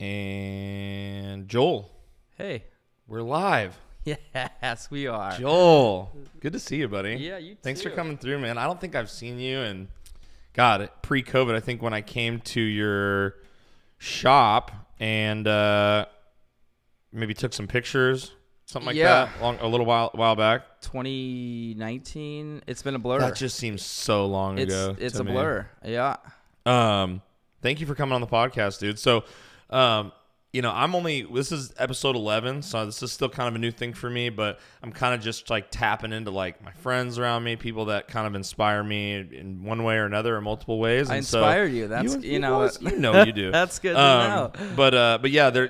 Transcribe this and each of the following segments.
And Joel. Hey. We're live. Yes, we are. Joel, good to see you, buddy. Yeah, you too. Thanks for coming through, man. I don't think I've seen you in, God, pre-COVID. I think when I came to your shop and maybe took some pictures, something like that, a little while back. 2019. It's been a blur. That just seems so long ago. It's a blur. Yeah. Thank you for coming on the podcast, dude. So, this is episode 11, so this is still kind of a new thing for me, but I'm kind of just like tapping into like my friends around me, people that kind of inspire me in one way or another or multiple ways. And I inspired you. That's, you know you do. That's good to know. But yeah,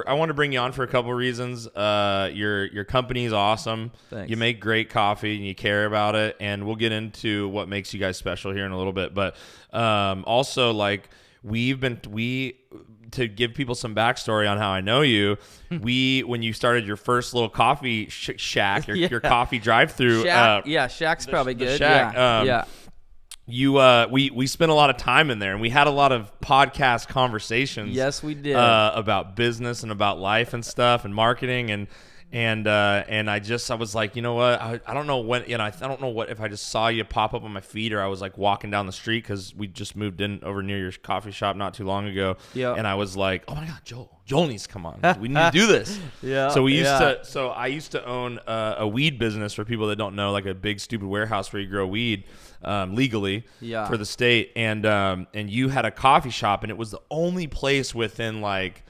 I want to bring you on for a couple of reasons. Your company is awesome. Thanks. You make great coffee and you care about it, and we'll get into what makes you guys special here in a little bit. But also like to give people some backstory on how I know you, when you started your first little coffee shack, your coffee drive-through. Shack's probably good. Shack, we spent a lot of time in there, and we had a lot of podcast conversations. Yes, we did. About business and about life and stuff and marketing and I was like, you know what? I don't know when, I don't know what if I just saw you pop up on my feed or I was like walking down the street because we just moved in over near your coffee shop not too long ago. Yeah. And I was like, oh my God, Joel needs to come on. We need to do this. Yeah. So I used to own a weed business for people that don't know, like a big stupid warehouse where you grow weed legally for the state. And you had a coffee shop, and it was the only place within like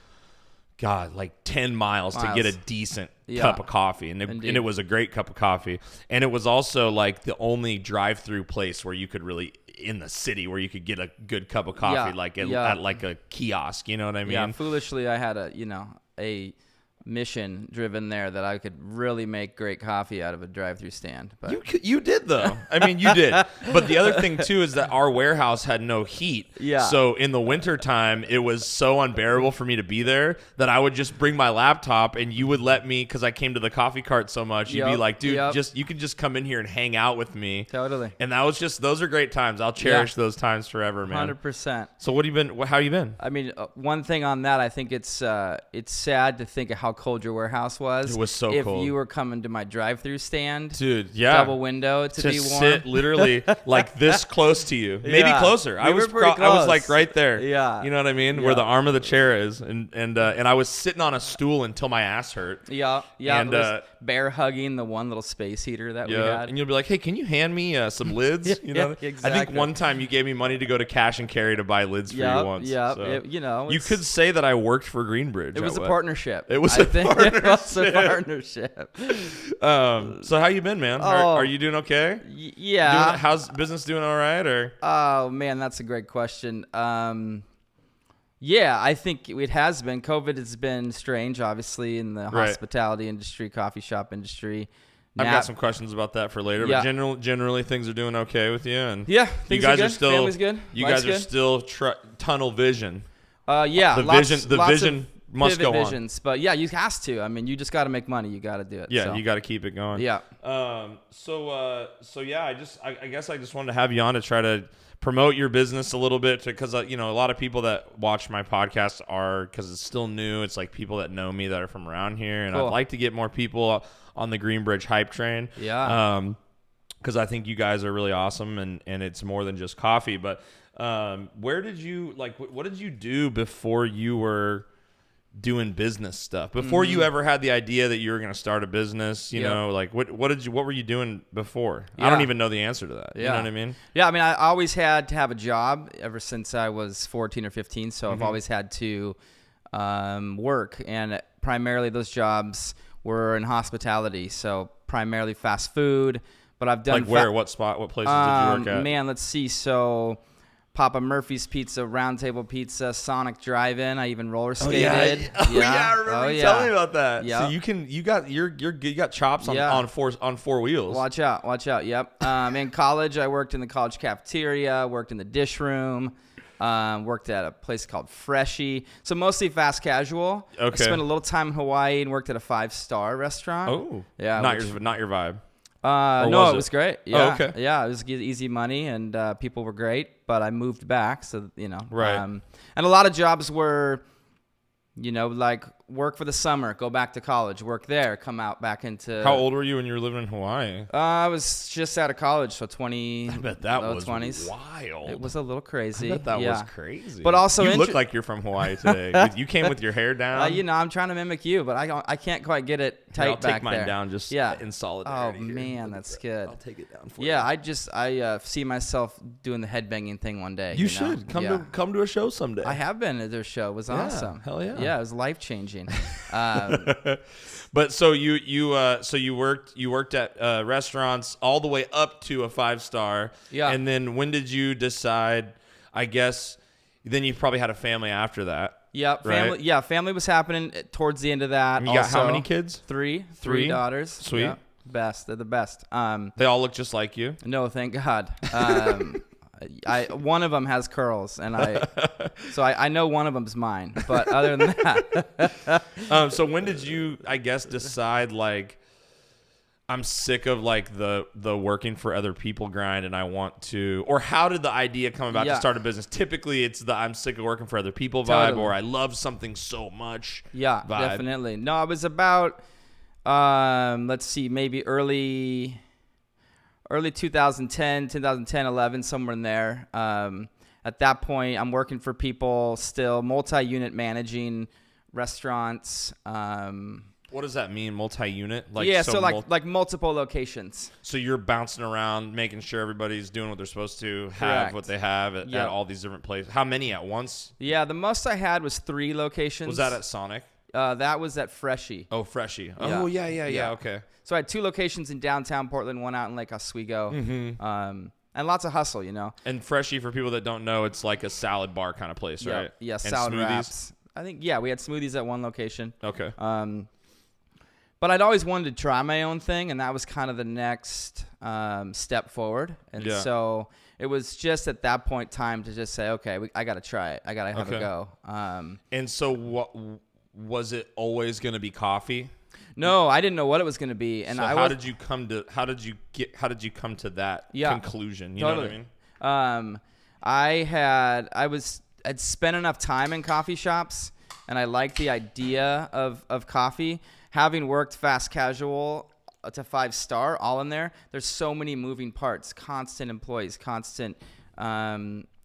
10 miles to get a decent cup of coffee. And it was a great cup of coffee. And it was also like the only drive-through place where you could really, in the city, where you could get a good cup of coffee at like a kiosk. You know what I mean? Yeah, foolishly, I had a mission driven there that I could really make great coffee out of a drive-through stand. But you did though. I mean, you did. But the other thing too is that our warehouse had no heat. Yeah. So in the winter time, it was so unbearable for me to be there that I would just bring my laptop, and you would let me, because I came to the coffee cart so much. You'd be like, dude, you can just come in here and hang out with me. Totally. And that was those are great times. I'll cherish those times forever, man. 100%. So how you been? I mean, one thing on that, I think it's sad to think of how cold your warehouse was. It was so cold. If you were coming to my drive-through stand, dude, double window to be warm, sit literally like this close to you, maybe closer. I was like right there. Yeah, you know what I mean, where the arm of the chair is, and I was sitting on a stool until my ass hurt. Yeah, and bear hugging the one little space heater that we had. And you'll be like, hey, can you hand me some lids? You know, exactly. I think one time you gave me money to go to cash and carry to buy lids for you once. Yeah, so. You could say say that I worked for Greenbridge. It was a partnership. It was a partnership. So how you been, man? Are you doing okay? Yeah. How's business doing? All right, or? Oh man, that's a great question. Yeah, I think it has been. COVID has been strange, obviously, in the hospitality industry, coffee shop industry. I've got some questions about that for later, but generally things are doing okay with you, and things are good. Family's good. You guys are still tunnel vision. The vision must go visions, but you have to. I mean, you just got to make money. You got to do it. Yeah, you got to keep it going. Yeah. I guess I just wanted to have you on to try to promote your business a little bit, because a lot of people that watch my podcast because it's still new. It's like people that know me that are from around here, and I'd like to get more people on the Greenbridge hype train. Yeah. Because I think you guys are really awesome, and it's more than just coffee. But what did you do before you were doing business stuff, before you ever had the idea that you were going to start a business? What were you doing before? I don't even know the answer to that. You know what I mean? I mean, I always had to have a job ever since I was 14 or 15, so I've always had to work, and primarily those jobs were in hospitality, so primarily fast food. But I've done what spot, what places did you work at? Man, let's see. So Papa Murphy's Pizza, Round Table Pizza, Sonic Drive-In. I even roller skated. I remember you telling me about that. Yeah. So you got chops on four wheels. Watch out. Yep. In college, I worked in the college cafeteria, worked in the dish room, worked at a place called Freshie. So mostly fast casual. Okay. I spent a little time in Hawaii and worked at a 5-star restaurant. Oh. Yeah. Not your vibe. No, it was great. Yeah. Oh, okay. Yeah, it was easy money, and people were great. But I moved back, so Right. And a lot of jobs were like work for the summer, go back to college, work there, come out back into. How old were you when you were living in Hawaii? I was just out of college, so 20. I bet that was 20s. wild. It was a little crazy. I bet that was crazy. But also, you look like you're from Hawaii today. You came with your hair down. I'm trying to mimic you, but I can't quite get it tight I'll back there. take mine down just in solidarity. Oh man, that's good. I'll take it down for you. Yeah, I see myself doing the headbanging thing one day. You should come to a show someday. I have been at their show. It was awesome. Hell yeah. Yeah, it was life changing. But so you worked at restaurants all the way up to a 5-star. Yeah. And then when did you decide? I guess then you probably had a family after that. Yeah, family. Right? Yeah, family was happening towards the end of that. And you got how many kids? Three daughters. Sweet. Yeah, best. They're the best. They all look just like you? No, thank God. One of them has curls, and I know one of them's mine. But other than that, so when did you, I guess, decide like I'm sick of like the working for other people grind, and I want to, or how did the idea come about to start a business? Typically, it's the I'm sick of working for other people vibe, or I love something so much. Yeah, vibe. Definitely. No, it was about let's see, maybe early 2010, 11, somewhere in there. At that point, I'm working for people still, multi-unit managing restaurants. What does that mean, multi-unit? Like multiple locations. So you're bouncing around, making sure everybody's doing what they're supposed to, have what they have at all these different places. How many at once? Yeah, the most I had was 3 locations. Was that at Sonic? That was at Freshie. Oh, Freshie. Oh, yeah. Okay. So I had 2 locations in downtown Portland, one out in Lake Oswego. Mm-hmm. And lots of hustle, And Freshie, for people that don't know, it's like a salad bar kind of place, right? Yeah, and salad smoothies. wraps. I think, we had smoothies at one location. Okay. But I'd always wanted to try my own thing, and that was kind of the next step forward. And so it was just at that point time to just say, okay, I got to try it. I got to have a go. And so what was it always going to be coffee? No, I didn't know what it was going to be. And so how did you come to that conclusion? You know what I mean? I'd spent enough time in coffee shops, and I liked the idea of coffee. Having worked fast casual to 5-star, all in there, there's so many moving parts, constant employees, constant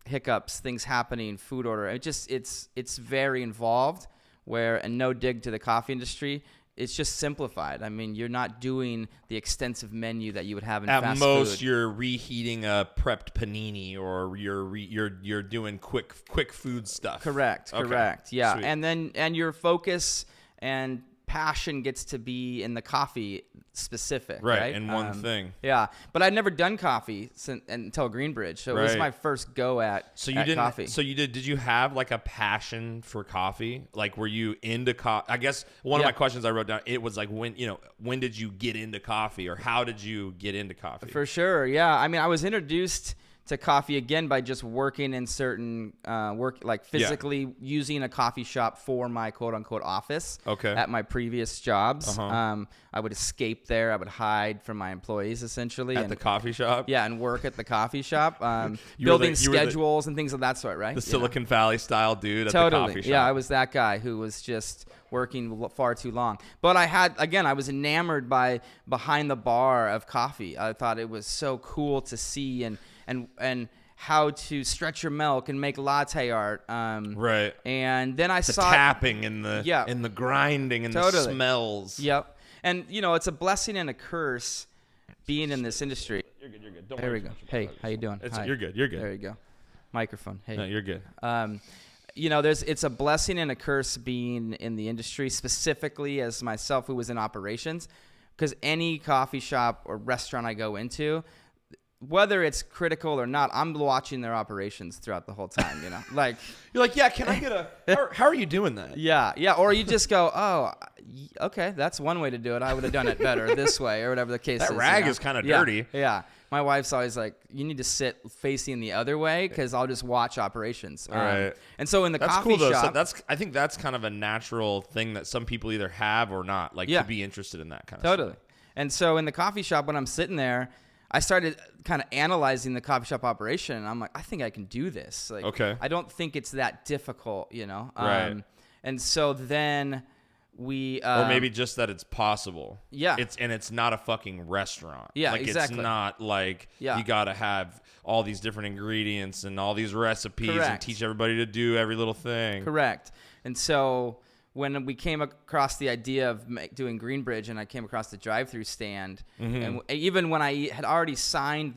hiccups, things happening, food order. It's very involved. And no dig to the coffee industry, it's just simplified. I mean, you're not doing the extensive menu that you would have in fast food. At most, you're reheating a prepped panini, or you're doing quick food stuff. Correct. Yeah, Sweet. and your focus and passion gets to be in the coffee specific, right? And one thing. Yeah, but I'd never done coffee until Greenbridge, so it was my first go at coffee. So you did you have like a passion for coffee? Like, were you into coffee? I guess one of my questions I wrote down, it was like, when did you get into coffee, or how did you get into coffee? For sure, yeah. I mean, I was introduced to coffee again by just working in certain physically using a coffee shop for my quote unquote office at my previous jobs. I would escape there. I would hide from my employees essentially at the coffee shop. Yeah, and work at the coffee shop, building schedules and things of that sort. Right, the Silicon Valley style dude at the coffee shop. Yeah, I was that guy who was just working far too long. But I was enamored by behind the bar of coffee. I thought it was so cool to see and how to stretch your milk and make latte art. Right. And then I saw tapping and the grinding and the smells. Yep. And it's a blessing and a curse being in this industry. You're good. Don't there worry. We go. Hey, how you doing? You're good. There you go. Microphone. Hey. No, you're good. It's a blessing and a curse being in the industry, specifically as myself who was in operations, because any coffee shop or restaurant I go into, whether it's critical or not, I'm watching their operations throughout the whole time, Like you're like, yeah, can I get how are you doing that? Yeah, or you just go, oh, okay, that's one way to do it. I would have done it better this way, or whatever the case is. That rag is kind of dirty. Yeah. My wife's always like, you need to sit facing the other way because I'll just watch operations. Right. And so in the coffee cool, though. shop, So I think that's kind of a natural thing that some people either have or not, like to be interested in that kind of stuff. Totally. And so in the coffee shop, when I'm sitting there, I started kind of analyzing the coffee shop operation, and I'm like, I think I can do this. Like, okay. I don't think it's that difficult, Right. And so then we or maybe just that it's possible. Yeah. It's not a fucking restaurant. Yeah, like exactly. It's not like you got to have all these different ingredients and all these recipes and teach everybody to do every little thing. Correct. And so when we came across the idea of doing Greenbridge, and I came across the drive-through stand, and even when I had already signed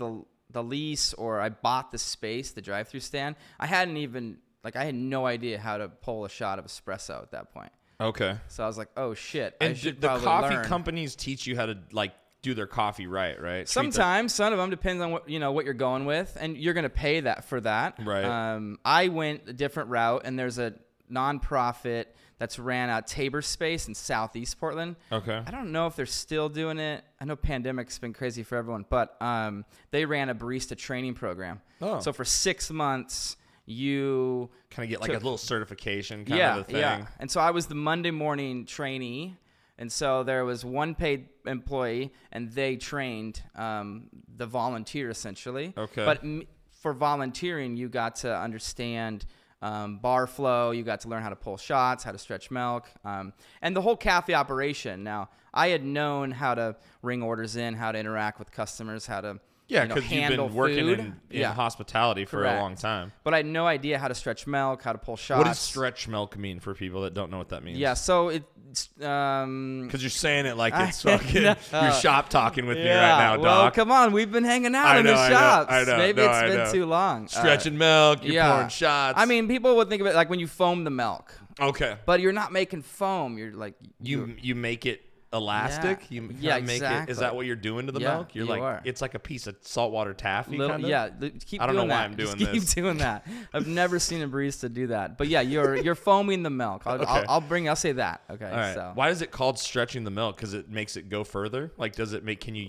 the lease or I bought the space, the drive-through stand, I had no idea how to pull a shot of espresso at that point. Okay. So I was like, oh shit. And I should the probably coffee learn. companies teach you how to like do their coffee right? Sometimes, some of them depends on what you're going with, and you're going to pay that for that. Right. I went a different route, and there's a nonprofit that's ran out Tabor Space in Southeast Portland. Okay. I don't know if they're still doing it. I know pandemic's been crazy for everyone, but they ran a barista training program. Oh. So for 6 months, you kind of get like a little certification kind of a thing. Yeah. And so I was the Monday morning trainee. And so there was one paid employee, and they trained the volunteer essentially. Okay. But for volunteering, you got to understand bar flow. You got to learn how to pull shots, how to stretch milk, and the whole cafe operation. Now, I had known how to ring orders in, how to interact with customers, how to because you've been working food. in hospitality for a long time. But I had no idea how to stretch milk, how to pull shots. What does stretch milk mean for people that don't know what that means? Yeah, so it's because you're saying it like it's fucking you're shop talking with me right now, Doc. Well, come on, we've been hanging out in the shops. I know. Maybe it's been too long. Stretching milk, you're pouring shots. I mean, people would think of it like when you foam the milk. Okay. But you're not making foam. You're like you make it elastic. You exactly. Make it. Is that what you're doing to the milk? You're it's like a piece of saltwater taffy. Kind of? Yeah. Keep. I don't know why I'm doing this. Keep doing that. I've never seen a barista do that. But yeah, you're foaming the milk. I'll say that. Okay. All right. So why is it called stretching the milk? Because it makes it go further. Like, does it make? Can you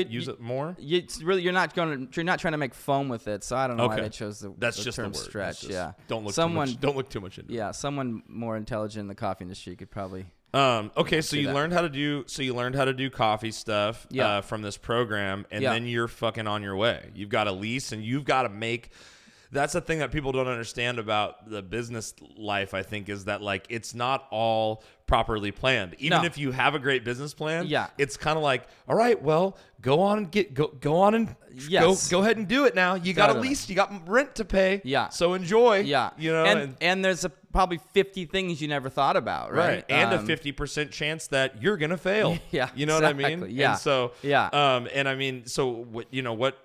use it more? You're not trying to make foam with it. So I don't know why they chose the term the stretch. Don't look too much into it. Yeah. Someone more intelligent in the coffee industry could probably. Okay, so you learned how to do coffee stuff from this program, and then you're fucking on your way. You've got a lease, and you've got to make. That's the thing that people don't understand about the business life, I think, is that like it's not all properly planned. Even if you have a great business plan, it's kind of like, all right, well, go on and go ahead and do it now. You got a lease, you got rent to pay. Yeah. So enjoy. Yeah. You know, and there's probably 50 things you never thought about, right? And a 50% chance that you're gonna fail. Yeah. You know what I mean? Yeah. And so and I mean, so what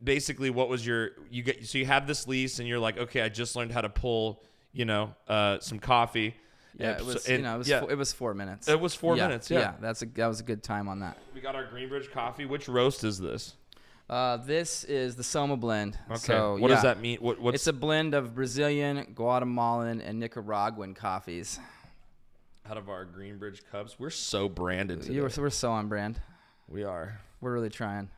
basically what was so you have this lease and you're like, okay, I just learned how to pull, some coffee. Yeah, it was 4 minutes. It was 4 minutes. Yeah. That was a good time on that. We got our Greenbridge coffee. Which roast is this? This is the Soma blend. Okay. So, what does that mean? It's a blend of Brazilian, Guatemalan, and Nicaraguan coffees. Out of our Greenbridge cups, we're so branded today. We're so on brand. We are. We're really trying.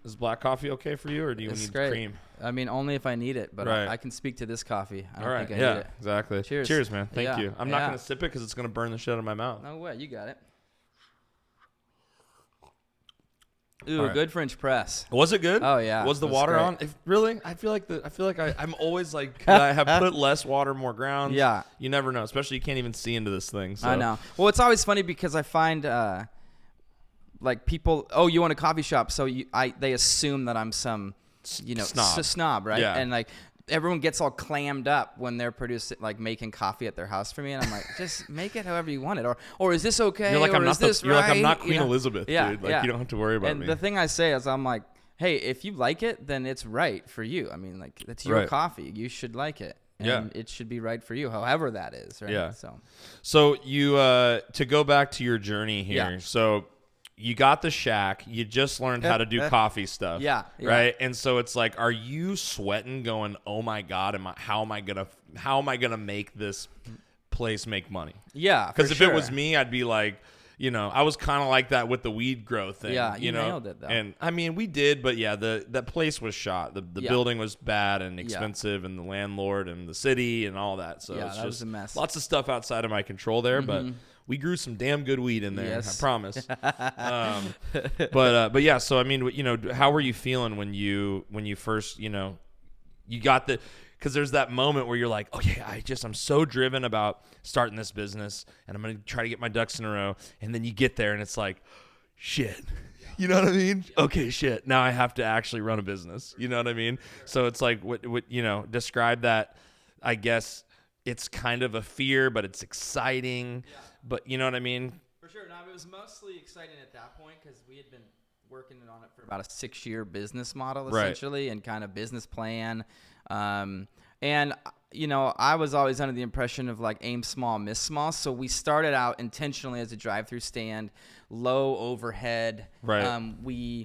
Is black coffee okay for you, or do you need cream? I mean, only if I need it, but I can speak to this coffee. I don't think I need it. Exactly. Cheers, man. Thank you. I'm not going to sip it because it's going to burn the shit out of my mouth. No way. You got it. Ooh, good French press. Was it good? Oh yeah. Was the water on? Really? I feel like I'm always like, could I have put less water, more grounds? Yeah. You never know. Especially you can't even see into this thing. So. I know. Well, it's always funny because I find like people, you want a coffee shop, so they assume that I'm some, snob, right? Yeah. And like everyone gets all clammed up when they're making coffee at their house for me, and I'm like, just make it however you want it, or is this okay? You're like, I'm not Queen Elizabeth, dude. Like you don't have to worry about me. And the thing I say is, I'm like, hey, if you like it, then it's right for you. I mean, like that's your coffee. You should like it. And it should be right for you, however that is, right? Yeah. So you to go back to your journey here. So you got the shack. You just learned how to do coffee stuff. Yeah. Right. And so it's like, are you sweating, going, "Oh my God, how am I gonna make this place make money?" Yeah. Because if it was me, I'd be like, I was kind of like that with the weed growth thing. Yeah. You nailed it though. And I mean, we did, but that place was shot. The building was bad and expensive, and the landlord and the city and all that. So it's that was a mess. Lots of stuff outside of my control there, but. We grew some damn good weed in there. Yes. I promise. But yeah. So I mean, how were you feeling when you first, you got because there's that moment where you're like, okay, I'm so driven about starting this business, and I'm gonna try to get my ducks in a row, and then you get there, and it's like, shit. You know what I mean? Okay, shit. Now I have to actually run a business. You know what I mean? So it's like, what describe that. I guess it's kind of a fear, but it's exciting. Yeah. But you know what I mean? For sure. Now, it was mostly exciting at that point because we had been working on it for about a 6-year business model, essentially, and kind of business plan. And, I was always under the impression of like aim small, miss small. So we started out intentionally as a drive-through stand, low overhead. Right.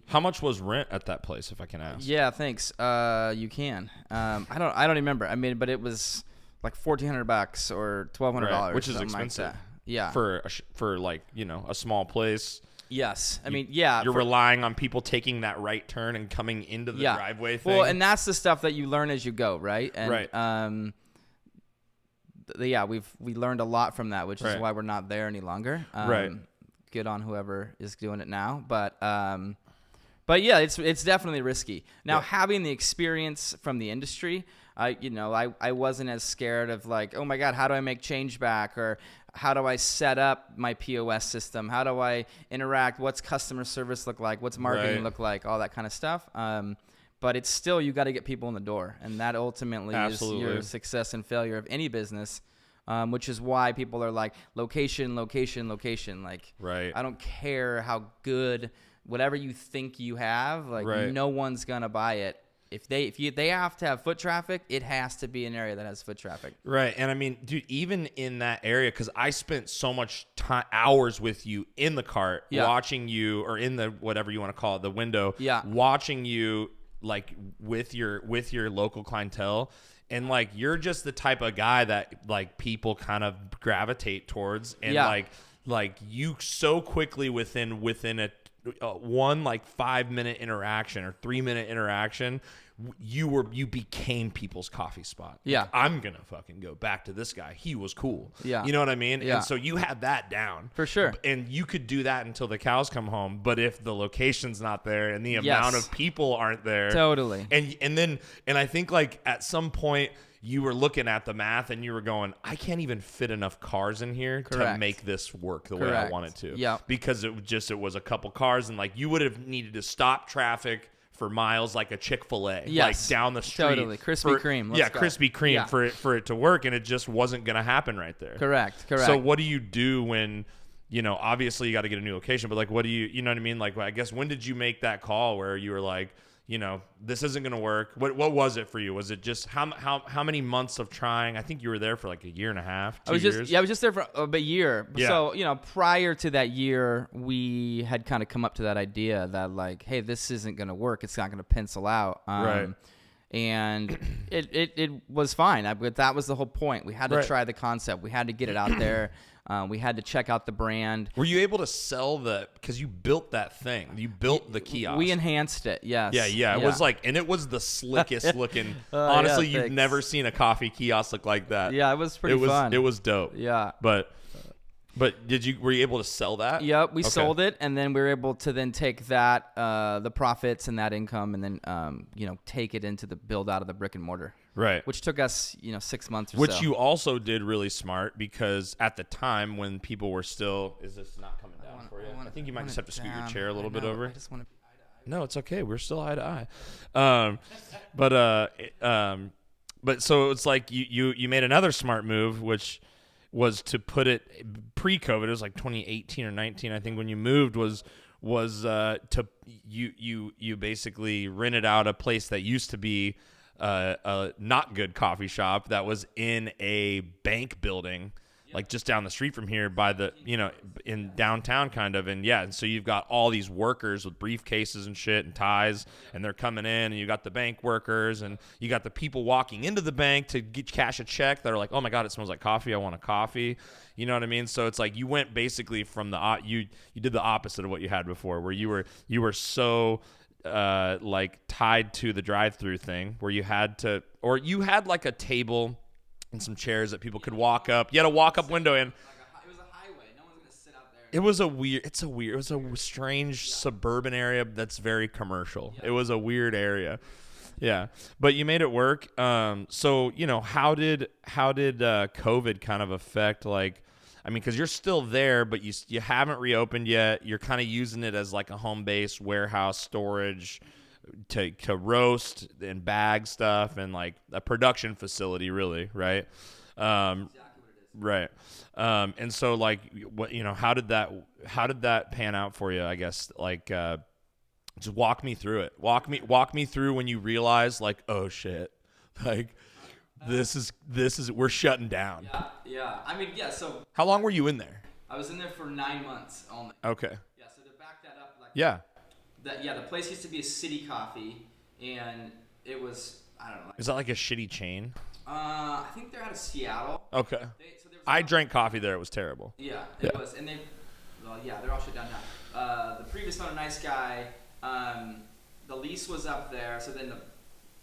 How much was rent at that place, if I can ask? Yeah, thanks. You can. I don't remember. I mean, but it was like $1,400 or $1,200, which is expensive. Like yeah. For like a small place. Yes. I mean, yeah. You're relying on people taking that right turn and coming into the driveway thing. Well, and that's the stuff that you learn as you go, right? And, right. We learned a lot from that, which is why we're not there any longer. Right. Good on whoever is doing it now, but yeah, it's definitely risky. Now, having the experience from the industry, I wasn't as scared of like, oh my God, how do I make change back, or how do I set up my POS system? How do I interact? What's customer service look like? What's marketing look like? All that kind of stuff. But it's still, you got to get people in the door, and that ultimately is your success and failure of any business. Which is why people are like location. Like, I don't care how good, whatever you think you have, like no one's gonna buy it. If they have to have foot traffic, it has to be an area that has foot traffic. Right. And I mean, dude, even in that area, because I spent so much hours with you in the cart, watching you, or in the whatever you want to call it, the window, watching you like with your local clientele. And like, you're just the type of guy that like people kind of gravitate towards, and like you so quickly within a one like 5-minute interaction or 3-minute interaction, you became people's coffee spot. Yeah. Like, I'm gonna fucking go back to this guy. He was cool. Yeah. You know what I mean? Yeah. And so you had that down. For sure. And you could do that until the cows come home. But if the location's not there and the amount of people aren't there. Totally. And I think like at some point you were looking at the math and you were going, I can't even fit enough cars in here to make this work the way I want it to. Yeah. Because it was a couple cars, and like you would have needed to stop traffic for miles, like a Chick-fil-A, like down the street. Totally. Krispy Kreme. Krispy Kreme for it to work, and it just wasn't going to happen right there. Correct. So what do you do when, obviously you got to get a new location, but like, what do you know what I mean? Like, I guess, when did you make that call where you were like, this isn't going to work? What was it for you? Was it just how many months of trying? I think you were there for like a year and a half, 2 years. I was just there for a year. Yeah. So, prior to that year, we had kind of come up to that idea that like, hey, this isn't going to work. It's not going to pencil out. Right. And it was fine. But that was the whole point. We had to try the concept. We had to get it out there. We had to check out the brand. Were you able to sell because you built that thing? You built the kiosk. We enhanced it, yes. Yeah. It was like, and it was the slickest looking. Honestly, you've never seen a coffee kiosk look like that. Yeah, it was pretty fun. It was dope. Yeah. But were you able to sell that? Yep, we sold it, and then we were able to then take that, the profits and that income, and then take it into the build out of the brick and mortar. Right. Which took us, 6 months or so. Which you also did really smart, because at the time when people were still, is this not coming down for you? I think you might just have to scoot your chair a little bit over. I just want to be eye to eye. No, it's okay. We're still eye to eye. But so it's like you made another smart move, which was to put it pre-COVID. It was like 2018 or 19, I think, when you moved, was to you basically rented out a place that used to be a not good coffee shop that was in a bank building, like just down the street from here by the, in downtown kind of. And so you've got all these workers with briefcases and shit and ties, and they're coming in, and you got the bank workers, and you got the people walking into the bank to cash a check that are like, oh my God, it smells like coffee. I want a coffee. You know what I mean? So it's like you went basically from you did the opposite of what you had before, where you were so like tied to the drive-through thing, where you had like a table and some chairs that people could walk up. You had a walk-up window in. It was a highway. No one's gonna sit out there. It was a strange suburban area that's very commercial. Yeah. It was a weird area. Yeah, but you made it work. So how did COVID kind of affect, like, I mean, because you're still there, but you haven't reopened yet. You're kind of using it as like a home-based warehouse storage to roast and bag stuff, and like a production facility, really, right? Exactly what it is. Right. And so, like, what, how did that pan out for you? I guess, like, just walk me through it. Walk me through when you realize, like, oh shit, like, this is we're shutting down. Yeah. I mean, yeah. So how long were you in there? I was in there for 9 months only. Okay. Yeah. So to back that up, like, yeah. The place used to be a City Coffee, and it was, I don't know. Is that like a shitty chain? I think they're out of Seattle. Okay. I drank coffee there. It was terrible. Yeah, it was, and they're all shut down now. The previous owner, nice guy. The lease was up there, so then the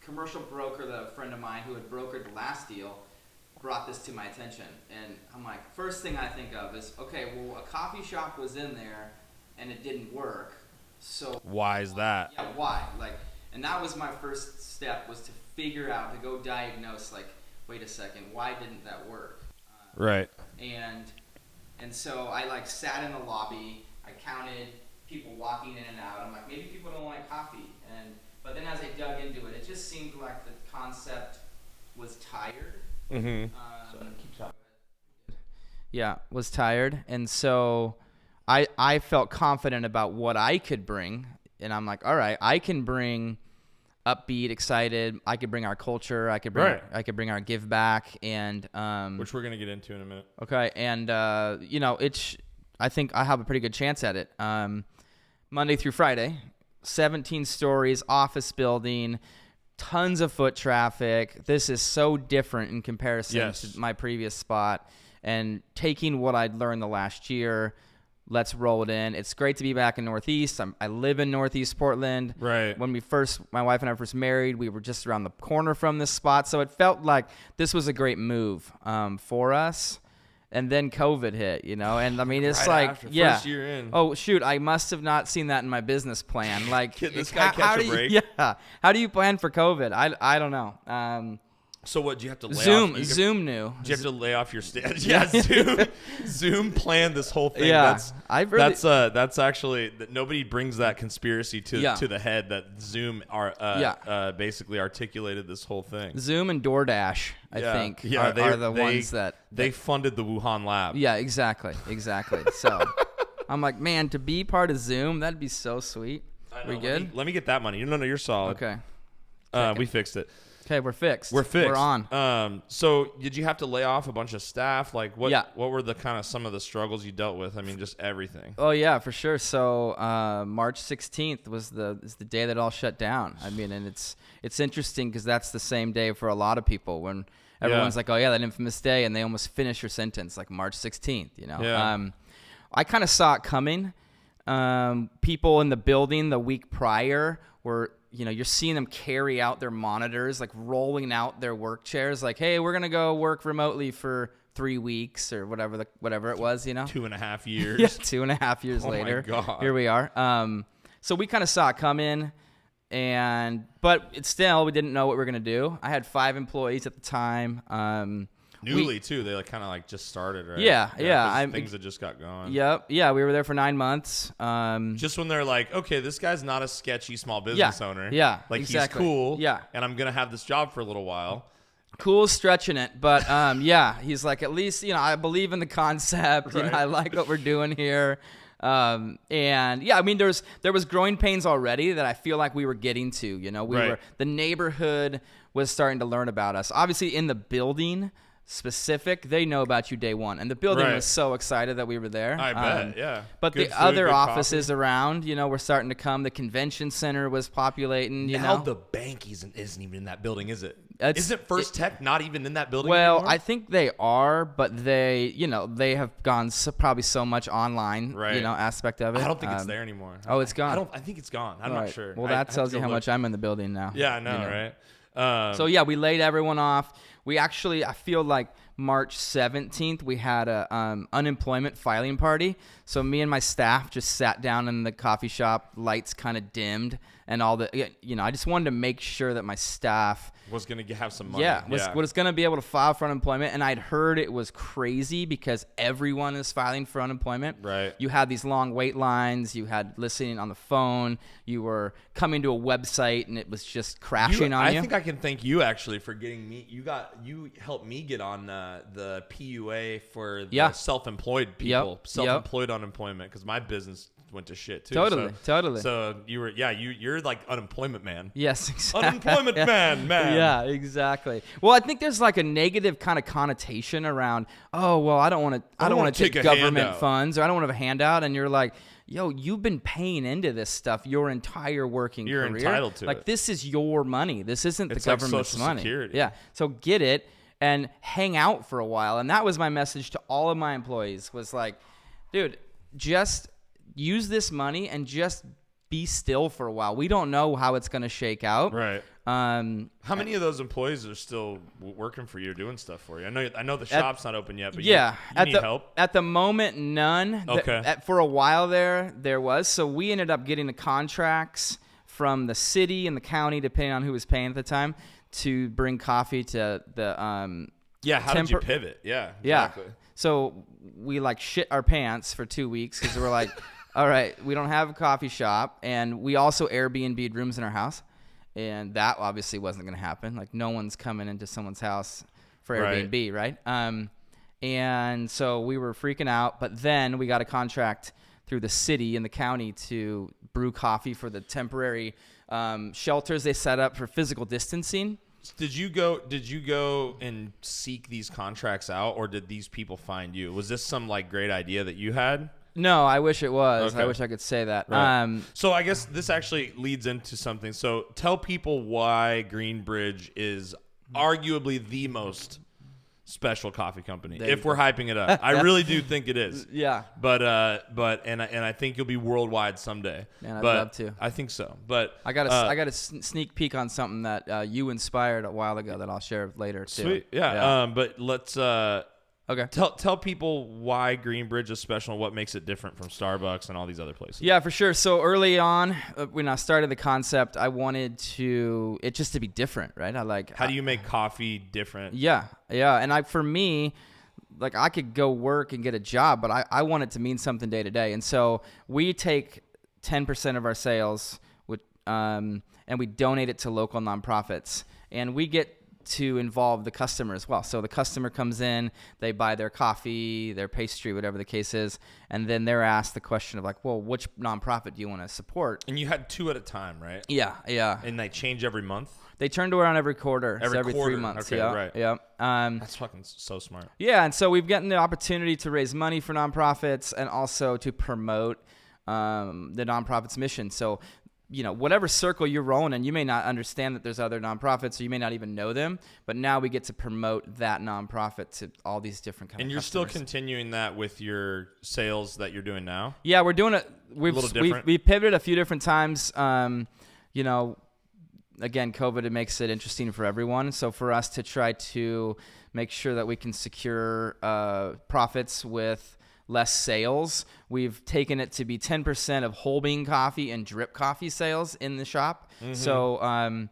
commercial broker, the friend of mine who had brokered the last deal, brought this to my attention, and I'm like, first thing I think of is, okay, well, a coffee shop was in there, and it didn't work, so why is that? Yeah, why? Like, and that was my first step, was to figure out, to go diagnose, like, wait a second, why didn't that work? Right. And so I, like, sat in the lobby, I counted people walking in and out. I'm like, maybe people don't like coffee. But then as I dug into it, it just seemed like the concept was tired. Mm-hmm. Keep talking. Yeah, was tired. And so I felt confident about what I could bring. And I'm like, all right, I can bring upbeat, excited. I could bring our culture. I could bring our give back, and which we're gonna get into in a minute. Okay, and I think I have a pretty good chance at it. Monday through Friday, 17 stories, office building, tons of foot traffic. This is so different in comparison to my previous spot. And taking what I'd learned the last year, let's roll it in. It's great to be back in Northeast. I live in Northeast Portland. Right. When my wife and I first married, we were just around the corner from this spot. So it felt like this was a great move for us. And then COVID hit, and I mean, it's right like, after, yeah. First year in. Oh, shoot. I must have not seen that in my business plan. Like, Can this guy catch a break? Yeah. How do you plan for COVID? I don't know. So what, do you have to lay Zoom, off? Zoom knew. Do you have to lay off your staff? Yeah, Zoom planned this whole thing. Yeah, that's actually, that nobody brings that conspiracy to the head that Zoom basically articulated this whole thing. Zoom and DoorDash, I think, are the ones that they funded the Wuhan lab. Yeah, exactly. So I'm like, man, to be part of Zoom, that'd be so sweet. We good? Let me get that money. No, you're solid. Okay. We fixed it. Okay, we're fixed. We're on. So did you have to lay off a bunch of staff? Like, what were the kind of some of the struggles you dealt with? I mean, just everything. Oh yeah, for sure. So March 16th is the day that all shut down. I mean, and it's interesting because that's the same day for a lot of people when everyone's like, oh yeah, that infamous day, and they almost finish your sentence like March 16th. Yeah. I kind of saw it coming. People in the building the week prior were, you're seeing them carry out their monitors, like rolling out their work chairs, like, hey, we're going to go work remotely for 3 weeks or whatever it was, 2.5 years. Yeah, 2.5 years later. Oh my God. Here we are. So we kind of saw it come in, but it's still, we didn't know what we were going to do. I had 5 employees at the time. Newly too, they kind of just started, right? Yeah. Things that just got going. Yep. Yeah, we were there for 9 months. Just when they're like, okay, this guy's not a sketchy small business owner. Yeah, like exactly. He's cool. Yeah, and I'm gonna have this job for a little while. Cool, stretching it, but he's like, at least I believe in the concept. Right. I like what we're doing here. And yeah, I mean, there was growing pains already that I feel like we were getting to. The neighborhood was starting to learn about us. Obviously, in the building specific, they know about you day one, and the building was so excited that we were there. I bet, yeah. But good the food, other good offices coffee. around, were starting to come. The convention center was populating. Now the bank isn't even in that building, is it? Isn't First Tech not even in that building anymore? I think they are, but they have gone probably so much online, aspect of it. I don't think it's there anymore. Oh, it's gone. I think it's gone. I'm not sure. Well, that tells you how much I'm in the building now. Yeah, I know, right? So yeah, we laid everyone off. We actually, I feel like March 17th, we had a unemployment filing party. So me and my staff just sat down in the coffee shop, lights kind of dimmed, and all the, I just wanted to make sure that my staff was going to have some money. Was going to be able to file for unemployment. And I'd heard it was crazy because everyone is filing for unemployment. Right. You had these long wait lines. You had listening on the phone. You were coming to a website and it was just crashing on you. I think I can thank you actually for getting me. You helped me get on the PUA for the self-employed people, self-employed unemployment, because my business went to shit too. Totally. So you're like unemployment man. Yes, exactly. Unemployment man. Yeah, exactly. Well, I think there's like a negative kind of connotation around, oh, well, I don't want to take government funds, or I don't want to have a handout. And you're like, yo, you've been paying into this stuff your entire working career. You're entitled to it. Like, this is your money. This isn't the government's Social money. Security. Yeah. So get it and hang out for a while. And that was my message to all of my employees, was like, dude, just use this money and just be still for a while. We don't know how it's going to shake out. Right. How many of those employees are still working for you, doing stuff for you? I know the shop's not open yet, but you need help? At the moment, none. Okay. For a while there was. So we ended up getting the contracts from the city and the county, depending on who was paying at the time, to bring coffee to the how did you pivot? Yeah, exactly. Yeah. So we like shit our pants for 2 weeks because we're like, all right, we don't have a coffee shop, and we also Airbnb'd rooms in our house, and that obviously wasn't going to happen. Like, no one's coming into someone's house for Airbnb, right? And so we were freaking out, but then we got a contract through the city and the county to brew coffee for the temporary shelters they set up for physical distancing. Did you go and seek these contracts out, or did these people find you? Was this some like great idea that you had? No, I wish it was. Okay. I wish I could say that. Right. So I guess this actually leads into something. So tell people why Greenbridge is arguably the most special coffee company, if we're hyping it up. I really do think it is. Yeah. But I think you'll be worldwide someday. Man, I'd love to. I think so. But I got a sneak peek on something that you inspired a while ago that I'll share later too. Sweet. Yeah. But let's okay. Tell people why Greenbridge is special and what makes it different from Starbucks and all these other places. Yeah, for sure. So early on, when I started the concept, I wanted it just to be different, right? How do you make coffee different? Yeah. And for me, like, I could go work and get a job, but I want it to mean something day to day. And so we take 10% of our sales, and we donate it to local nonprofits, and we get to involve the customer as well. So the customer comes in, they buy their coffee, their pastry, whatever the case is, and then they're asked the question of like, well, which nonprofit do you want to support? And you had 2 at a time, right? Yeah. And they change every month? They turned around every quarter. Every 3 months. Okay, right. Yeah. That's fucking so smart. Yeah, and so we've gotten the opportunity to raise money for nonprofits and also to promote the nonprofit's mission. So, whatever circle you're rolling in, you may not understand that there's other nonprofits, or you may not even know them, but now we get to promote that nonprofit to all these different kinds of customers. And you're still continuing that with your sales that you're doing now? Yeah, we're doing it. We've pivoted a few different times. Again, COVID, it makes it interesting for everyone. So for us to try to make sure that we can secure profits with less sales, we've taken it to be 10% of whole bean coffee and drip coffee sales in the shop. Mm-hmm. So,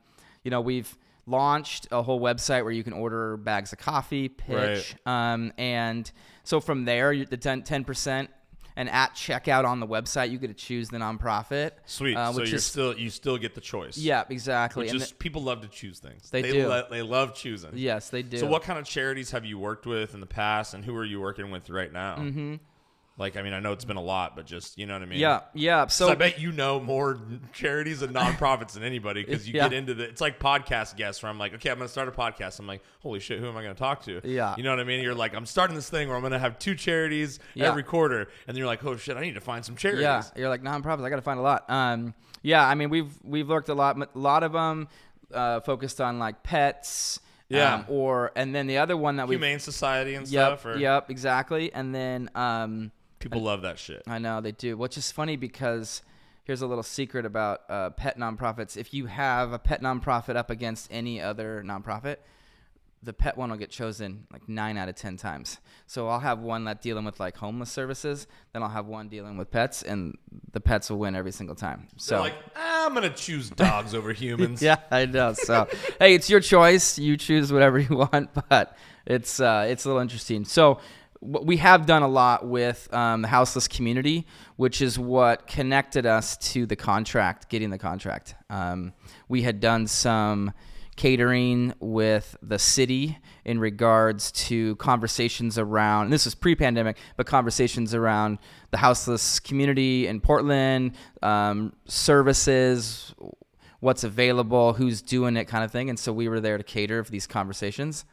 we've launched a whole website where you can order bags of coffee, pitch. Right. And so from there, the 10%, and at checkout on the website, you get to choose the nonprofit. Sweet. So you still get the choice. Yeah, exactly. People love to choose things. They do. They love choosing. Yes, they do. So what kind of charities have you worked with in the past, and who are you working with right now? Mm-hmm. Like, I mean, I know it's been a lot, but just, you know what I mean? Yeah. So I bet you know more charities and nonprofits than anybody, because you get into it's like podcast guests where I'm like, okay, I'm going to start a podcast. I'm like, holy shit, who am I going to talk to? Yeah. You know what I mean? You're like, I'm starting this thing where I'm going to have 2 charities every quarter. And then you're like, oh shit, I need to find some charities. Yeah. You're like, nonprofits, I got to find a lot. I mean, we've worked a lot of them focused on like pets. Yeah. And then the other one that Humane Society and stuff. Yep, exactly. And then people love that shit. I know they do, which is funny because here's a little secret about pet nonprofits. If you have a pet nonprofit up against any other nonprofit, the pet one will get chosen like 9 out of 10 times. So I'll have one that dealing with like homeless services, then I'll have one dealing with pets, and the pets will win every single time. So they're like, I'm gonna choose dogs over humans. Yeah, I know. So hey, it's your choice. You choose whatever you want, but it's a little interesting. So we have done a lot with the houseless community, which is what connected us to the contract, getting the contract. We had done some catering with the city in regards to conversations around, and this was pre-pandemic, but conversations around the houseless community in Portland, services, what's available, who's doing it kind of thing. And so we were there to cater for these conversations.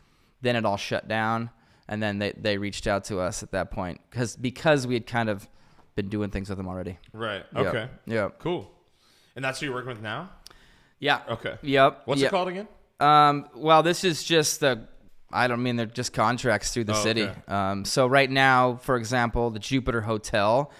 Then it all shut down, and then they reached out to us at that point because we had kind of been doing things with them already. Right. Okay. Yeah. Cool. And that's who you're working with now? Yeah. Okay. Yep. What's it called again? Well, this is just they're just contracts through the city. Okay. So right now, for example, the Jupiter Hotel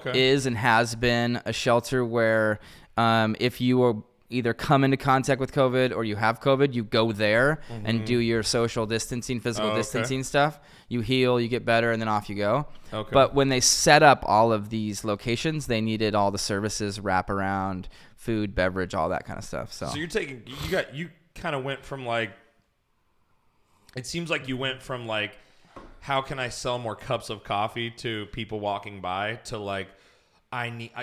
is and has been a shelter where if you are either come into contact with COVID or you have COVID, you go there and do your social distancing, physical distancing stuff. You heal, you get better, and then off you go. Okay. But when they set up all of these locations, they needed all the services, wraparound, food, beverage, all that kind of stuff. So you're taking, you kind of went from like, it seems like you went from like, how can I sell more cups of coffee to people walking by to like,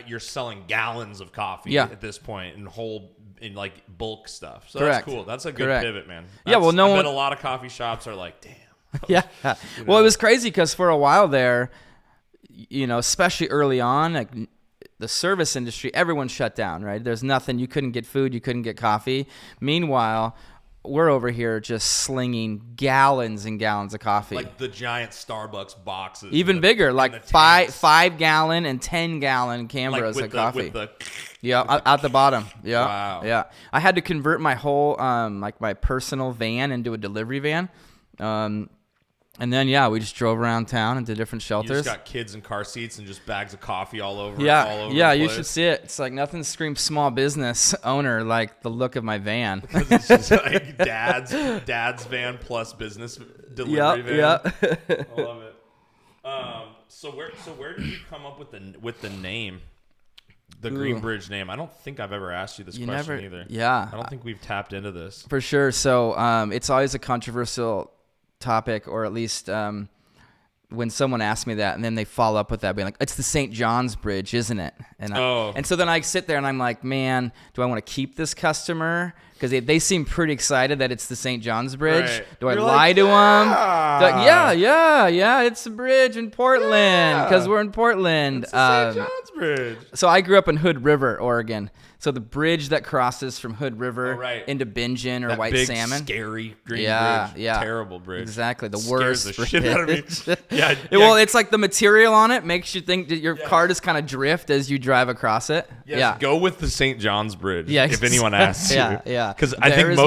you're selling gallons of coffee at this point in like bulk stuff. So that's cool. That's a good pivot, man. I bet a lot of coffee shops are like, damn. Yeah. Well, it was crazy because for a while there, especially early on, like the service industry, everyone shut down, right? There's nothing. You couldn't get food. You couldn't get coffee. Meanwhile, we're over here just slinging gallons and gallons of coffee. Like the giant Starbucks boxes. Even bigger, like 5-gallon and 10-gallon Canberras of coffee. At the bottom. Yeah. Wow. Yeah. I had to convert my whole, my personal van into a delivery van. And then, we just drove around town into different shelters. You just got kids in car seats and just bags of coffee all over. Yeah, you should see it. It's like nothing screams small business owner like the look of my van. It's just like dad's van plus business delivery van. Yeah. I love it. So where did you come up with the name? The Green Bridge name. I don't think I've ever asked you this question either. Yeah. I don't think we've tapped into this. For sure. So it's always a controversial topic, or at least when someone asks me that and then they follow up with that being like, it's the St. John's Bridge, isn't it? And so then I sit there and I'm like, man, do I want to keep this customer? Because they seem pretty excited that it's the St. John's Bridge. Right. Do I lie to them? Yeah, it's a bridge in Portland because we're in Portland. It's the St. John's Bridge. So I grew up in Hood River, Oregon. So the bridge that crosses from Hood River into Bingen or that White big, Salmon. Scary green bridge. Yeah. Terrible bridge. Exactly. The Scares worst the shit out of me. Yeah. Well, it's like the material on it makes you think that your car just kind of drift as you drive across it. Yes, go with the St. John's Bridge if anyone asks you. Yeah. Because I think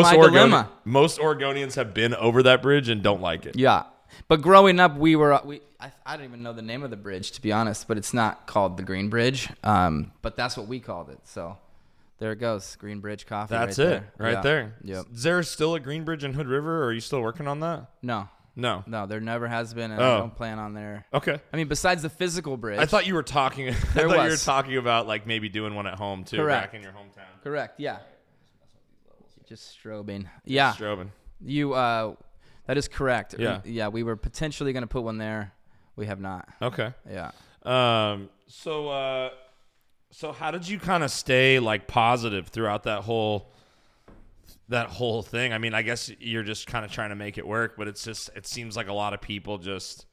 most Oregonians have been over that bridge and don't like it. Yeah. But growing up, I don't even know the name of the bridge, to be honest, but it's not called the Green Bridge. But that's what we called it. So there it goes. Green Bridge Coffee. That's right there. There. Yep. Is there still a Green Bridge in Hood River, or are you still working on that? No, there never has been, and I don't plan on there. Okay. I mean, besides the physical bridge. I thought you were talking. You were talking about like maybe doing one at home too, back in your hometown. Correct. Yeah. Just strobing. Yeah. Strobing. You. That is correct. Yeah. Yeah. We were potentially going to put one there. We have not. Okay. Yeah. So how did you kind of stay like positive throughout that whole thing? I mean, I guess you're just kind of trying to make it work, but it seems like a lot of people just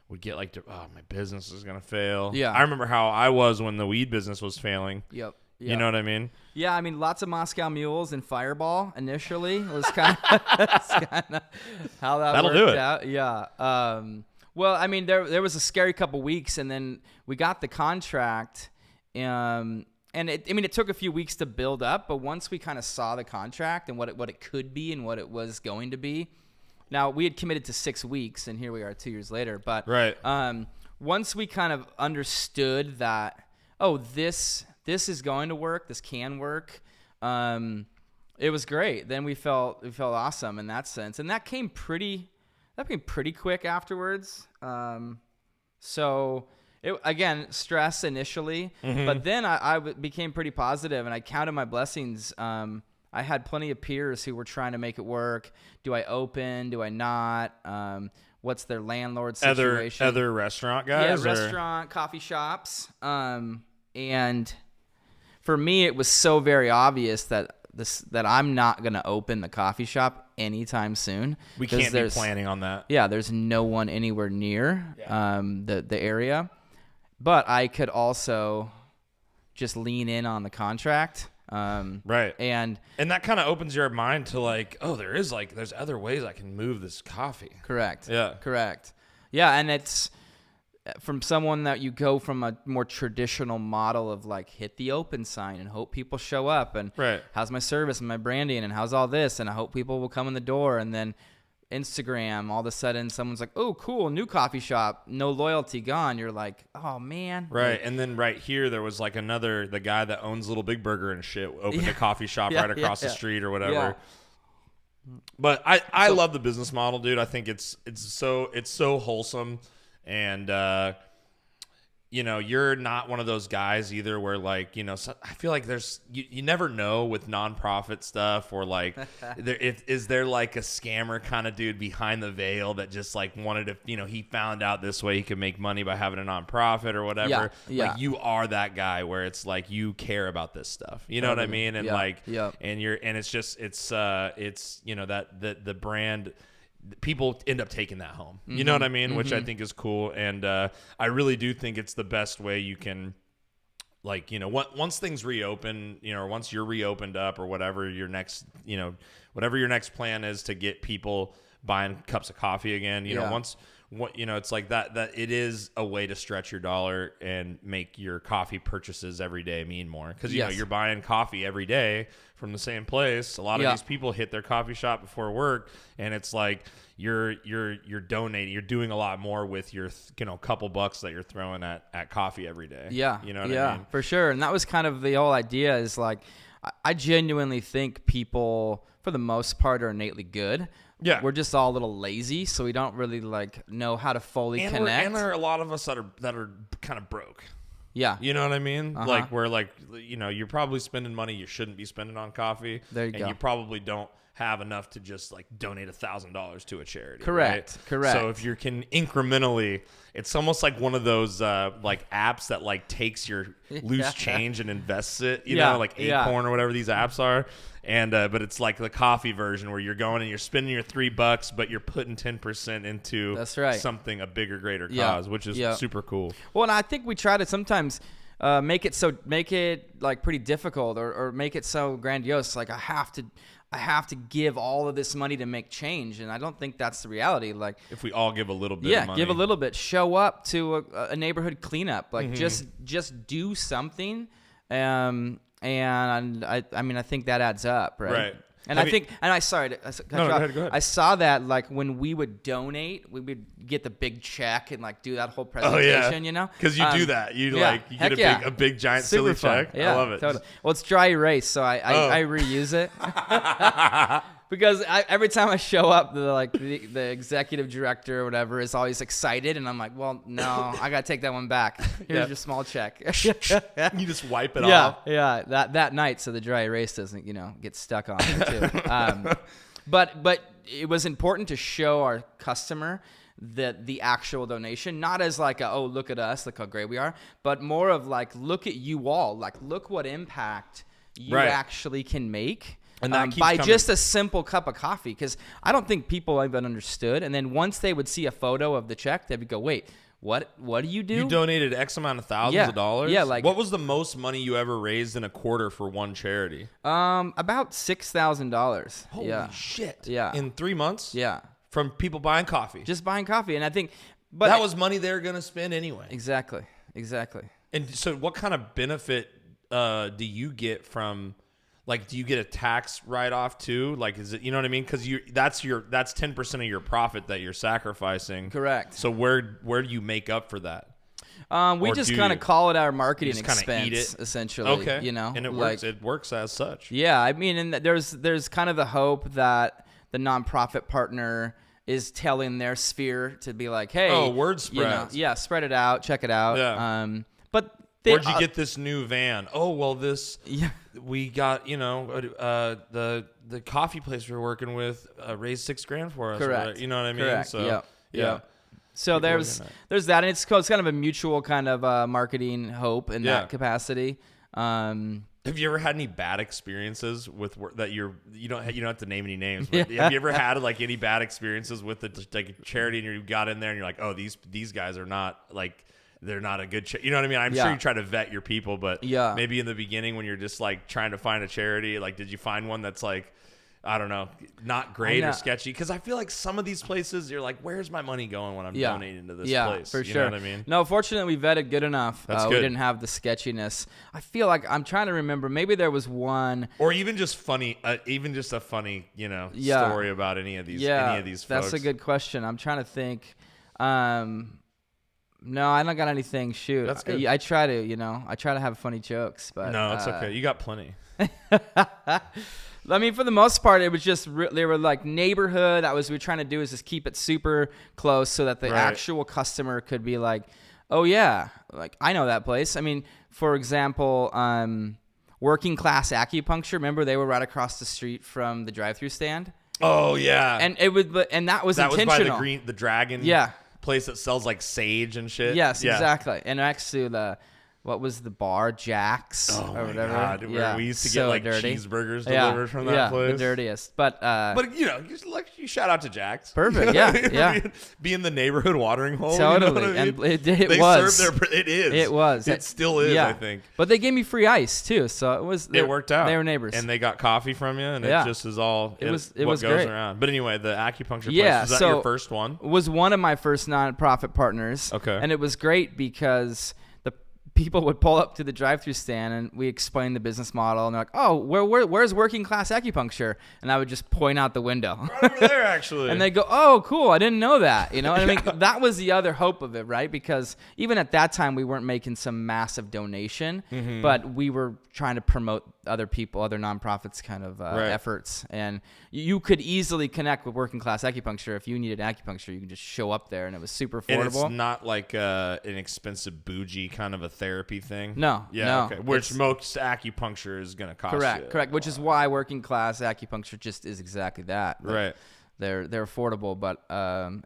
would get like, my business is going to fail. Yeah. I remember how I was when the weed business was failing. Yep. You know what I mean? Yeah, I mean, lots of Moscow Mules and Fireball initially was kind of how that'll worked out. Yeah. Well, I mean, there was a scary couple weeks, and then we got the contract, and it took a few weeks to build up, but once we kind of saw the contract and what it could be and what it was going to be, now we had committed to 6 weeks, and here we are 2 years later. But once we kind of understood that, this is going to work, this can work, It was great. Then we felt awesome in that sense, and that came pretty quick afterwards. So again, stress initially, but then I became pretty positive, and I counted my blessings. I had plenty of peers who were trying to make it work. Do I open? Do I not? What's their landlord situation? Other restaurant guys? Yeah, restaurant, coffee shops. And for me, it was so very obvious that I'm not going to open the coffee shop anytime soon. We can't be planning on that. Yeah, there's no one anywhere near the area. But I could also just lean in on the contract. Right. And that kind of opens your mind to like, oh, there's other ways I can move this coffee. Correct. Yeah. Correct. Yeah, and it's from someone that you go from a more traditional model of like hit the open sign and hope people show up and how's my service and my branding and how's all this and I hope people will come in the door, and then Instagram, all of a sudden someone's like, oh, cool, new coffee shop, no loyalty, gone. You're like, oh, man. Right. Like, and then right here, there was like the guy that owns Little Big Burger and shit opened a coffee shop right across the street or whatever. Yeah. But I love the business model, dude. I think it's so wholesome. And, you're not one of those guys either where like, I feel like there's, you never know with nonprofit stuff or like, is there like a scammer kind of dude behind the veil that just like wanted to, he found out this way he could make money by having a nonprofit or whatever. Yeah. Like you are that guy where it's like, you care about this stuff. You know what I mean? And and it's just, it's that the brand, people end up taking that home. You know what I mean? Which I think is cool. And I really do think it's the best way you can, like, once things reopen, or once you're reopened up or whatever your next plan is to get people buying cups of coffee again, it's like that it is a way to stretch your dollar and make your coffee purchases every day mean more. Because, you're buying coffee every day from the same place. A lot of these people hit their coffee shop before work, and it's like you're donating. You're doing a lot more with your couple bucks that you're throwing at coffee every day. Yeah, you know what I mean? For sure. And that was kind of the whole idea. Is like I genuinely think people, for the most part, are innately good. Yeah, we're just all a little lazy, so we don't really like know how to fully connect. And there are a lot of us that are kind of broke. Yeah, you know what I mean. Like we're like, you're probably spending money you shouldn't be spending on coffee. There you go. And you probably don't have enough to just like donate $1,000 to a charity. Correct. Right? Correct. So if you can incrementally, it's almost like one of those like apps that like takes your loose change and invests it. You know, like Acorn or whatever these apps are. And but it's like the coffee version where you're going and you're spending your $3, but you're putting 10% into something, a bigger, greater cause, which is super cool. Well, and I think we try to sometimes make it like pretty difficult or make it so grandiose. Like I have to give all of this money to make change, and I don't think that's the reality. Like if we all give a little bit, of money. Give a little bit. Show up to a neighborhood cleanup. Like just do something. And I mean, I think that adds up, right? Right. And I saw that like when we would donate, we would get the big check and like do that whole presentation, Because you do that. You get a big giant super silly check. Yeah, I love it. Totally. Well, it's dry erase, so I reuse it. Because every time I show up, the executive director or whatever is always excited, and I'm like, well, no, I gotta take that one back. Here's your small check. You just wipe it off. Yeah, that night, so the dry erase doesn't get stuck on it too. But it was important to show our customer the actual donation, not as like look at us, look how great we are, but more of like, look at you all, like look what impact you actually can make. And that by just a simple cup of coffee, because I don't think people even understood. And then once they would see a photo of the check, they would go, "Wait, what do you do?" You donated X amount of thousands of dollars. Yeah, like what was the most money you ever raised in a quarter for one charity? About $6,000. Holy shit! Yeah, in 3 months. Yeah, from people buying coffee, just buying coffee, and I think, but that was money they were gonna spend anyway. Exactly. And so, what kind of benefit do you get from? Like, do you get a tax write-off too? Like, is it, you know what I mean? Because that's 10% of your profit that you're sacrificing. Correct. So where do you make up for that? We just kind of call it our marketing expense, eat it? Essentially. Okay. You know, and it works. It works as such. Yeah, I mean, and there's kind of the hope that the nonprofit partner is telling their sphere to be like, hey, word spreads. Spread it out, check it out. Yeah. But where'd you get this new van? Oh, well, we got, the coffee place we're working with raised $6,000 for us. Correct. You know what I mean? Correct. So, yeah. So there's that, and it's kind of a mutual kind of marketing hope in that capacity. Have you ever had any bad experiences with that you don't have to name any names, but have you ever had like any bad experiences with like a charity and you got in there and you're like, oh, these guys are not like, they're not a good you know what I mean? I'm sure you try to vet your people, but maybe in the beginning when you're just like trying to find a charity, like did you find one that's like, I don't know, not great or sketchy? Because I feel like some of these places, you're like, where's my money going when I'm donating to this place? Yeah, for sure. You know what I mean? No, fortunately, we vetted good enough. That's good. We didn't have the sketchiness. I feel like I'm trying to remember. Maybe there was one. Or even just funny, story about any of these folks. That's a good question. I'm trying to think. No, I don't got anything. Shoot. That's good. I try to have funny jokes. But no, it's okay. You got plenty. I mean, for the most part, it was just they were like neighborhood. We were trying to do is just keep it super close so that the actual customer could be like, oh yeah, like I know that place. I mean, for example, Working Class Acupuncture. Remember, they were right across the street from the drive-through stand. Oh yeah, and that was intentional. That was by the dragon. Place that sells like sage and shit. Yes, exactly. And next to what was the bar? Jack's or whatever. God, where we used to get like dirty cheeseburgers delivered from that place. The dirtiest. But you shout out to Jack's. Perfect. Yeah. Be in the neighborhood watering hole. Totally. You know what I mean? And it they was. Served it is. It was. It still is, I think. But they gave me free ice too, so it worked out. They were neighbors. And they got coffee from you, and it just is all it was goes great. around. But anyway, the acupuncture place, was that your first one? Was one of my first nonprofit partners. Okay. And it was great because people would pull up to the drive-through stand and we explained the business model and they're like, oh, where's Working Class Acupuncture? And I would just point out the window. Right over there, actually. And they go, oh, cool. I didn't know that. You know, and I mean, that was the other hope of it, right? Because even at that time, we weren't making some massive donation, but we were trying to promote other people, other nonprofits kind of efforts. And you could easily connect with Working Class Acupuncture. If you needed acupuncture, you could just show up there and it was super affordable. And it's not like an expensive bougie kind of a therapy thing? No. Yeah, no. okay. Which most acupuncture is going to cost you. Correct. Which is why Working Class Acupuncture just is exactly that. Right. They're affordable, but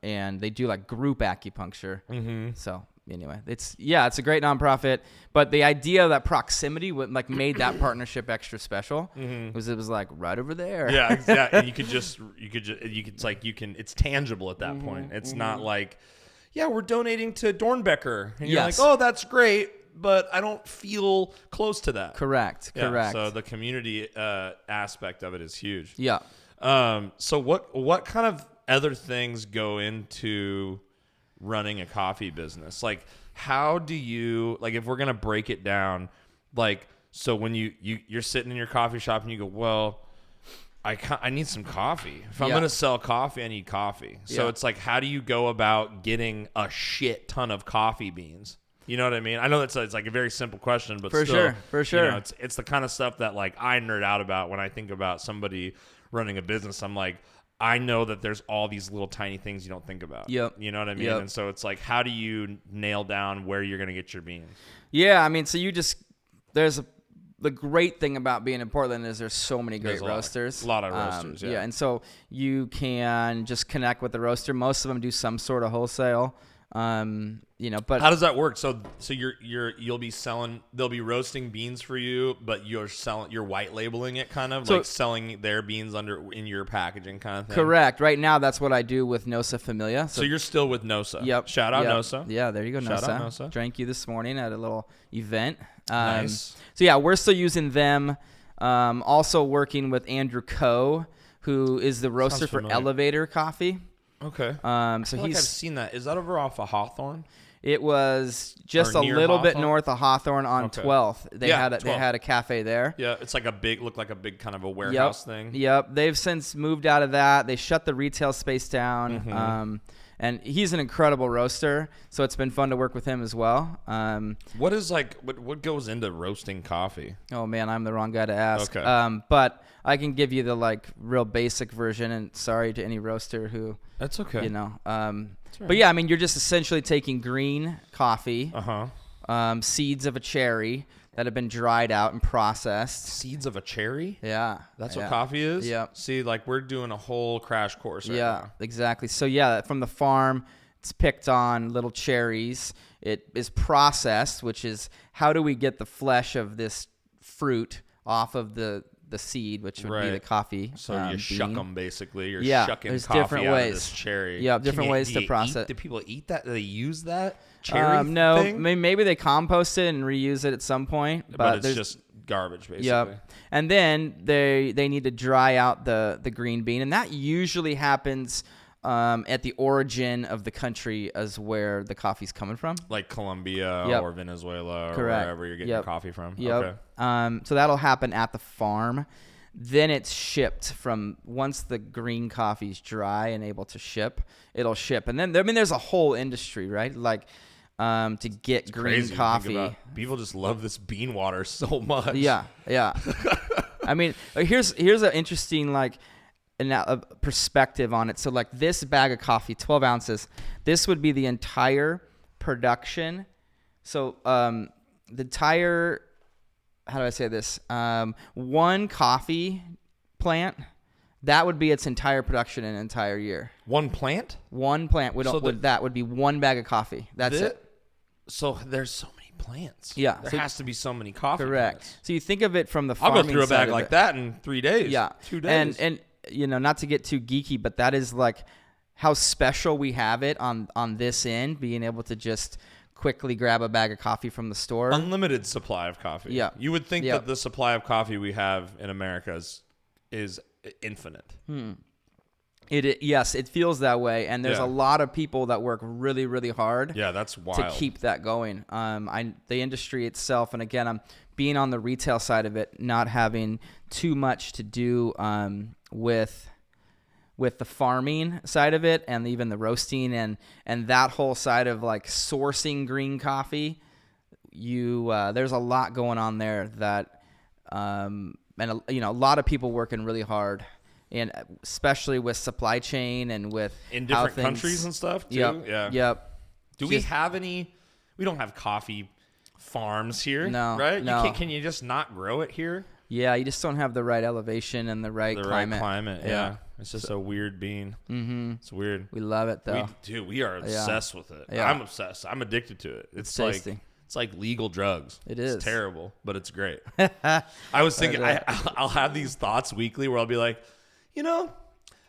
and they do like group acupuncture. Mm-hmm. So anyway, it's a great nonprofit, but the idea of that proximity made that partnership extra special. It was like right over there. Yeah, exactly. It's tangible at that point. It's not like, we're donating to Dornbecker, and you're like, oh, that's great, but I don't feel close to that. Correct. So the community aspect of it is huge. Yeah. So what kind of other things go into running a coffee business? Like, how do you, like, if we're gonna break it down, like, so when you're sitting in your coffee shop and you go, well, I need some coffee. If I'm gonna sell coffee, I need coffee. So it's like, how do you go about getting a shit ton of coffee beans? You know what I mean? I know it's like a very simple question, but for sure. You know, it's the kind of stuff that like I nerd out about when I think about somebody running a business. I'm like, I know that there's all these little tiny things you don't think about. Yep. You know what I mean? And so it's like, how do you nail down where you're going to get your beans? Yeah, I mean, so the great thing about being in Portland is there's so many great roasters. A lot of roasters, yeah. And so you can just connect with the roaster. Most of them do some sort of wholesale. But how does that work? So you'll be selling, they'll be roasting beans for you, but you're white labeling it, kind of like selling their beans in your packaging kind of thing. Correct. Right now, that's what I do with Nosa Familia. So you're still with Nosa. Yep. Shout out Nosa. Yeah, there you go. Shout out Nosa. Drank you this morning at a little event. Nice. So yeah, we're still using them. Also working with Andrew Coe, who is the roaster for Elevator Coffee. Okay. So I've seen that. Is that over off of Hawthorne? It was just a little bit north of Hawthorne on 12th. They had a cafe there. Yeah, it's like looked like a big kind of a warehouse thing. Yep. They've since moved out of that. They shut the retail space down. And he's an incredible roaster, so it's been fun to work with him as well. What goes into roasting coffee? Oh man, I'm the wrong guy to ask. Okay. But I can give you the like real basic version, and sorry to any roaster who. That's okay. But yeah, I mean, you're just essentially taking green coffee, seeds of a cherry that have been dried out and processed. Seeds of a cherry? Yeah. That's what coffee is? Yeah. See, like we're doing a whole crash course right now. Yeah, exactly. So yeah, from the farm, it's picked on little cherries. It is processed, which is how do we get the flesh of this fruit off of the seed, which would be the coffee. So you shuck them basically. You're shucking there's coffee different out ways. of this cherry. Yeah, different ways to process. Do people eat that? Do they use that cherry No, thing? maybe they compost it and reuse it at some point. But it's just garbage, basically. Yep. And then they need to dry out the green bean, and that usually happens at the origin of the country as where the coffee's coming from. Like Colombia or Venezuela or wherever you're getting your coffee from. Yep. Okay. So that'll happen at the farm. Then it's shipped from once the green coffee's dry and able to ship, it'll ship. And then, there's a whole industry, right? Like to get green coffee. People just love this bean water so much. Yeah. I mean, here's an interesting a perspective on it. So like this bag of coffee, 12 ounces, this would be the entire production. So the entire, how do I say this? One coffee plant, that would be its entire production in an entire year. One plant? One plant. That would be one bag of coffee. That's it. So there's so many plants. Yeah. There has to be so many coffee Correct. plants. So you think of it from the farming I'll go through a bag side like that in 3 days. Yeah. 2 days. And not to get too geeky, but that is like how special we have it on this end, being able to just quickly grab a bag of coffee from the store. Unlimited supply of coffee. Yeah. You would think that the supply of coffee we have in America is infinite. Yes, it feels that way, and there's a lot of people that work really, really hard. Yeah, that's wild. To keep that going. The industry itself, and again, I'm being on the retail side of it, not having too much to do with the farming side of it, and even the roasting and that whole side of like sourcing green coffee. There's a lot going on there that, and a lot of people working really hard. And especially with supply chain and with in different countries and stuff too. Yep. Do we have any? We don't have coffee farms here. No. Right? No. Can you just not grow it here? Yeah, you just don't have the right elevation and the right climate. Yeah. It's just a weird bean. Mm-hmm. It's weird. We love it though. We are obsessed with it. Yeah. I'm obsessed. I'm addicted to it. It's tasty. It's like legal drugs. It is. It's terrible, but it's great. I was thinking I'll have these thoughts weekly where I'll be like, I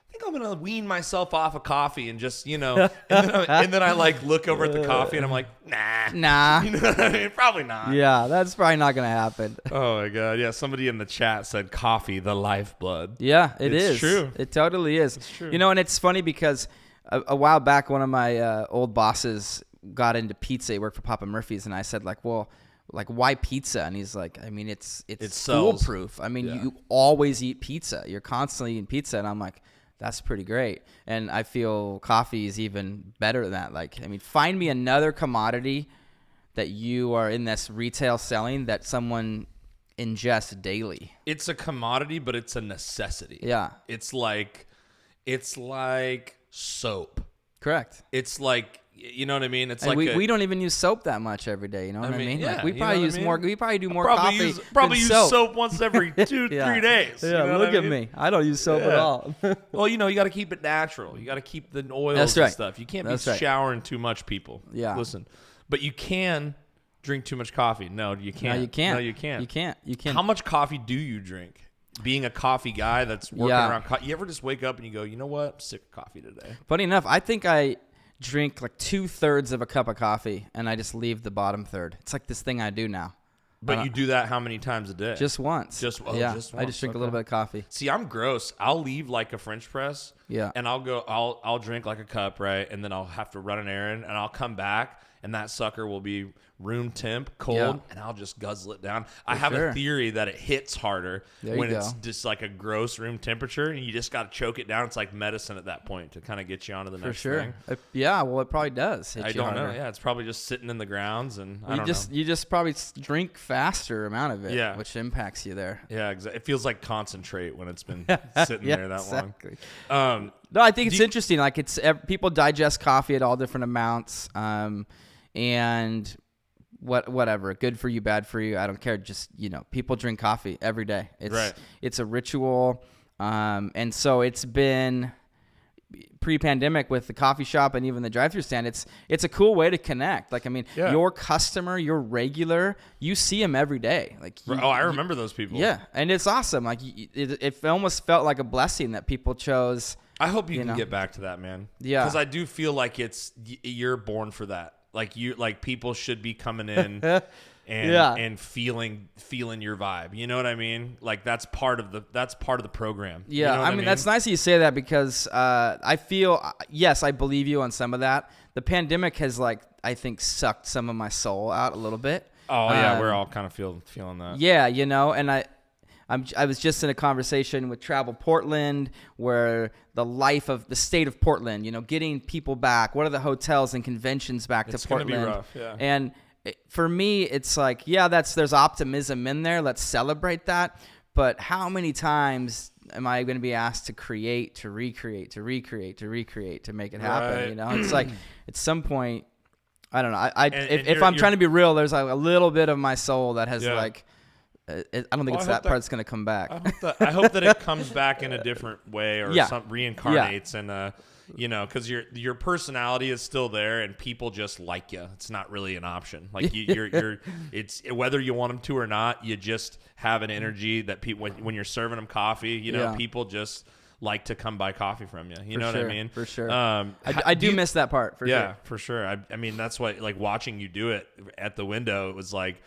think I'm gonna wean myself off of coffee and just, and then I like look over at the coffee and I'm like, nah. You know what I mean? Probably not. Yeah, that's probably not gonna happen. Oh my god, yeah. Somebody in the chat said coffee, the lifeblood. Yeah, it's is true. It totally is. It's true. And it's funny because a while back, one of my old bosses got into pizza. He worked for Papa Murphy's, and I said why pizza? And he's like, I mean, it's foolproof. I mean, you always eat pizza. You're constantly eating pizza. And I'm like, that's pretty great. And I feel coffee is even better than that. Like, I mean, find me another commodity that you are in this retail selling that someone ingests daily. It's a commodity, but it's a necessity. Yeah. It's like soap. Correct. It's like, you know what I mean? It's we don't even use soap that much every day. You know what I mean? Yeah, like we probably use more. We probably do more coffee. Probably use soap once every 2-3 days. Yeah, you know look at me. I don't use soap at all. Well, you got to keep it natural. You got to keep the oils and stuff. You can't be showering too much, people. Yeah. Listen, but you can drink too much coffee. No, you can't. No, you can't. No, you can't. You can't. You can't. How much coffee do you drink? Being a coffee guy that's working around coffee, you ever just wake up and you go, you know what? I'm sick of coffee today. Funny enough, I think I drink like 2/3 of a cup of coffee and I just leave the bottom third. It's like this thing I do now. But you do that how many times a day? Just once. Just once. I just drink a little bit of coffee. See, I'm gross. I'll leave like a French press. Yeah. And I'll drink like a cup, right? And then I'll have to run an errand and I'll come back and that sucker will be room temp, cold, and I'll just guzzle it down. I have a theory that it hits harder when it's just like a gross room temperature, and you just got to choke it down. It's like medicine at that point to kind of get you onto the next thing. Yeah, well, it probably does. I don't know. Yeah, it's probably just sitting in the grounds, and you just probably drink faster amount of it, which impacts you there. Yeah, exactly. It feels like concentrate when it's been sitting there that long. No, I think it's interesting. Like people digest coffee at all different amounts, and whatever, good for you, bad for you, I don't care. Just, people drink coffee every day. It's a ritual. And so it's been pre-pandemic with the coffee shop and even the drive-through stand. It's a cool way to connect. Like, I mean, your customer, your regular, you see them every day. Like, I remember those people. Yeah. And it's awesome. Like it almost felt like a blessing that people chose. I hope you can get back to that, man. Yeah. Cause I do feel like you're born for that. Like people should be coming in and feeling your vibe. You know what I mean? Like that's part of the program. Yeah, you know I mean that's nice that you say that because I feel I believe you on some of that. The pandemic has I think sucked some of my soul out a little bit. Oh yeah, we're all kind of feeling that. Yeah, and I was just in a conversation with Travel Portland where the state of Portland, getting people back. What are the hotels and conventions back to Portland? It's going to be rough, yeah. And for me, it's like, there's optimism in there. Let's celebrate that. But how many times am I going to be asked to create, to recreate, to recreate, to recreate, to make it happen? Right. It's like at some point, I don't know. If I'm trying to be real, there's a little bit of my soul that has I don't think that part's going to come back. I hope that it comes back in a different way or reincarnates and because your personality is still there and people just like you. It's not really an option. Like it's whether you want them to or not. You just have an energy that people when you're serving them coffee. People just like to come buy coffee from you. You know what I mean? For sure. I do miss that part. For sure. For sure. I mean that's what watching you do it at the window. It was like.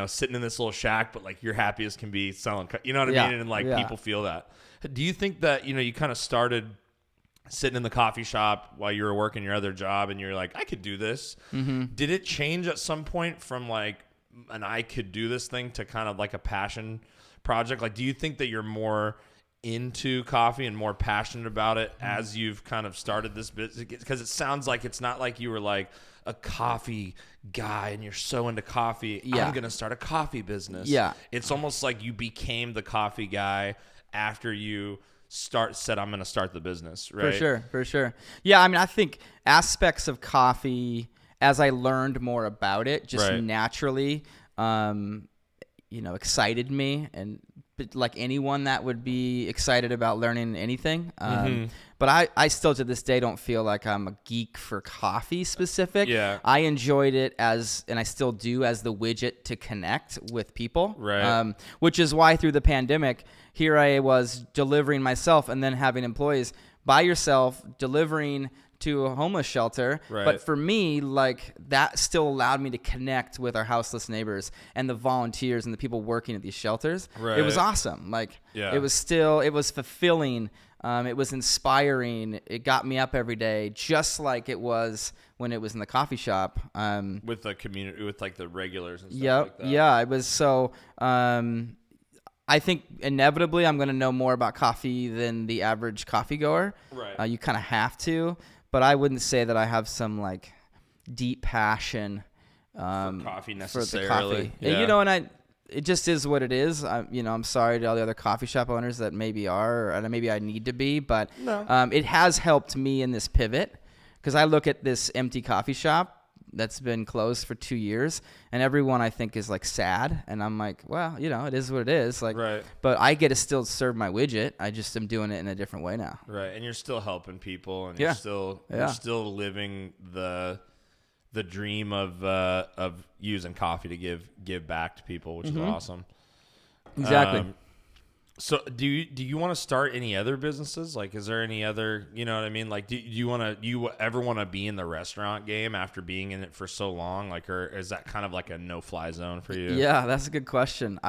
Sitting in this little shack, but you're happy as can be selling, you know what I mean? And people feel that. Do you think that, you kind of started sitting in the coffee shop while you were working your other job and you're like, I could do this. Mm-hmm. Did it change at some point from an I could do this thing to kind of like a passion project? Do you think that you're more into coffee and more passionate about it as you've kind of started this business? Because it sounds like it's not like you were a coffee guy and you're so into coffee. I'm going to start a coffee business. Yeah. It's almost like you became the coffee guy after you said, I'm going to start the business, right? For sure. Yeah. I mean, I think aspects of coffee as I learned more about it, just naturally, excited me and like anyone that would be excited about learning anything. But I still to this day don't feel like I'm a geek for coffee specific. Yeah. I enjoyed it and I still do as the widget to connect with people. Right. Which is why through the pandemic, here I was delivering myself and then having employees by yourself delivering to a homeless shelter. Right. But for me, that still allowed me to connect with our houseless neighbors and the volunteers and the people working at these shelters. Right. It was awesome. It was fulfilling. It was inspiring. It got me up every day, just like it was when it was in the coffee shop. With the community, with the regulars and stuff like that. Yeah, it was so... I think inevitably I'm going to know more about coffee than the average coffee goer. Right. You kind of have to. But I wouldn't say that I have some deep passion for coffee necessarily. For the coffee. Yeah. And it just is what it is. I'm sorry to all the other coffee shop owners that maybe are, or maybe I need to be, but it has helped me in this pivot because I look at this empty coffee shop that's been closed for 2 years, and everyone I think is sad, and I'm like, well, it is what it is. Right. But I get to still serve my widget. I just am doing it in a different way now. Right, and you're still helping people, and you're still living the dream of using coffee to give back to people, which is awesome. Exactly. So do you want to start any other businesses? Is there any other, you know what I mean? Do you ever want to be in the restaurant game after being in it for so long? Or is that kind of a no-fly zone for you? Yeah, that's a good question.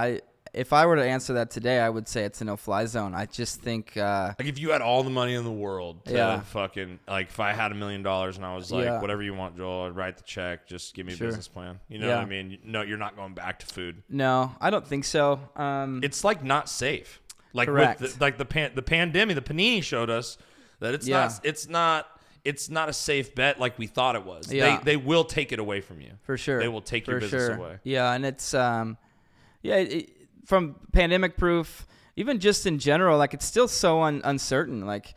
if I were to answer that today, I would say it's a no-fly zone. I just think like if you had all the money in the world to fucking, like if I had $1 million and I was like, whatever you want, Joel, I'd write the check, just give me a business plan. You know what I mean? No, you're not going back to food. No, I don't think so. It's like not safe. Like correct. With the pandemic, the panini showed us that it's not a safe bet like we thought it was. Yeah. They will take it away from you. For sure. They will take your business away. Yeah, and it's from pandemic proof, even just in general, like it's still so uncertain. Like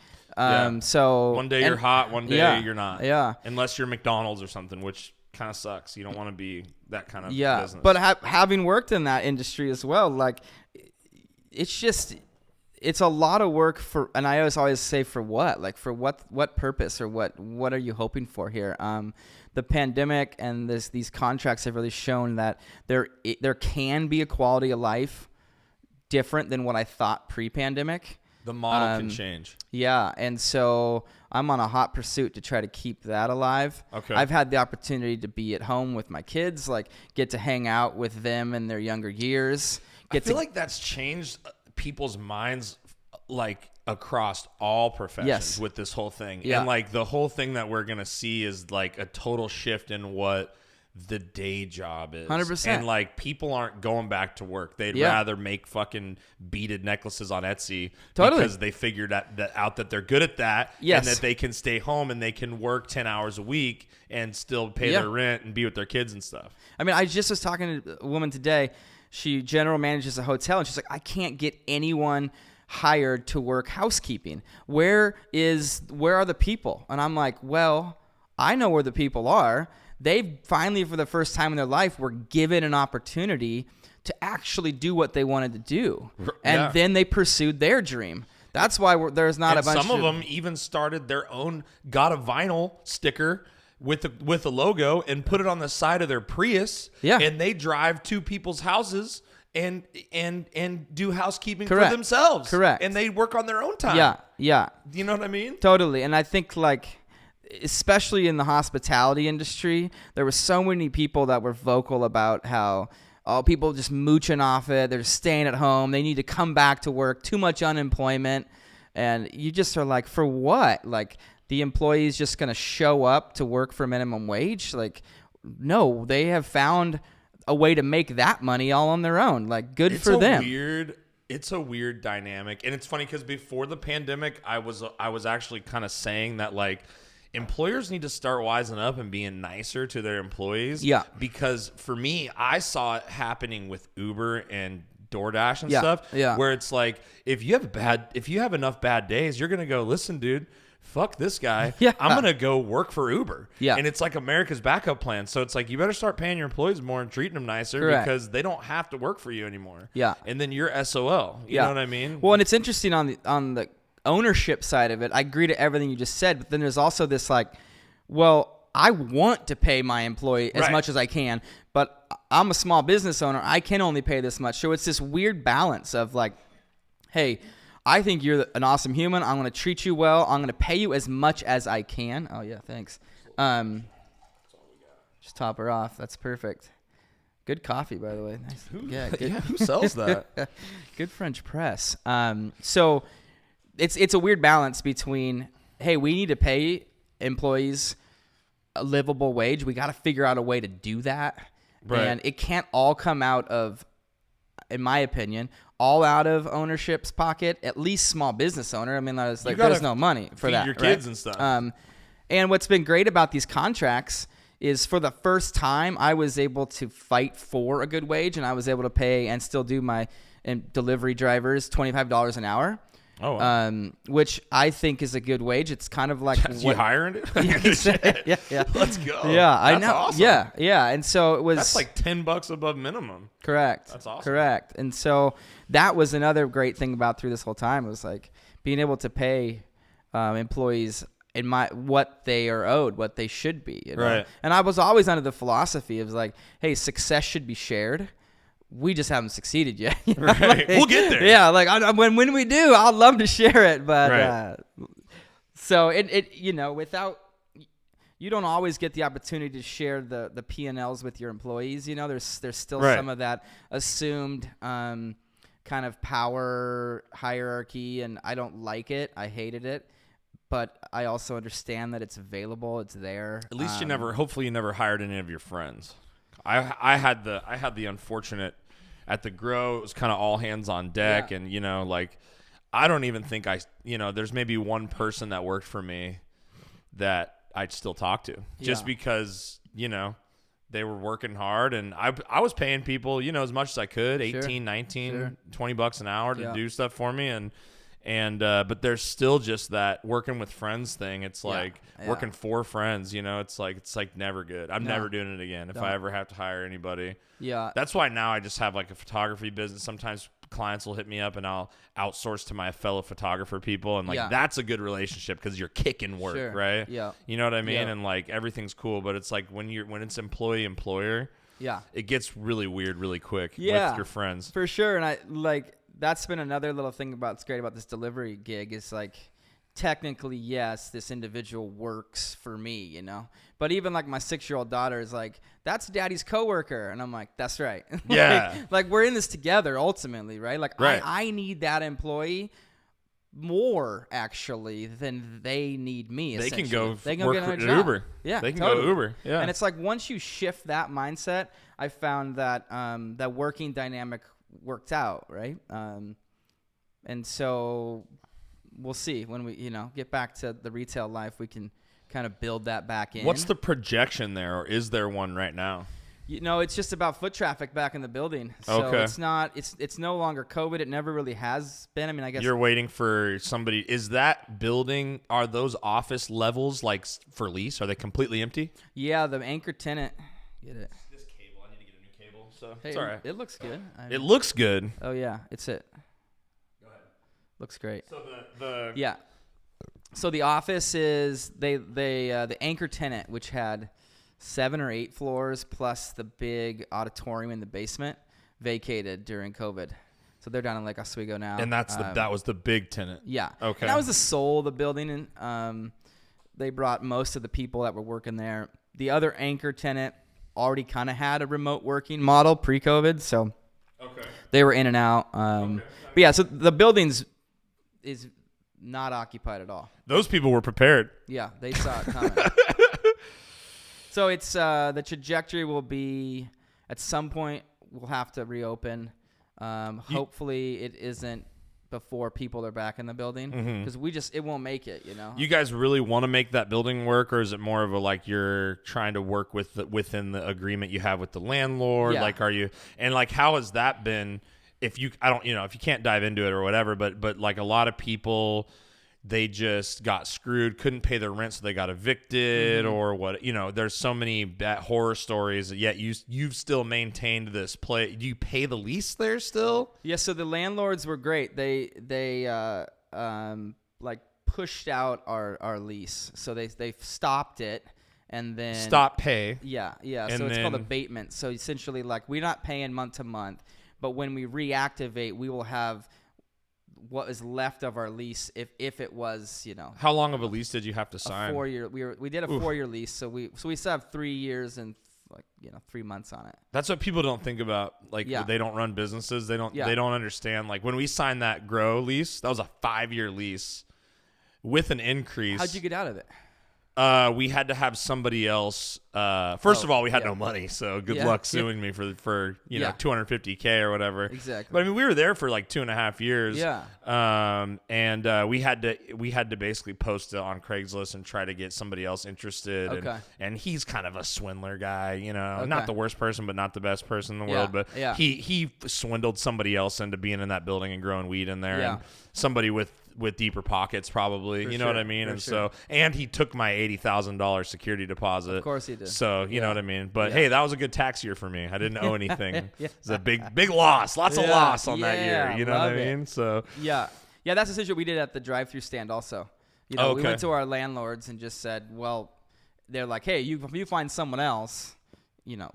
so one day you're hot, one day you're not. Yeah. Unless you're McDonald's or something, which kind of sucks. You don't want to be that kind of business. But having worked in that industry as well, like it's a lot of work for, and I always say for what? Like for what purpose, or what are you hoping for here? The pandemic and these contracts have really shown that there can be a quality of life different than what I thought pre-pandemic. The model can change. Yeah, and so I'm on a hot pursuit to try to keep that alive. Okay. I've had the opportunity to be at home with my kids, like get to hang out with them in their younger years. I feel like that's changed people's minds, like across all professions with this whole thing. And like the whole thing that we're going to see is like a total shift in what the day job is. 100%. And like people aren't going back to work. They'd rather make fucking beaded necklaces on Etsy because they figured out that they're good at that and that they can stay home and they can work 10 hours a week and still pay their rent and be with their kids and stuff. I mean, I just was talking to a woman today. She general manages a hotel and she's like, I can't get anyone hired to work housekeeping. Where are the people? And I'm like, well, I know where the people are. They finally, for the first time in their life, were given an opportunity to actually do what they wanted to do. And then they pursued their dream. That's why there's not a bunch of... Some of them even started their own, got a vinyl sticker with a logo and put it on the side of their Prius. Yeah. And they drive to people's houses and do housekeeping for themselves. Correct. And they work on their own time. Yeah, yeah. You know what I mean? Totally. And I think like, especially in the hospitality industry, there were so many people that were vocal about how people just mooching off it. They're staying at home. They need to come back to work. Too much unemployment. And you just are like, for what? Like the employee's just going to show up to work for minimum wage? Like, no, they have found a way to make that money all on their own. Like, good for them. It's a weird dynamic. And it's funny because before the pandemic, I was actually kind of saying that like employers need to start wising up and being nicer to their employees. Yeah. Because for me, I saw it happening with Uber and DoorDash and stuff. Yeah. Where it's like, if you have enough bad days, you're gonna go, listen, dude, fuck this guy. Yeah. I'm going to go work for Uber. Yeah. And it's like America's backup plan. So it's like, you better start paying your employees more and treating them nicer because they don't have to work for you anymore. Yeah. And then you're SOL. You know what I mean? Well, and it's interesting on the ownership side of it. I agree to everything you just said, but then there's also this like, well, I want to pay my employee as much as I can, but I'm a small business owner. I can only pay this much. So it's this weird balance of like, hey, I think you're an awesome human. I'm going to treat you well. I'm going to pay you as much as I can. Oh, yeah, thanks. Just top her off. That's perfect. Good coffee, by the way. Nice. Who sells that? Good French press. So it's a weird balance between, hey, we need to pay employees a livable wage. We got to figure out a way to do that. Right. And it can't all come out of, in my opinion, all out of ownership's pocket, at least small business owner. I mean, there's no money for that. Feed your kids and stuff. And what's been great about these contracts is for the first time, I was able to fight for a good wage, and I was able to pay and still do my delivery drivers $25 an hour. Oh, wow. Which I think is a good wage. It's kind of like you hiring it? yeah. Let's go. Yeah, I know. Awesome. Yeah. And so it was. That's like $10 above minimum. Correct. That's awesome. Correct. And so that was another great thing about through this whole time was like being able to pay employees in what they are owed, what they should be. You know? Right. And I was always under the philosophy of like, hey, success should be shared. We just haven't succeeded yet. You know? Right. Like, we'll get there. Yeah. Like when we do, I'd love to share it. But so it without you don't always get the opportunity to share the P&Ls with your employees. You know, there's still some of that assumed kind of power hierarchy, and I don't like it. I hated it. But I also understand that it's available. It's there. At least hopefully you never hired any of your friends. I had the unfortunate at the grow. It was kind of all hands on deck, and you know, like I don't even think there's maybe one person that worked for me that I'd still talk to, just because you know they were working hard, and I was paying people as much as I could, 18, 19, $20 an hour to do stuff for me, and but there's still just that working with friends thing. It's like working for friends, it's like never good. I'm never doing it again if I ever have to hire anybody. Yeah. That's why now I just have like a photography business. Sometimes clients will hit me up and I'll outsource to my fellow photographer people, and like that's a good relationship because you're kicking work, right? Yeah. You know what I mean? Yeah. And like everything's cool, but it's like when it's employee employer, it gets really weird really quick with your friends. For sure. And that's been another little thing that's great about this delivery gig is like technically, yes, this individual works for me, but even like my 6-year-old daughter is like, that's daddy's coworker. And I'm like, that's right. Yeah. like we're in this together ultimately, right? Like I need that employee more actually than they need me. They can go work at Uber. Yeah. They can go Uber. Yeah. And it's like, once you shift that mindset, I found that, that working dynamic worked out, right? And so we'll see when we get back to the retail life, we can kind of build that back in. What's the projection there, or is there one right now? It's just about foot traffic back in the building. So it's no longer COVID. It never really has been. I mean, I guess you're waiting for somebody. Is that building, are those office levels like for lease? Are they completely empty? Yeah, the anchor tenant. Get it. So hey, it's all right. It looks good. It looks good. Oh yeah, it's it. Go ahead. Looks great. So So the office is the anchor tenant, which had 7 or 8 floors plus the big auditorium in the basement, vacated during COVID. So they're down in Lake Oswego now. And that was the big tenant. Yeah. Okay. And that was the soul of the building, and they brought most of the people that were working there. The other anchor tenant already kind of had a remote working model pre-COVID, so they were in and out. But yeah, so the building's is not occupied at all. Those people were prepared. Yeah, they saw it coming. So it's the trajectory will be at some point we'll have to reopen. Hopefully it isn't before people are back in the building, because it won't make it, You guys really want to make that building work, or is it more of a like you're trying to work within the agreement you have with the landlord? Yeah. Like, are you, and like how has that been? If you can't dive into it or whatever, but like a lot of people, they just got screwed, couldn't pay their rent, so they got evicted, or what? There's so many bad horror stories. Yet you've still maintained this place. Do you pay the lease there still? Yeah. So the landlords were great. They like pushed out our lease, so they stopped it and then stop pay. Yeah. So it's called abatement. So essentially, like, we're not paying month to month, but when we reactivate, we will have what is left of our lease if it was, How long of a lease did you have to sign? 4-year. We did a 4-year lease, so we still have 3 years and 3 months on it. That's what people don't think about. Like, they don't run businesses. They don't understand. Like, when we signed that grow lease, that was a 5-year lease with an increase. How'd you get out of it? We had to have somebody else. First of all, we had no money, so good luck suing me for $250K or whatever. Exactly. But I mean, we were there for like 2.5 years. Yeah. And we had to basically post it on Craigslist and try to get somebody else interested. Okay. And he's kind of a swindler guy, not the worst person, but not the best person in the world. But he swindled somebody else into being in that building and growing weed in there. Yeah. And somebody with deeper pockets, probably. For what I mean? And so, and he took my $80,000 security deposit. Of course he did. So, you know what I mean? But hey, that was a good tax year for me. I didn't owe anything. It was a big loss. Lots of loss on that year. You know what I mean? So, yeah, that's essentially what we did at the drive-through stand also. We went to our landlords and just said, well, they're like, hey, if you find someone else,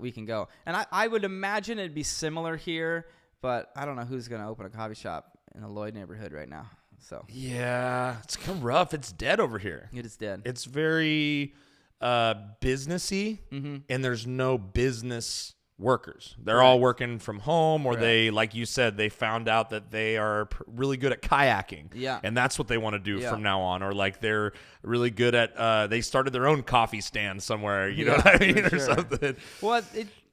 we can go. And I would imagine it'd be similar here, but I don't know who's going to open a coffee shop in the Lloyd neighborhood right now. So yeah, it's kind of rough. It's dead over here. It is dead. It's very businessy, and there's no business workers. They're all working from home, or they, like you said, they found out that they are really good at kayaking. Yeah. And that's what they want to do from now on. Or like they're really good at, they started their own coffee stand somewhere, you know what I mean? Or something. Well,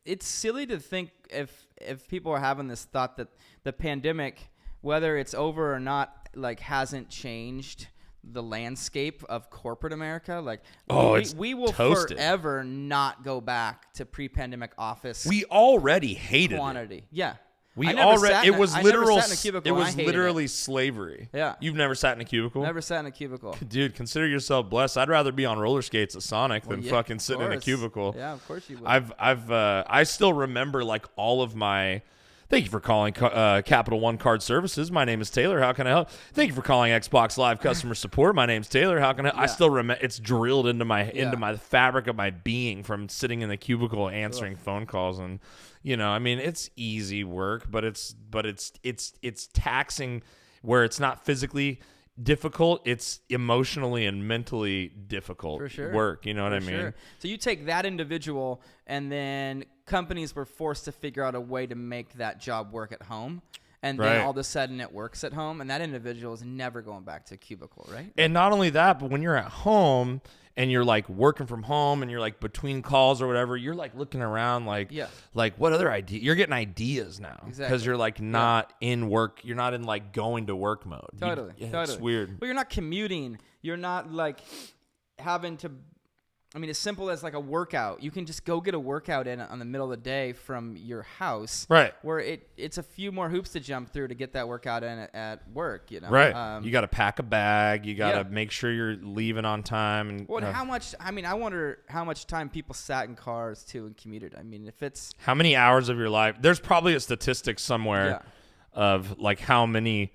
it's silly to think if people are having this thought that the pandemic, whether it's over or not, like hasn't changed the landscape of corporate America. Like, we will toasted. Forever not go back to pre-pandemic office. We already hated quantity. It. Yeah. It was literally literally slavery. Yeah. You've never sat in a cubicle? Never sat in a cubicle. Dude, consider yourself blessed. I'd rather be on roller skates at Sonic than fucking sitting in a cubicle. Yeah, of course you would. I still remember like all of my. Thank you for calling Capital One Card Services. My name is Taylor. How can I help? Thank you for calling Xbox Live Customer Support. My name's Taylor. How can I? I still remember. It's drilled into my fabric of my being from sitting in the cubicle answering phone calls, and I mean, it's easy work, but it's taxing where it's not physically difficult. It's emotionally and mentally difficult work. You know what I mean? Sure. So you take that individual, and then companies were forced to figure out a way to make that job work at home. And then all of a sudden it works at home, and that individual is never going back to a cubicle, right? And not only that, but when you're at home and you're like working from home and you're like between calls or whatever, you're like looking around like what other idea? You're getting ideas now because you're like not in work. You're not in like going to work mode. Totally. It's weird. But you're not commuting. You're not like having to. I mean, as simple as like a workout. You can just go get a workout in on the middle of the day from your house. Right. Where it's a few more hoops to jump through to get that workout in at work, Right. You got to pack a bag. You got to make sure you're leaving on time. And how much, I wonder how much time people sat in cars too and commuted. I mean, if it's. How many hours of your life? There's probably a statistic somewhere of like how many.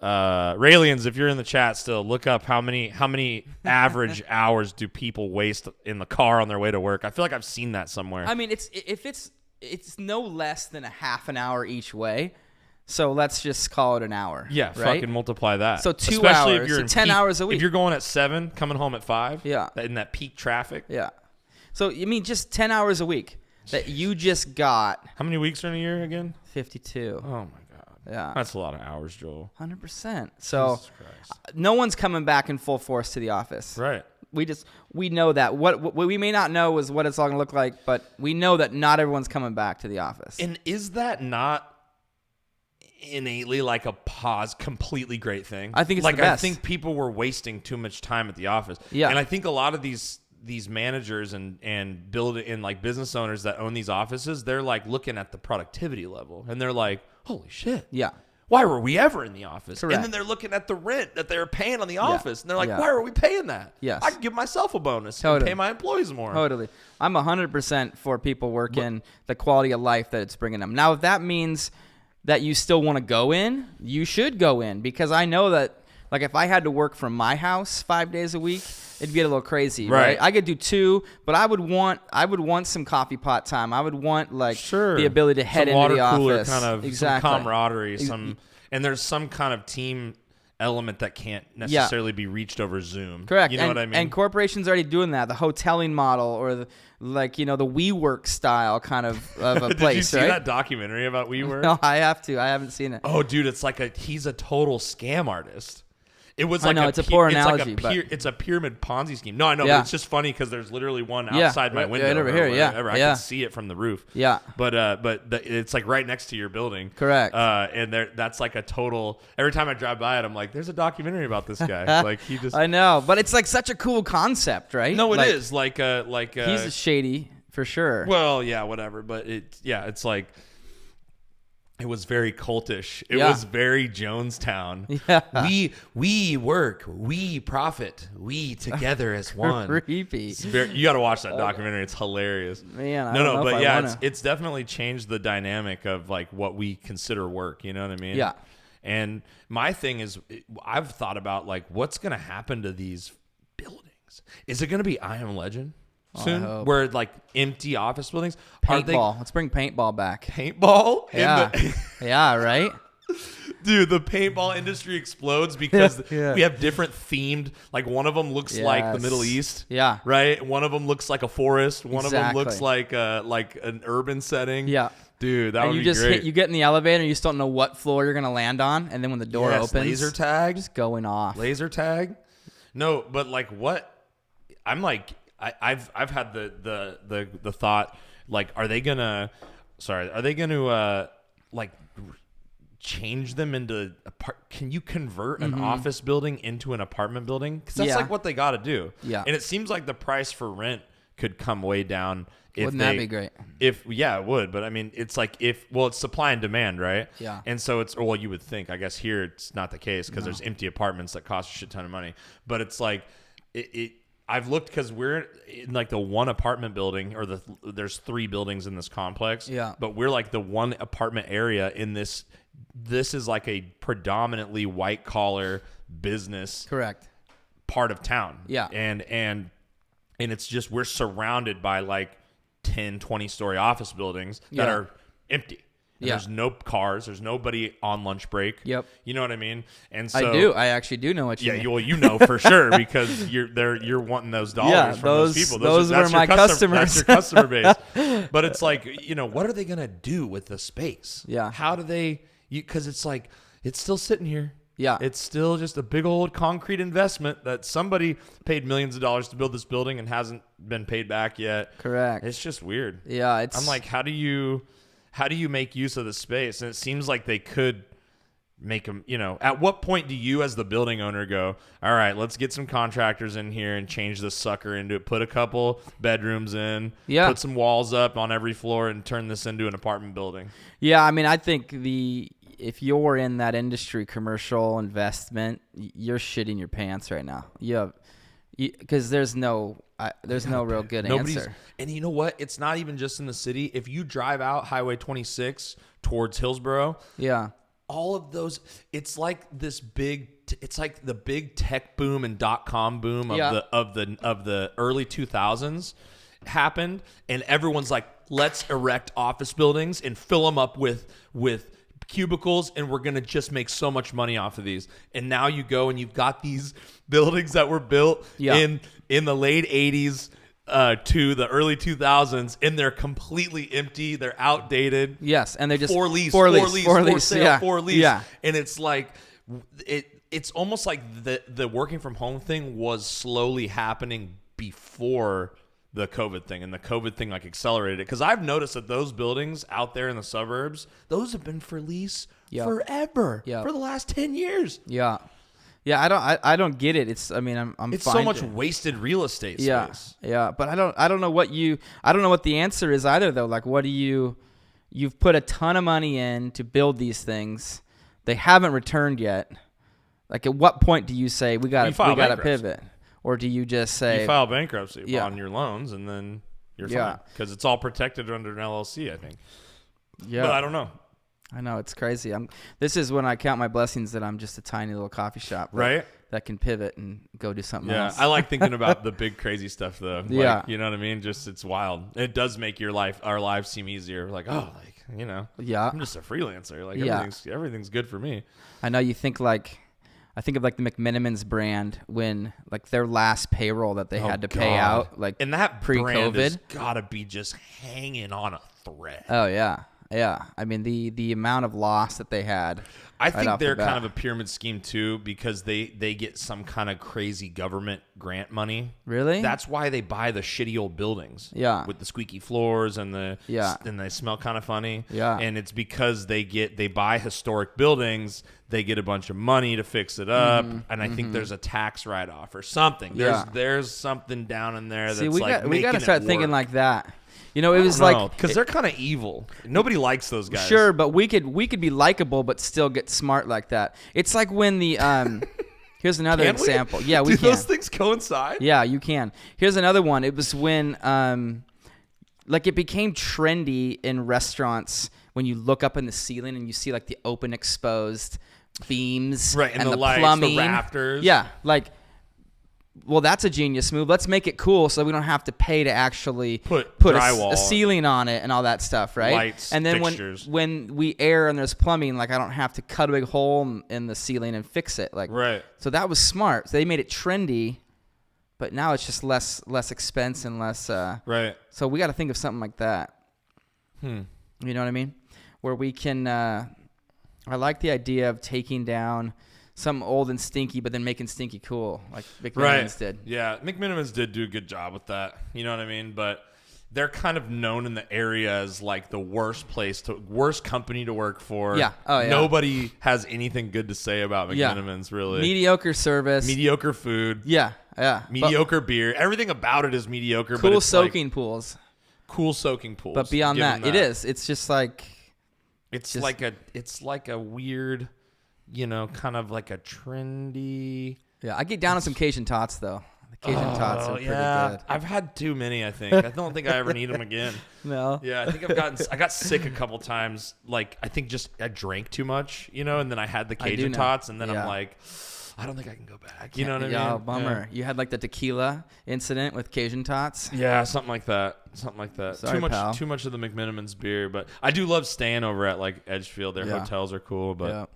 Raelians, if you're in the chat still, look up how many average hours do people waste in the car on their way to work. I feel like I've seen that somewhere. I mean, it's no less than a half an hour each way. So let's just call it an hour. Yeah, right? Fucking multiply that. So 2 hours, if you're 10 hours a week. If you're going at 7, coming home at 5, in that peak traffic. Yeah. So you mean just 10 hours a week that you just got. How many weeks are in a year again? 52. Oh my God. Yeah, that's a lot of hours, Joel. 100%. So no one's coming back in full force to the office. Right. We know that. What we may not know is what it's all going to look like, but we know that not everyone's coming back to the office. And is that not innately like a completely great thing? I think it's like the best. I think people were wasting too much time at the office. Yeah. And I think a lot of these managers and like business owners that own these offices, they're like looking at the productivity level and they're like, holy shit. Yeah. Why were we ever in the office? Correct. And then they're looking at the rent that they're paying on the office. And they're like, why are we paying that? Yes. I can give myself a bonus and pay my employees more. Totally. I'm 100% for people working the quality of life that it's bringing them. Now, if that means that you still want to go in, you should go in, because I know that, like, if I had to work from my house 5 days a week, it'd get a little crazy, right? I could do 2, but I would want some coffee pot time. I would want the ability to head into the office, kind of some camaraderie, and there's some kind of team element that can't necessarily be reached over Zoom. Correct. You know what I mean? And corporations are already doing that. The hoteling model, or the WeWork style kind of a place. Did you see right? that documentary about WeWork? No, I have to. I haven't seen it. Oh, dude, it's like he's a total scam artist. It was like it's a poor analogy. It's a pyramid Ponzi scheme. No, I know, but it's just funny because there's literally one outside my window. Over here, I can see it from the roof. Yeah. But it's like right next to your building. Correct. And that's like a total. Every time I drive by it, I'm like, there's a documentary about this guy. Like he just. I know, but it's like such a cool concept, right? No, it is like he's a shady for sure. Well, yeah, whatever, but it's like. It was very cultish. It was very Jonestown. Yeah. We work, we profit, we together as one. Creepy. You got to watch that documentary. It's hilarious. Man, I don't know if it's definitely changed the dynamic of like what we consider work. You know what I mean? Yeah. And my thing is, I've thought about like what's going to happen to these buildings. Is it going to be I Am Legend? Soon, where like empty office buildings. Paintball. Let's bring paintball back. Paintball? Yeah. Yeah, right? Dude, the paintball industry explodes because we have different themed. Like one of them looks like the Middle East. Yeah. Right. One of them looks like a forest. One of them looks like an urban setting. Yeah. Dude, that would be great. You get in the elevator and you just don't know what floor you're gonna land on, and then when the door opens, laser tag, just going off. Laser tag. No, but like what? I'm like, I've had the thought, like, are they gonna like change them into can you convert an office building into an apartment building? Because that's like what they got to do. Yeah. And it seems like the price for rent could come way down. Wouldn't that be great? It would. But I mean, it's like it's supply and demand, right? Yeah. And so you would think, I guess here it's not the case because there's empty apartments that cost a shit ton of money. But it's like I've looked because we're in like the one apartment building, or there's 3 buildings in this complex. Yeah. But we're like the one apartment area in this. This is like a predominantly white collar business. Correct. Part of town. Yeah. And it's just, we're surrounded by like 10, 20 story office buildings that are empty. And there's no cars. There's nobody on lunch break. Yep. You know what I mean? And so I actually do know what you mean. Yeah, well, you know for sure because you're wanting those dollars from those people. Those were my customers. That's your customer base. But it's like, what are they going to do with the space? Yeah. How do they, because it's like, it's still sitting here. Yeah. It's still just a big old concrete investment that somebody paid millions of dollars to build this building and hasn't been paid back yet. Correct. It's just weird. Yeah. I'm like, how do you make use of the space? And it seems like they could make them, at what point do you as the building owner go, all right, let's get some contractors in here and change this sucker into it, put a couple bedrooms in, put some walls up on every floor and turn this into an apartment building? Yeah. I mean, I think if you're in that industry, commercial investment, you're shitting your pants right now. Because there's no real good answer. And you know what? It's not even just in the city. If you drive out Highway 26 towards Hillsborough, all of those, it's like this big. It's like the big tech boom and .com boom of the early 2000s happened, and everyone's like, let's erect office buildings and fill them up with cubicles, and we're going to just make so much money off of these. And now you go and you've got these buildings that were built in the late 80s to the early 2000s, and they're completely empty. They're outdated. Yes, and they just for lease, for lease. Yeah. And it's like it's almost like the working from home thing was slowly happening before the COVID thing, and the COVID thing like accelerated it. Because I've noticed that those buildings out there in the suburbs, those have been for lease forever, for the last 10 years. Yeah. I don't get it. It's so much wasted real estate space. Yeah. But I don't know what the answer is either though. Like, what do you've put a ton of money in to build these things. They haven't returned yet. Like, at what point do you say we got to pivot? Or do you just say... You file bankruptcy on your loans, and then you're fine. Because it's all protected under an LLC, I think. Yeah. But I don't know. I know. It's crazy. This is when I count my blessings that I'm just a tiny little coffee shop. Right? That can pivot and go do something else. Yeah. I like thinking about the big crazy stuff, though. Like, you know what I mean? Just, it's wild. It does make our lives seem easier. Like, I'm just a freelancer. Like, everything's good for me. I know you think like... I think of like the McMenamins brand when like their last payroll that they had to pay out, like, and that pre-COVID brand has gotta be just hanging on a thread. Oh yeah. I mean the amount of loss that they had. I think they're kind of a pyramid scheme too, because they get some kind of crazy government grant money. Really? That's why they buy the shitty old buildings. Yeah. With the squeaky floors and and they smell kind of funny. Yeah. And it's because they buy historic buildings, they get a bunch of money to fix it up, and I think there's a tax write-off or something. There's something down in there that's we got to start thinking like that. It was because they're kind of evil. Nobody likes those guys. Sure, but we could be likable, but still get smart like that. It's like when the here's another example. Yeah, we can. Do those things coincide? Yeah, you can. Here's another one. It was when it became trendy in restaurants when you look up in the ceiling and you see like the open exposed beams, right, and the lights, plumbing, the rafters. Yeah, like well, that's a genius move. Let's make it cool so we don't have to pay to actually put a ceiling on it and all that stuff, right? Lights, and then fixtures. when we air and there's plumbing, like I don't have to cut a big hole in the ceiling and fix it. Like, right. So that was smart. So they made it trendy, but now it's just less expense and less. Right. So we got to think of something like that. You know what I mean? Where we can. I like the idea of taking down something old and stinky, but then making stinky cool, like McMiniman's did. Yeah, McMiniman's did do a good job with that. You know what I mean? But they're kind of known in the area as like the worst company to work for. Yeah. Oh, yeah. Nobody has anything good to say about McMiniman's, really. Mediocre service. Mediocre food. Yeah. Yeah. Mediocre beer. Everything about it is mediocre. Cool but it's soaking pools. Cool soaking pools. But beyond that, it is. It's just like. It's like a weird, kind of like a trendy. Yeah, I get down on some Cajun tots though. The Cajun tots are pretty good. I've had too many, I think. I don't think I ever need them again. No. Yeah, I think I got sick a couple times. Like, I think just I drank too much, and then I had the Cajun tots, and then I'm like, I don't think I can go back. You know what I mean? Yeah, bummer. Yeah. You had like the tequila incident with Cajun tots. Yeah, something like that. Sorry, too much of the McMiniman's beer, but I do love staying over at like Edgefield. Their hotels are cool, but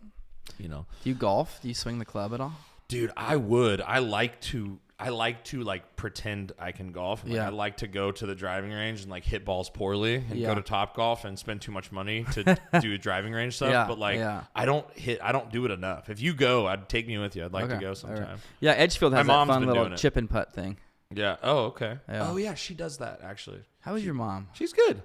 Do you golf? Do you swing the club at all? Dude, I would. I like to like pretend I can golf. Like, I like to go to the driving range and like hit balls poorly and go to Topgolf and spend too much money to do driving range stuff. But like I don't do it enough. If you go, I'd take me with you. I'd like to go sometime. Right. Yeah, Edgefield has that fun little chip and putt thing. Yeah. Oh, okay. Yeah. Oh yeah, she does that actually. How is your mom? She's good.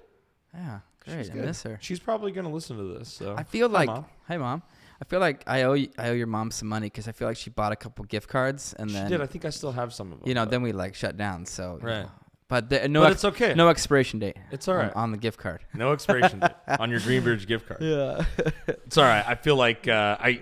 Yeah, great. I miss her. She's probably gonna listen to this. So I feel like, hey mom. I feel like I owe your mom some money because I feel like she bought a couple gift cards and then she did. I think I still have some of them. Then we like shut down. So right. But it's okay. No expiration date. It's all right on the gift card. No expiration date on your Greenbridge gift card. Yeah. It's all right. I feel like I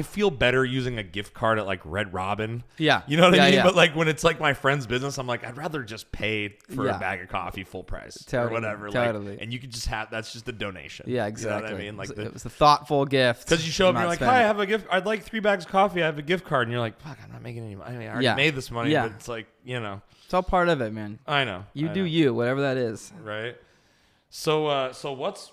feel better using a gift card at like Red Robin. Yeah. You know what I mean? Yeah. But like when it's like my friend's business, I'm like, I'd rather just pay for a bag of coffee full price or whatever. Totally. Like, and you could just that's just a donation. Yeah, exactly. You know what I mean? Like it was a thoughtful gift. Because you show up and you're like, hi, I have a gift. I'd like 3 bags of coffee. I have a gift card. And you're like, fuck, I'm not making any money. I mean, I already made this money, but it's like, It's all part of it, man. I know. You do you, whatever that is. Right. So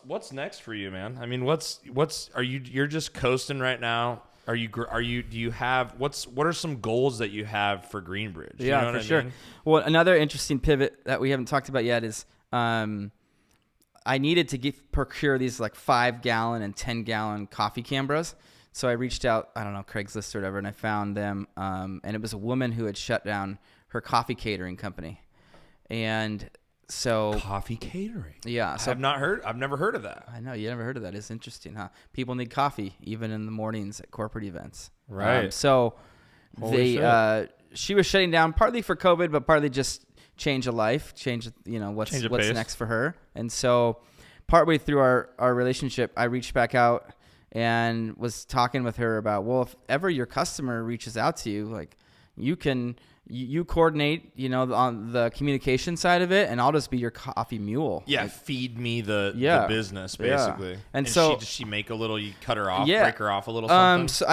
what's next for you, man? I mean, you're just coasting right now? What are some goals that you have for Greenbridge? Yeah, you know for sure. Well, another interesting pivot that we haven't talked about yet is I needed to procure these like 5-gallon and 10-gallon coffee Cambros. So I reached out, I don't know, Craigslist or whatever, and I found them. And it was a woman who had shut down her coffee catering company. And so coffee catering. Yeah. So I've never heard of that. I know you never heard of that. It's interesting, huh? People need coffee even in the mornings at corporate events. Right. She was shutting down partly for COVID, but partly just change of life, what's next for her. And so partway through our relationship, I reached back out and was talking with her about, well, if ever your customer reaches out to you, like you coordinate, on the communication side of it, and I'll just be your coffee mule. Yeah, like, feed me the business, basically. Yeah. And so does she make a little? You cut her off, break her off a little something. So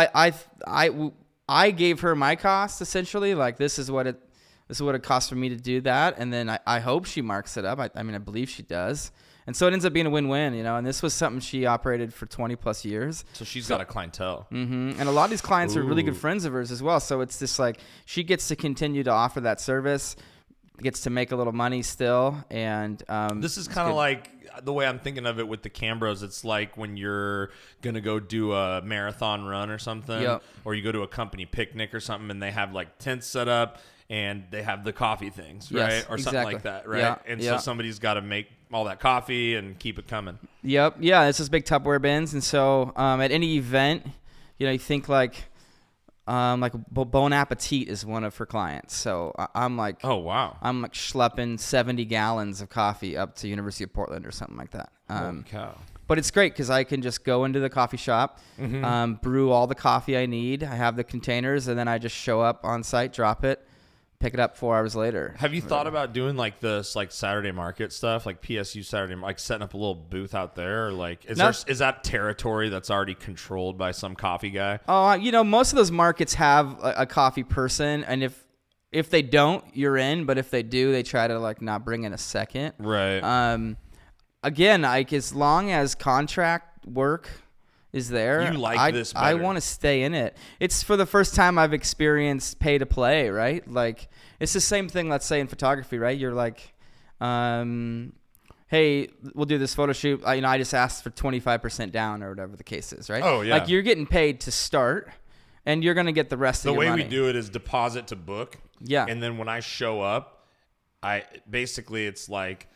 I gave her my cost essentially. Like this is what it costs for me to do that, and then I hope she marks it up. I believe she does. And so it ends up being a win-win, and this was something she operated for 20 plus years. So she's got a clientele. Mm-hmm. And a lot of these clients are really good friends of hers as well. So it's just like she gets to continue to offer that service, gets to make a little money still. And this is kind of like the way I'm thinking of it with the Cambros. It's like when you're going to go do a marathon run or something, or you go to a company picnic or something, and they have like tents set up and they have the coffee things, right? Yes, or something like that, right? Yeah, and so somebody's got to make all that coffee and keep it coming. Yep. Yeah, it's just big Tupperware bins. And so at any event, you think like Bon Appetit is one of her clients. So I'm like, oh, wow. I'm like schlepping 70 gallons of coffee up to University of Portland or something like that. Holy cow. But it's great because I can just go into the coffee shop, brew all the coffee I need. I have the containers, and then I just show up on site, drop it, pick it up 4 hours later. Have you thought about doing like this, like Saturday market stuff, like PSU Saturday, like setting up a little booth out there? Or like, is that territory that's already controlled by some coffee guy? Oh, most of those markets have a coffee person, and if If they don't, you're in. But if they do, they try to like not bring in a second. Right. Again, like as long as contract work is there, you like this better. I want to stay in it. It's for the first time I've experienced pay to play, right? Like it's the same thing, let's say in photography, right? You're like, hey, we'll do this photo shoot. I just asked for 25% down or whatever the case is, right? Oh, yeah. Like you're getting paid to start and you're going to get the rest of your money. The way we do it is deposit to book. Yeah. And then when I show up, it's like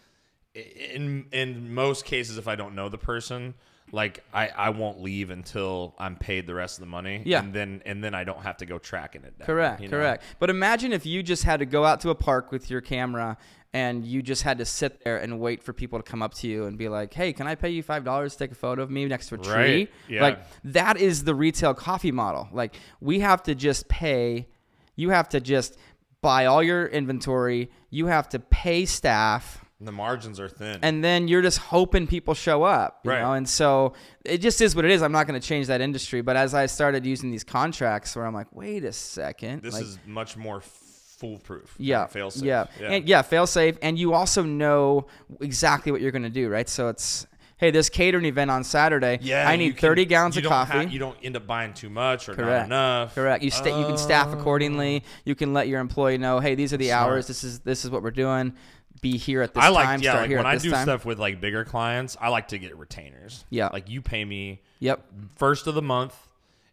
in most cases, if I don't know the person, like I won't leave until I'm paid the rest of the money. Yeah. And then I don't have to go tracking it down. Correct. But imagine if you just had to go out to a park with your camera and you just had to sit there and wait for people to come up to you and be like, hey, can I pay you $5 to take a photo of me next to a tree? Right. Yeah. Like that is the retail coffee model. Like we have to just pay. You have to just buy all your inventory. You have to pay staff. The margins are thin. And then you're just hoping people show up, you know? And so it just is what it is. I'm not going to change that industry. But as I started using these contracts where I'm like, wait a second. This is much more foolproof. Yeah. Fail safe. Yeah. And fail safe. And you also know exactly what you're going to do, right? So it's, hey, this catering event on Saturday, I need 30 gallons of coffee. You don't end up buying too much or not enough. Correct. You can staff accordingly. You can let your employee know, hey, these are the hours. This is what we're doing. Be here at this time. Start here when at I this do time. stuff with like bigger clients, I like to get retainers. Yeah. Like you pay me first of the month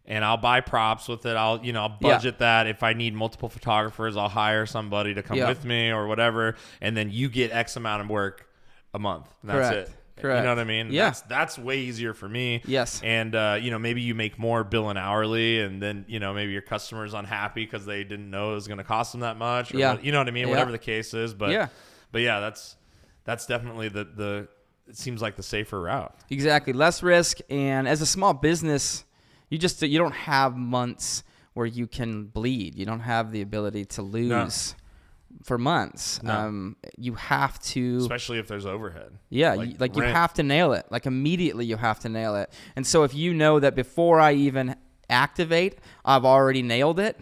and I'll buy props with it. I'll budget that. If I need multiple photographers, I'll hire somebody to come with me or whatever. And then you get X amount of work a month. And that's it. Correct. You know what I mean? Yeah. That's way easier for me. Yes. And, maybe you make more billing hourly and then, maybe your customer's unhappy because they didn't know it was going to cost them that much. Or you know what I mean? Yeah. Whatever the case is. But that's definitely it seems like the safer route. Exactly. Less risk. And as a small business, you don't have months where you can bleed. You don't have the ability to lose. For months. No. You have to, especially if there's overhead. Yeah, you have to nail it. Like immediately you have to nail it. And so if you know that before I even activate, I've already nailed it.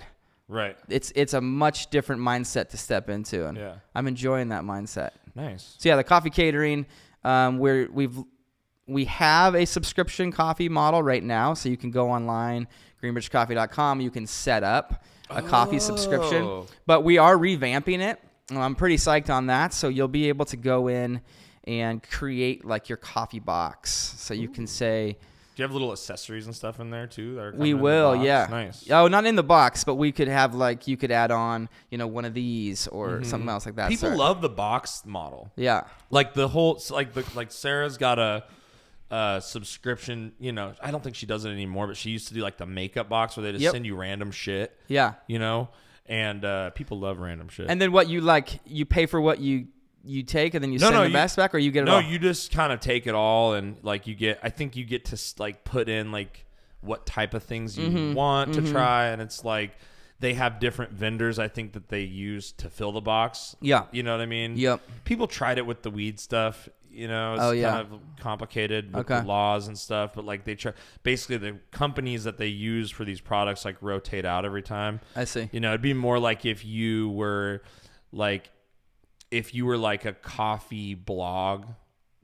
Right. It's a much different mindset to step into, and I'm enjoying that mindset. Nice. So the coffee catering, we have a subscription coffee model right now, so you can go online, greenbridgecoffee.com. You can set up a coffee subscription, but we are revamping it. I'm pretty psyched on that. So you'll be able to go in and create like your coffee box. So you can say, do you have little accessories and stuff in there too? That are we will, yeah. Nice. Oh, not in the box, but we could have you could add on, one of these or something else like that. People love the box model. Yeah. Like the whole, like Sarah's got a subscription, I don't think she does it anymore, but she used to do like the makeup box where they just send you random shit. Yeah. And people love random shit. And then what you pay for what you take and then you send the best back, or you get it all? No, you just kind of take it all and like you get to like put in like what type of things you want to try. And it's like they have different vendors, I think, that they use to fill the box. Yeah. You know what I mean? Yep. People tried it with the weed stuff. It's kind of complicated with the laws and stuff, but like they try, basically the companies that they use for these products like rotate out every time. I see. It'd be more like if you were like a coffee blog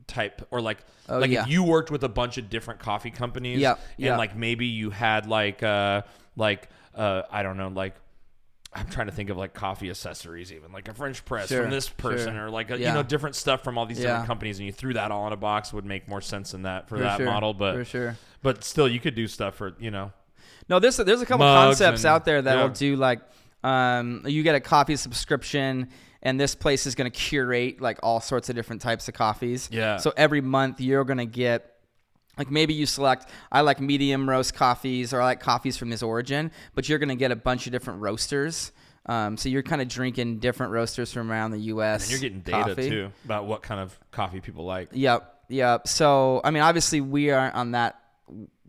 type, or if you worked with a bunch of different coffee companies, and like maybe you had I don't know, like I'm trying to think of like coffee accessories, even like a French press from this person, or like different stuff from all these different companies, and you threw that all in a box. Would make more sense than that for that model, but but still you could do stuff for No, there's a couple concepts out there that will do like you get a coffee subscription. And this place is going to curate like all sorts of different types of coffees. Yeah. So every month you're going to get, like maybe you select, I like medium roast coffees, or I like coffees from this origin, but you're going to get a bunch of different roasters. So you're kind of drinking different roasters from around the U.S. And you're getting data too about what kind of coffee people like. Yep. So, I mean, obviously we aren't on that.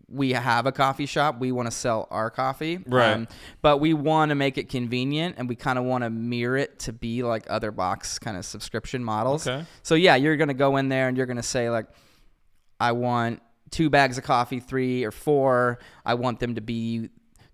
We have a coffee shop. We want to sell our coffee. Right. But we want to make it convenient, and we kind of want to mirror it to be like other box kind of subscription models. Okay. So, you're going to go in there and you're going to say, like, I want 2 bags of coffee, 3 or 4. I want them to be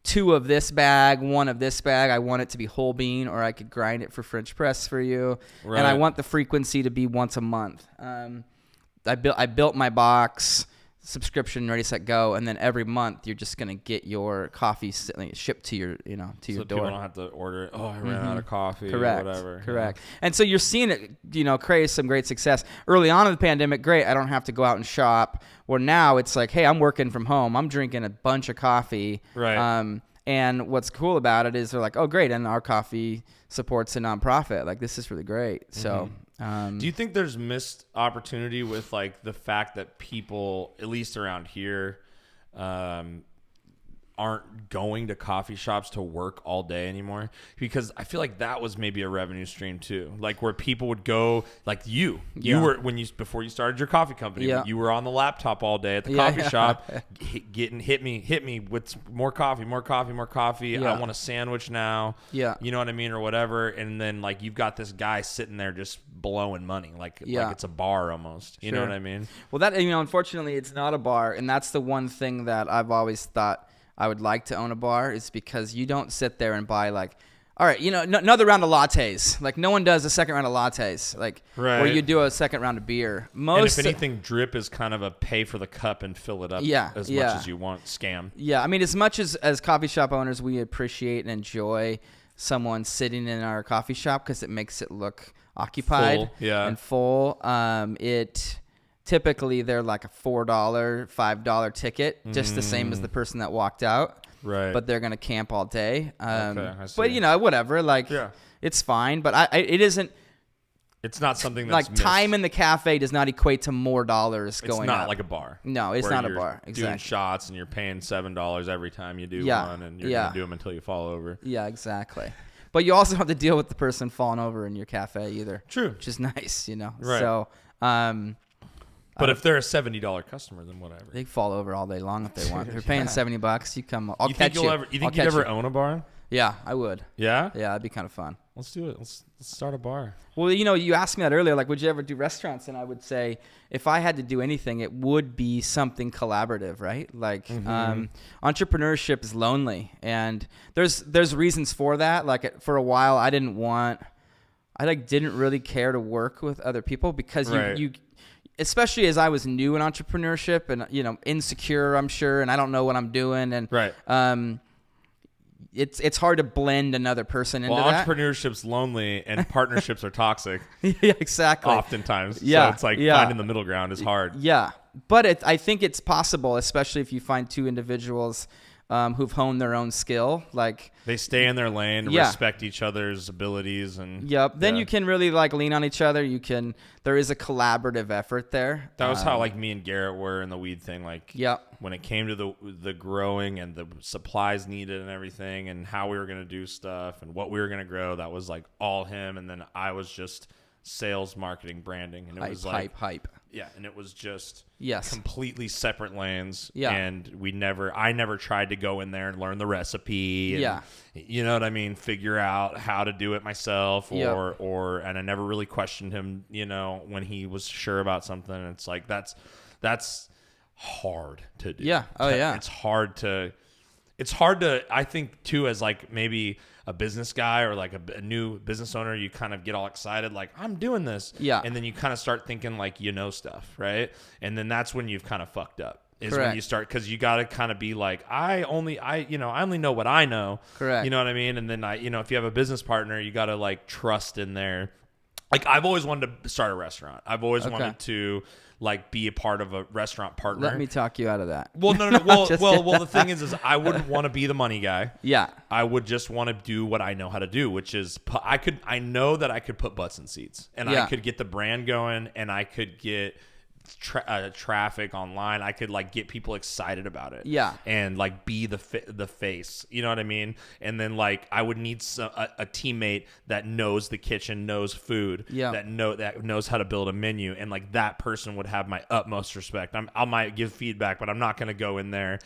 2 of this bag, 1 of this bag. I want it to be whole bean, or I could grind it for French press for you. Right. And I want the frequency to be once a month. I built my box, subscription, ready, set, go, and then every month you're just gonna get your coffee shipped to your to your door. People don't have to order it. Oh, I ran out of coffee. Correct. Or whatever. Correct. Yeah. And so you're seeing it, create some great success early on in the pandemic. Great, I don't have to go out and shop. Where now it's like, hey, I'm working from home. I'm drinking a bunch of coffee. Right. And what's cool about it is they're like, oh, great, and our coffee supports a nonprofit. Like, this is really great. So. Do you think there's missed opportunity with like the fact that people, at least around here, aren't going to coffee shops to work all day anymore? Because I feel like that was maybe a revenue stream too, like where people would go, like you were before you started your coffee company, you were on the laptop all day at the coffee shop, hit me with more coffee. I want a sandwich now. You know what I mean, or whatever. And then like you've got this guy sitting there just blowing money, like it's a bar almost. You know what I mean? Well, that unfortunately, it's not a bar, and that's the one thing that I've always thought I would like to own a bar, is because you don't sit there and buy like, all right, another round of lattes. Like no one does a second round of lattes, like where you do a second round of beer. And if anything, drip is kind of a pay for the cup and fill it up as much as you want scam. Yeah, I mean, as much as coffee shop owners, we appreciate and enjoy someone sitting in our coffee shop because it makes it look occupied and full. Typically, they're like a $4, $5 ticket, just the same as the person that walked out. Right. But they're going to camp all day. Okay, I see. But, whatever. Like, it's fine. But it isn't. It's not something that's like time in the cafe does not equate to more dollars going up. It's not like a bar. No, it's not a bar. Exactly. Doing shots and you're paying $7 every time you do one, and you're going to do them until you fall over. Yeah, exactly. But you also have to deal with the person falling over in your cafe either. True. Which is nice, Right. So, but if they're a $70 customer, then whatever. They fall over all day long if they want. If you're paying $70, you come. I'll you catch think you. You think you'd ever own a bar? Yeah, I would. Yeah? Yeah, it'd be kind of fun. Let's do it. Let's start a bar. Well, you asked me that earlier, like, would you ever do restaurants? And I would say, if I had to do anything, it would be something collaborative, right? Like, entrepreneurship is lonely, and there's reasons for that. Like, for a while, I didn't really care to work with other people because you especially as I was new in entrepreneurship and insecure, I'm sure, and I don't know what I'm doing, and it's hard to blend another person into that. Entrepreneurship's lonely and partnerships are toxic. Yeah, exactly. Oftentimes. So it's like finding the middle ground is hard. Yeah. But I think it's possible, especially if you find 2 individuals who've honed their own skill. Like they stay in their lane, respect each other's abilities, and then you can really like lean on each other. There is a collaborative effort there. That was how like me and Garrett were in the weed thing. Like when it came to the growing and the supplies needed and everything, and how we were gonna do stuff and what we were gonna grow, that was like all him, and then I was just sales, marketing, branding, and it was like hype. Yeah, and it was just Yes. Completely separate lanes. Yeah. And I never tried to go in there and learn the recipe. And, you know what I mean? Figure out how to do it myself and I never really questioned him, you know, when he was sure about something. It's like, that's hard to do. Yeah. Oh yeah. It's hard to, I think too, as like maybe a business guy or like a new business owner, you kind of get all excited, like I'm doing this. Yeah. And then you kind of start thinking like, you know, stuff. Right. And then that's when you've kind of fucked up is Correct. When you start, cause you got to kind of be like, I only know what I know. Correct. You know what I mean? And then if you have a business partner, you got to like trust in their, like I've always wanted to start a restaurant. I've always wanted to like be a part of a restaurant partner. Let me talk you out of that. Well, no. Well, the thing is I wouldn't want to be the money guy. Yeah. I would just want to do what I know how to do, which is I know that I could put butts in seats and I could get the brand going and I could get traffic online. I could like get people excited about it. Yeah. And like be the face. You know what I mean? And then like I would need a teammate that knows the kitchen, knows food, that knows how to build a menu, and like that person would have my utmost respect. I might give feedback, but I'm not going to go in there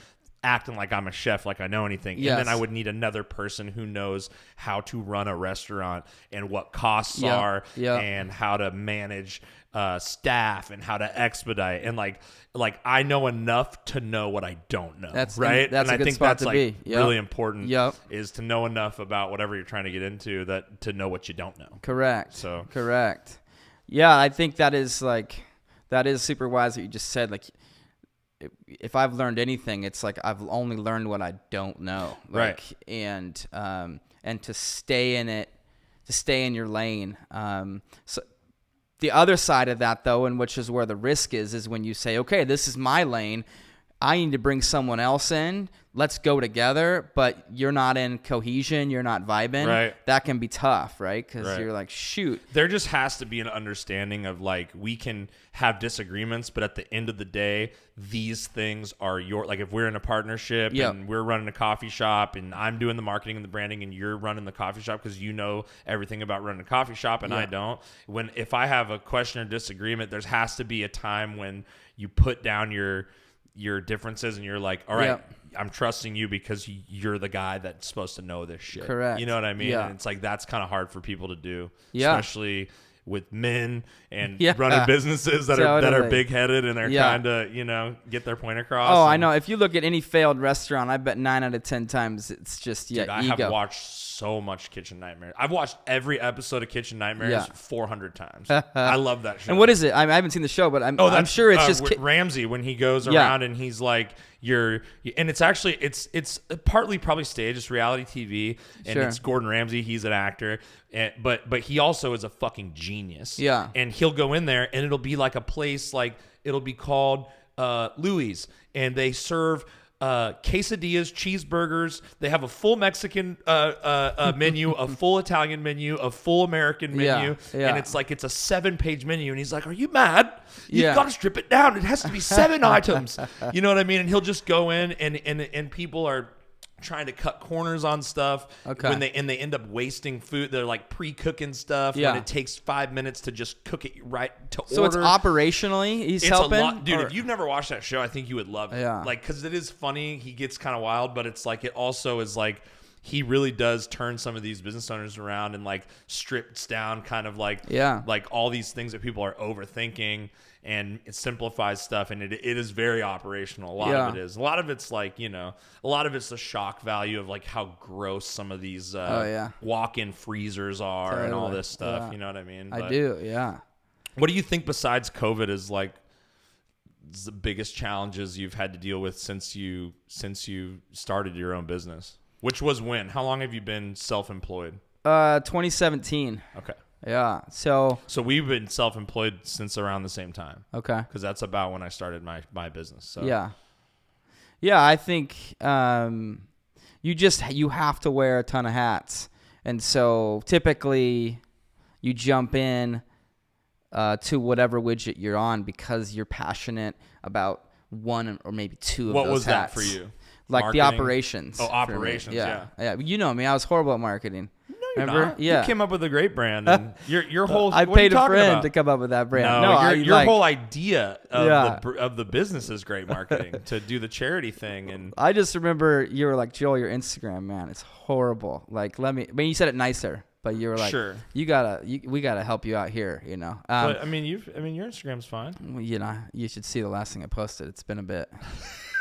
acting like I'm a chef, like I know anything. Yes. And then I would need another person who knows how to run a restaurant and what costs are and how to manage staff and how to expedite. And like I know enough to know what I don't know. Right. That's and a I good think spot that's to like be. really important Yep. is to know enough about whatever you're trying to get into that to know what you don't know. Correct. So correct. Yeah, I think that is super wise what you just said. Like, if I've learned anything, it's like I've only learned what I don't know. Like, right. And to stay in it, to stay in your lane. So the other side of that, though, and which is where the risk is when you say, okay, this is my lane. I need to bring someone else in. Let's go together, but you're not in cohesion. You're not vibing. Right. That can be tough, right? Because you're like, shoot. There just has to be an understanding of like we can have disagreements, but at the end of the day, these things are like if we're in a partnership and we're running a coffee shop and I'm doing the marketing and the branding and you're running the coffee shop because you know everything about running a coffee shop and I don't. If I have a question or disagreement, there has to be a time when you put down your differences and you're like, all right, I'm trusting you because you're the guy that's supposed to know this shit. Correct. You know what I mean? Yeah. And it's like, that's kind of hard for people to do, Yeah. especially with men and running businesses that are big headed and they're trying to, get their point across. Oh, I know. If you look at any failed restaurant, I bet 9 out of 10 times it's just, Dude, I ego. have watched so much Kitchen Nightmares. I've watched every episode of Kitchen Nightmares 400 times. I love that show. And what is it? I haven't seen the show, but I'm sure it's just Ramsey when he goes around and he's like, and it's actually it's partly probably staged, it's reality TV, and it's Gordon Ramsay. He's an actor, but he also is a fucking genius. Yeah, and he'll go in there and it'll be like a place like it'll be called Louis, and they serve quesadillas, cheeseburgers. They have a full Mexican menu, a full Italian menu, a full American menu, and it's like it's a 7-page menu. And he's like, "Are you mad? You've got to strip it down. It has to be 7 items." You know what I mean? And he'll just go in, and people are trying to cut corners on stuff when they end up wasting food. They're like pre-cooking stuff when it takes 5 minutes to just cook it right to order. So it's operationally he's helping? A lot. Dude, if you've never watched that show, I think you would love it. Yeah. Like, because it is funny. He gets kind of wild, but it's like it also is like he really does turn some of these business owners around and like strips down kind of like all these things that people are overthinking, and it simplifies stuff, and it is very operational. A lot of it is. A lot of it's like, a lot of it's the shock value of like how gross some of these walk-in freezers are and all this stuff. You know what I mean? I do, yeah. What do you think besides COVID is like the biggest challenges you've had to deal with since you started your own business? Which was when? How long have you been self-employed? 2017. Okay. Yeah. So we've been self-employed since around the same time. Okay. Because that's about when I started my business. So yeah. I think you have to wear a ton of hats, and so typically you jump in to whatever widget you're on because you're passionate about one or maybe two of those hats. What was that for you? Like marketing? The operations. Oh, operations. Yeah. You know me. I was horrible at marketing. Remember? Not. Yeah. You came up with a great brand. And your whole. I paid a friend to come up with that brand. No, your whole idea of the business is great marketing to do the charity thing. And I just remember you were like, Joel, your Instagram, man, it's horrible. Like, you said it nicer, but you were like, sure, we gotta help you out here, but I mean, your Instagram's fine. You should see the last thing I posted. It's been a bit.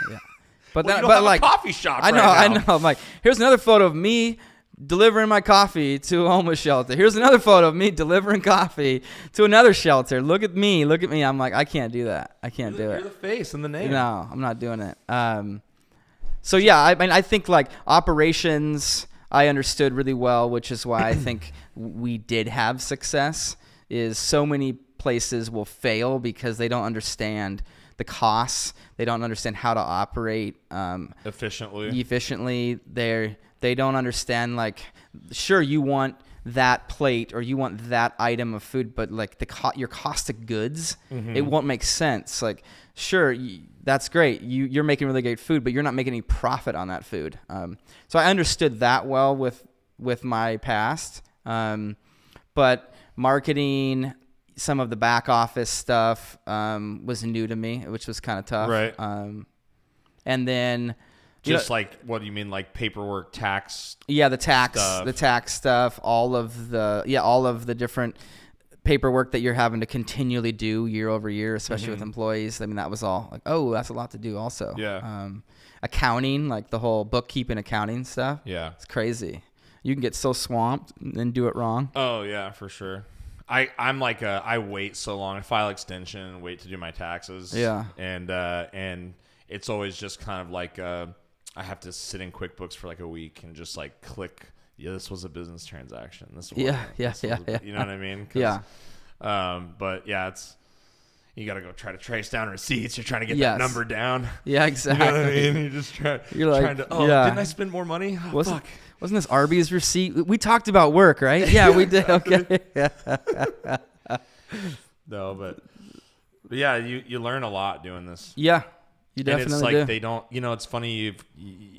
Yeah. But you don't have a coffee shop. I know. I'm like, here's another photo of me delivering my coffee to a homeless shelter. Here's another photo of me delivering coffee to another shelter. Look at me. I'm like, I can't do that. I can't do it. You're the face and the name. No, I'm not doing it. So yeah, I mean, I think like operations, I understood really well, which is why I think we did have success. Is so many places will fail because they don't understand the costs. They don't understand how to operate efficiently. They don't understand, like, sure, you want that plate or you want that item of food, but like your cost of goods, it won't make sense. Like, sure, that's great. You're making really great food, but you're not making any profit on that food. So I understood that well with my past. But marketing, some of the back office stuff was new to me, which was kind of tough. Right. And then Just like, what do you mean, like paperwork, tax? Yeah, the tax stuff, all of the different paperwork that you're having to continually do year over year, especially with employees. I mean, that was all like, oh, that's a lot to do also. Yeah. Accounting, like the whole bookkeeping, accounting stuff. Yeah. It's crazy. You can get so swamped and then do it wrong. Oh yeah, for sure. I'm like I wait so long. I file extension and wait to do my taxes. Yeah. And it's always just kind of like I have to sit in QuickBooks for like a week and just like click. Yeah, this was a business transaction. This was, yeah. You know what I mean? Yeah. But yeah, you got to go try to trace down receipts. You're trying to get that number down. Yeah, exactly. You know what I mean? You're just trying to. Oh, didn't I spend more money? Oh, fuck. Wasn't this Arby's receipt? We talked about work, right? Yeah, we did. Okay. No, but yeah, you learn a lot doing this. Yeah. You definitely and it's like do. they don't, it's funny.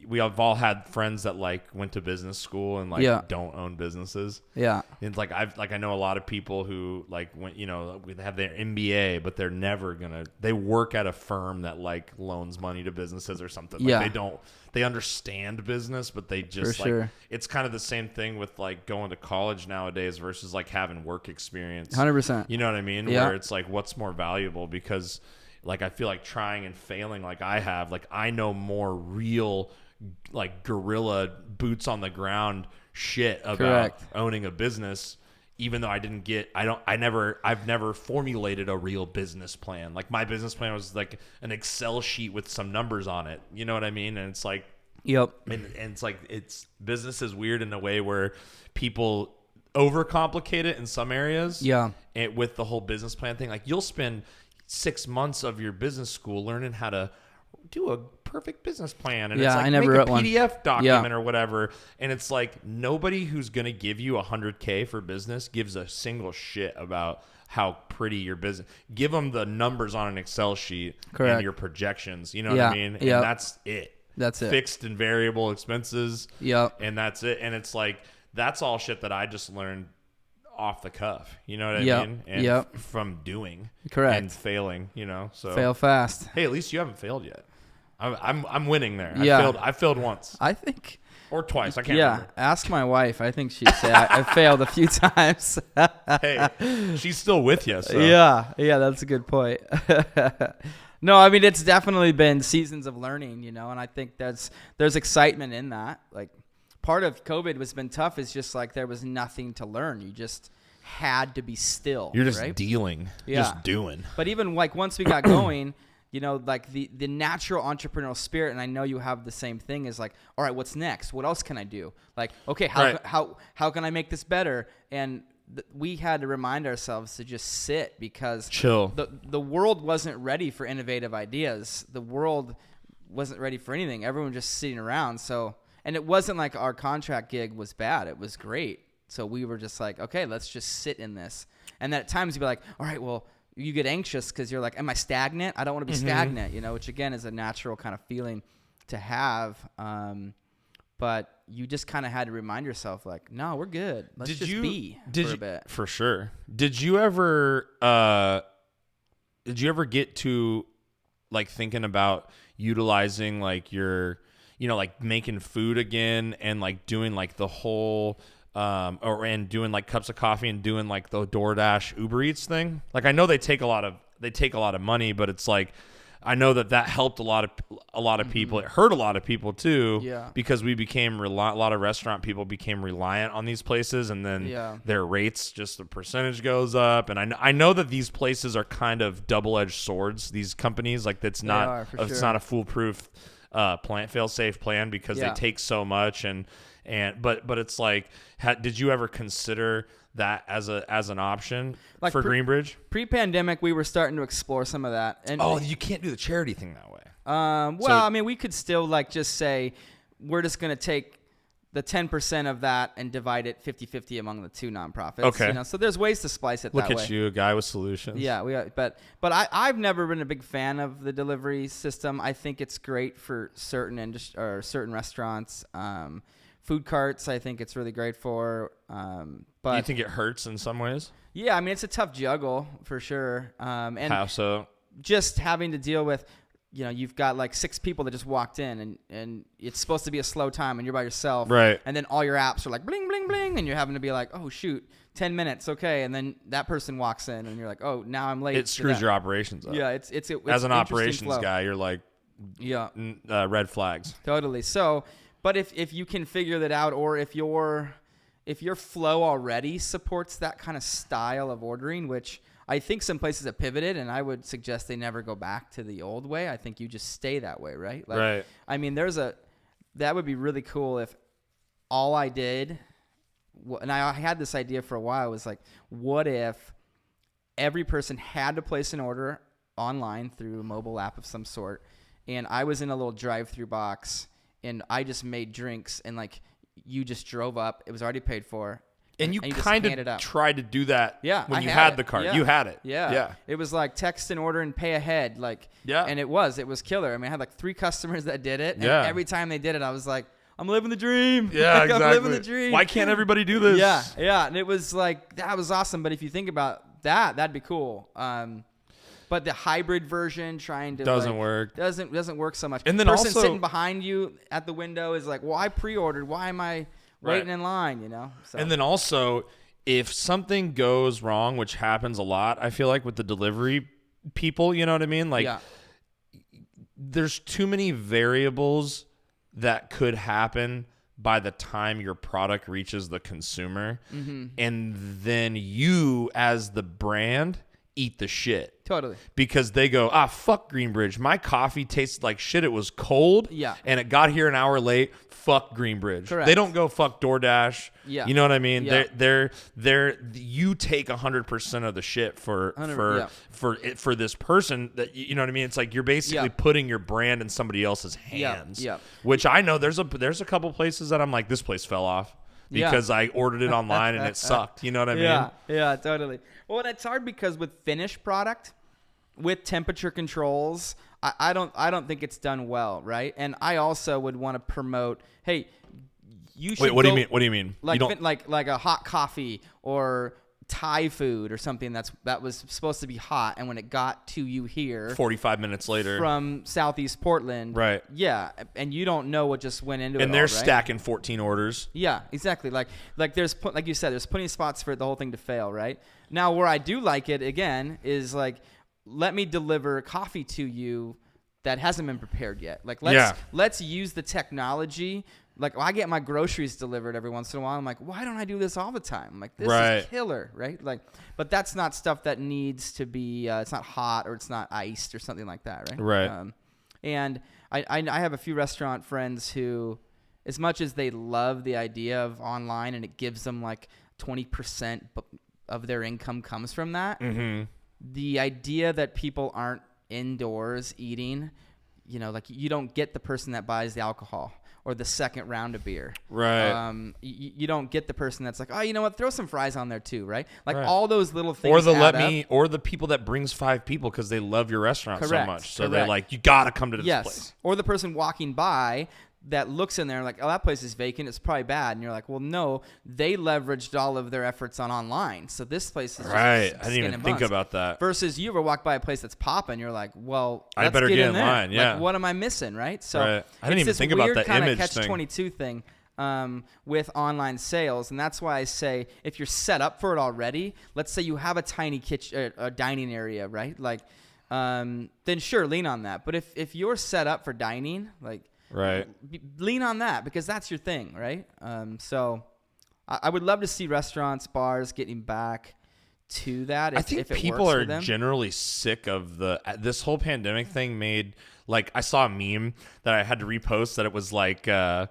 We have all had friends that like went to business school and like don't own businesses. Yeah. And like I know a lot of people who like went, they have their MBA, but they're never they work at a firm that like loans money to businesses or something. Like they understand business, but they just it's kind of the same thing with like going to college nowadays versus like having work experience. 100%. You know what I mean? Yeah. Where it's like, what's more valuable? Because like, I feel like trying and failing like I have, like I know more real, like guerrilla boots on the ground shit about owning a business, even though I've never formulated a real business plan. Like my business plan was like an Excel sheet with some numbers on it. You know what I mean? And it's like, and it's like, business is weird in a way where people overcomplicate it in some areas. Yeah. And with the whole business plan thing, like you'll spend 6 months of your business school learning how to do a perfect business plan, and it's like, I never make wrote a one. PDF document or whatever, and it's like nobody who's going to give you $100K for business gives a single shit about how pretty your business. Give them the numbers on an Excel sheet and your projections, you know what I mean? And that's it. That's it. Fixed and variable expenses. Yep. And that's it. And it's like, that's all shit that I just learned off the cuff, you know what I mean? And from doing and failing, so fail fast. Hey, at least you haven't failed yet. I'm winning there. Yeah. I failed once. I think, or twice. I can't remember. Ask my wife. I think she'd say I failed a few times. Hey, she's still with you. So. Yeah, that's a good point. No, I mean, it's definitely been seasons of learning, and I think there's excitement in that. Like, part of COVID was been tough is just like there was nothing to learn. You just had to be still. You're just dealing. Just doing. But even like once we got going, like the natural entrepreneurial spirit, and I know you have the same thing, is like, all right, what's next? What else can I do? Like, okay, how can I make this better? And we had to remind ourselves to just sit, because chill. The world wasn't ready for innovative ideas. The world wasn't ready for anything. Everyone was just sitting around. So. And it wasn't like our contract gig was bad. It was great. So we were just like, okay, let's just sit in this. And then at times you'd be like, all right, well, you get anxious because you're like, am I stagnant? I don't want to be stagnant, which again is a natural kind of feeling to have. But you just kind of had to remind yourself like, no, we're good. Let's be for a bit. For sure. Did you ever get to like thinking about utilizing like your, like making food again and like doing like the whole, and doing like cups of coffee and doing like the DoorDash Uber Eats thing? Like, I know they take a lot of money, but it's like, I know that helped a lot of people. It hurt a lot of people too, because we became a lot of restaurant people became reliant on these places, and then their rates, just the percentage goes up. And I know that these places are kind of double-edged swords. These companies, like it's not a foolproof fail-safe plan, because they take so much, but it's like, did you ever consider that as an option like for Greenbridge? Pre-pandemic, we were starting to explore some of that. And you can't do the charity thing that way. I mean, we could still like just say we're just going to take the 10% of that and divide it 50-50 among the two nonprofits. Okay. So there's ways to splice it that way. Look at you, a guy with solutions. Yeah, but I've never been a big fan of the delivery system. I think it's great for certain certain restaurants. Food carts, I think it's really great for. But you think it hurts in some ways? Yeah, I mean, it's a tough juggle for sure. And how so? Just having to deal with you've got like 6 people that just walked in and it's supposed to be a slow time and you're by yourself. Right. And then all your apps are like bling, bling, bling. And you're having to be like, oh, shoot, 10 minutes. Okay. And then that person walks in and you're like, oh, now I'm late. It screws your operations up. Yeah. It's as an operations flow. guy, you're like, red flags. Totally. So, but if you can figure that out, or if your flow already supports that kind of style of ordering, which I think some places have pivoted, and I would suggest they never go back to the old way. I think you just stay that way, right? Like, right. I mean, that would be really cool if all I did, and I had this idea for a while, was like, what if every person had to place an order online through a mobile app of some sort, and I was in a little drive-through box, and I just made drinks, and like you just drove up, it was already paid for. And you kind of tried to do that when you had the cart. Yeah. You had it. Yeah. It was like text an order and pay ahead. And it was killer. I mean, I had like 3 customers that did it. And every time they did it, I was like, I'm living the dream. Yeah, exactly. I'm living the dream. Why can't everybody do this? Yeah. And it was like, that was awesome. But if you think about that, that'd be cool. But the hybrid version doesn't work work so much. And then the person also sitting behind you at the window is like, well, I pre-ordered. Why am I waiting in line, So. And then also, if something goes wrong, which happens a lot, I feel like with the delivery people, you know what I mean? Like, there's too many variables that could happen by the time your product reaches the consumer. Mm-hmm. And then you, as the brand, eat the shit. Totally. Because they go, fuck Greenbridge. My coffee tasted like shit. It was cold. Yeah. And it got here an hour late. Fuck Greenbridge. Correct. They don't go fuck DoorDash. Yeah. You know what I mean? Yeah. They're you take 100% of the shit for this person that, you know what I mean? It's like you're basically putting your brand in somebody else's hands. Yeah. Which I know there's a couple places that I'm like, this place fell off. Because I ordered it online and it sucked. You know what I mean? Yeah, totally. Well, and it's hard because with finished product, with temperature controls, I don't think it's done well, right? And I also would want to promote, hey, you should. Wait, what do you mean? What do you mean? Like a hot coffee or Thai food or something that was supposed to be hot, and when it got to you here 45 minutes later from Southeast Portland, right? Yeah, and you don't know what just went into it, and they're right? stacking 14 orders. Yeah, exactly. Like there's, like you said, there's plenty of spots for the whole thing to fail, right? Now, where I do like it again is like, let me deliver coffee to you that hasn't been prepared yet. Like let's use the technology. Like, I get my groceries delivered every once in a while. I'm like, why don't I do this all the time? I'm like, this is killer, right? Like, but that's not stuff that needs to be. It's not hot or it's not iced or something like that, right? Right. And I have a few restaurant friends who, as much as they love the idea of online and it gives them like 20% of their income comes from that. Mm-hmm. The idea that people aren't indoors eating, like you don't get the person that buys the alcohol or the second round of beer. Right. You don't get the person that's like, oh, you know what? Throw some fries on there too, right? Like all those little things. Or the people that brings 5 people because they love your restaurant so much. So they're like, you got to come to this place. Or the person walking by that looks in there like, oh, that place is vacant. It's probably bad. And you're like, well, no, they leveraged all of their efforts on online. So this place is right. I didn't even think about that. Versus you ever walk by a place that's popping, you're like, well, I better get in line. Yeah. Like, what am I missing? Right. So I didn't even think about that image thing. Catch-22 thing with online sales. And that's why I say, if you're set up for it already, let's say you have a tiny kitchen, a dining area, right? Like, then sure, lean on that. But if you're set up for dining, like, right, lean on that because that's your thing, right? So I would love to see restaurants, bars getting back to that. I think people are generally sick of this whole pandemic thing. Made like, I saw a meme that I had to repost that it was like I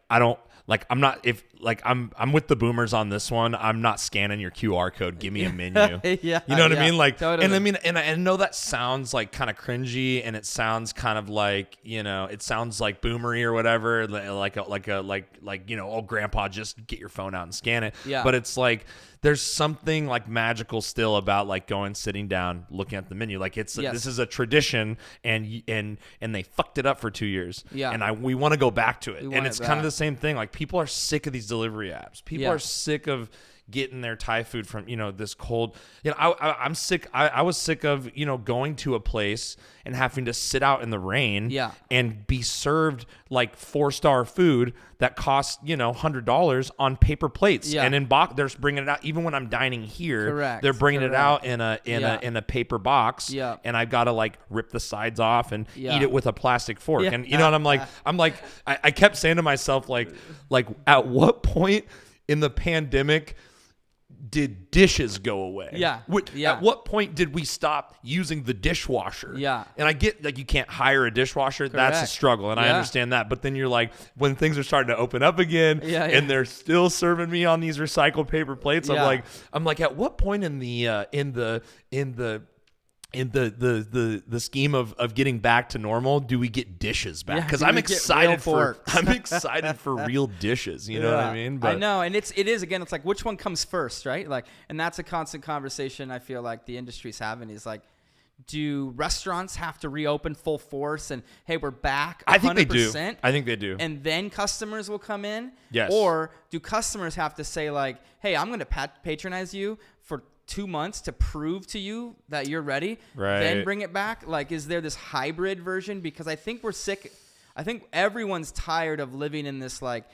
don't. Like, I'm not, if like I'm with the boomers on this one. I'm not scanning your QR code. Give me a menu. Yeah, you know what I mean? Like, totally. And I mean, and I know that sounds like kind of cringy, and it sounds kind of like, it sounds like boomery or whatever. Like oh, grandpa, just get your phone out and scan it. Yeah. But it's like, there's something like magical still about like going, sitting down, looking at the menu. Like this is a tradition, and they fucked it up for 2 years. Yeah. And we want to go back to it. And it's kind of the same thing. Like, people are sick of these delivery apps. People are sick of getting their Thai food from, this cold, I'm sick. I was sick of, going to a place and having to sit out in the rain and be served like 4-star food that costs, $100 on paper plates and in box. They're bringing it out. Even when I'm dining here, they're bringing it out in a paper box and I've got to like rip the sides off and eat it with a plastic fork. And, and I'm like, I kept saying to myself, like at what point in the pandemic did dishes go away? At what point did we stop using the dishwasher? And I get like you can't hire a dishwasher. That's a struggle, and I understand that. But then you're like, when things are starting to open up again, and they're still serving me on these recycled paper plates, I'm like, at what point in the scheme of getting back to normal do we get dishes back? Because I'm excited for real dishes. You know what I mean? But I know, and it is again. It's like, which one comes first, right? Like, and that's a constant conversation I feel like the industry's having. Is like, do restaurants have to reopen full force and hey, we're back 100%? I think they do. And then customers will come in? Yes. Or do customers have to say like, hey, I'm going to patronize you for 2 months to prove to you that you're ready, then bring it back? Like, is there this hybrid version? Because I think we're sick. I think everyone's tired of living in this like,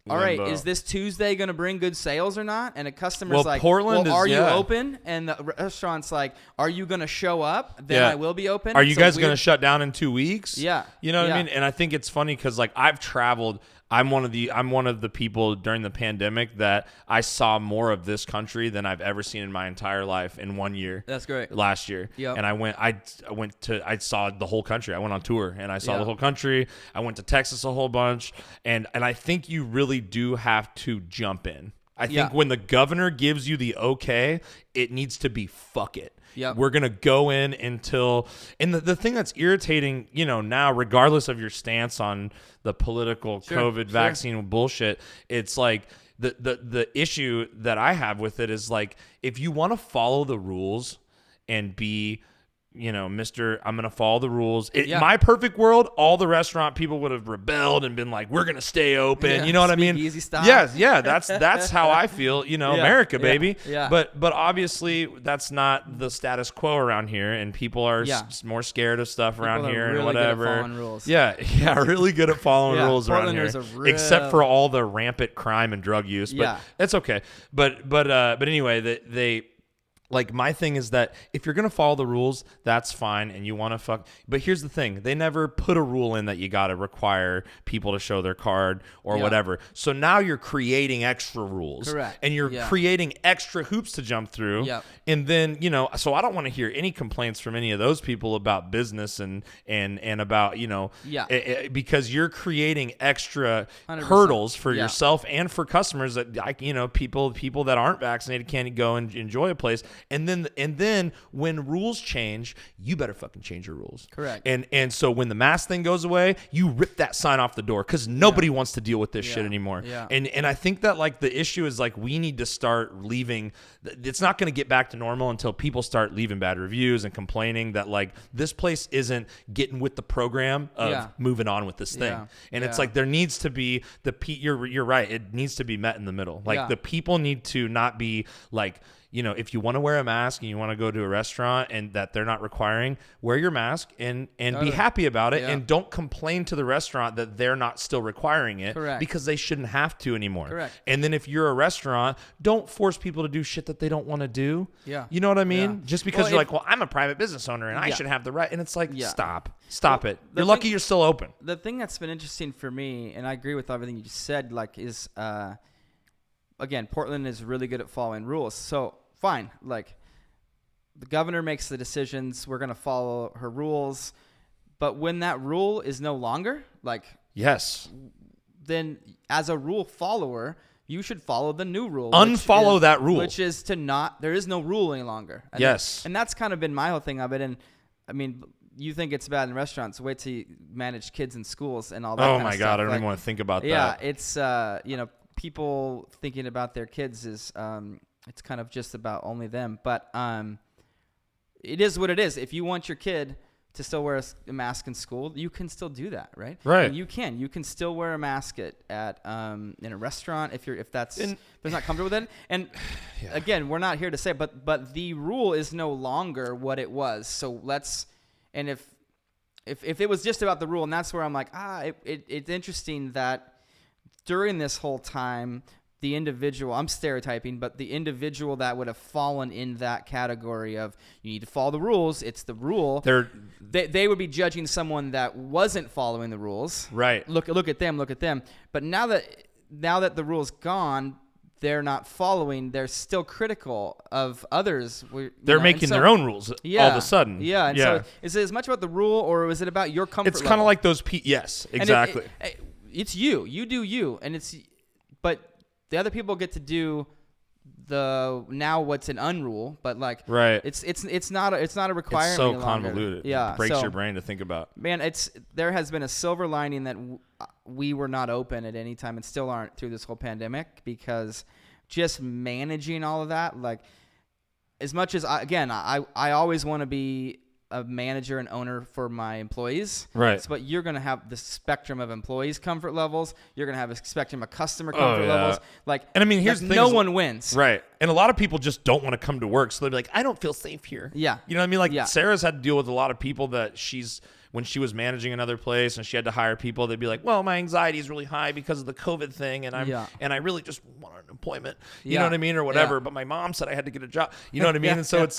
all right, is this Tuesday going to bring good sales or not? And a customer's like, Portland are you open? And the restaurant's like, are you going to show up? Then I will be open. Are you guys going to shut down in 2 weeks? Yeah. You know what I mean? And I think it's funny because like I've traveled. I'm one of the people during the pandemic that I saw more of this country than I've ever seen in my entire life in 1 year. That's great. Last year. And I saw the whole country. I went on tour and I saw the whole country. I went to Texas a whole bunch. And I think you really do have to jump in. I think when the governor gives you the okay, it needs to be fuck it. We're going to go in until, and the thing that's irritating, now, regardless of your stance on the political COVID vaccine bullshit, it's like the issue that I have with it is like, if you want to follow the rules and be, Mr. I'm going to follow the rules. My perfect world, all the restaurant people would have rebelled and been like, we're going to stay open. You know what I mean? Easy style. Yeah. That's how I feel, America, baby. But obviously that's not the status quo around here. And people are more scared of stuff around here and whatever. Good at following rules. really good at following rules around here. Except for all the rampant crime and drug use. But that's okay. But anyway, they like, my thing is that if you're going to follow the rules, that's fine, and you want to fuck. But here's the thing. They never put a rule in that you got to require people to show their card or whatever. So now you're creating extra rules. Correct. And you're creating extra hoops to jump through. And then, so I don't want to hear any complaints from any of those people about business and about, because you're creating extra 100%. Hurdles for yourself and for customers that, people that aren't vaccinated can't go and enjoy a place. And then when rules change, you better fucking change your rules. Correct. And so when the mask thing goes away, you rip that sign off the door because nobody wants to deal with this shit anymore. And I think that like the issue is like we need to start leaving. It's not going to get back to normal until people start leaving bad reviews and complaining that like this place isn't getting with the program of moving on with this thing. And it's like there needs to be you're right. It needs to be met in the middle. Like the people need to not be like, if you want to wear a mask and you want to go to a restaurant and that they're not requiring, wear your mask and be happy about it. And don't complain to the restaurant that they're not still requiring it. Correct. Because they shouldn't have to anymore. Correct. And then if you're a restaurant, don't force people to do shit that they don't want to do. You know what I mean? Just because you're like, well, I'm a private business owner and I should have the right. And it's like, stop it. You're lucky you're still open. The thing that's been interesting for me, and I agree with everything you just said, like is, again, Portland is really good at following rules. So fine, like the governor makes the decisions, we're going to follow her rules. But when that rule is no longer, like, then as a rule follower, you should follow the new rule. Unfollow that rule. Which is there is no rule any longer. And that's kind of been my whole thing of it. And I mean, you think it's bad in restaurants. Wait till you manage kids in schools and all that kind of stuff. Oh my God, I don't even want to think about that. Yeah, it's, people thinking about their kids is, it's kind of just about only them. But it is what it is. If you want your kid to still wear a mask in school, you can still do that, right? Right. And you can still wear a mask at in a restaurant if that's not comfortable with it. And again, we're not here to say, but the rule is no longer what it was. So if it was just about the rule, and that's where I'm like, it's interesting that during this whole time, the individual, I'm stereotyping, but the individual that would have fallen in that category of you need to follow the rules, it's the rule. They would be judging someone that wasn't following the rules. Right. Look at them. But now that the rule's gone, they're not following. They're still critical of others. They're making their own rules all of a sudden. Yeah. And so is it as much about the rule, or is it about your comfort level? It's kind of like those yes, exactly. It's you. You do you, and but the other people get to do what's an unrule, but like right. It's not a requirement. It's so any longer. convoluted. Yeah, it breaks your brain to think about. Man, there has been a silver lining that we were not open at any time and still aren't through this whole pandemic, because just managing all of that, like as much as I always want to be a manager and owner for my employees. Right. But you're going to have the spectrum of employees' comfort levels. You're going to have a spectrum of customer comfort levels. And I mean, here's the thing, no one wins. Right. And a lot of people just don't want to come to work. So they'll be like, I don't feel safe here. Yeah. You know what I mean? Like Sarah's had to deal with a lot of people that when she was managing another place and she had to hire people, they'd be like, well, my anxiety is really high because of the COVID thing. And I really just want an employment, you know what I mean? Or whatever. Yeah. But my mom said I had to get a job, you know what I mean? And so it's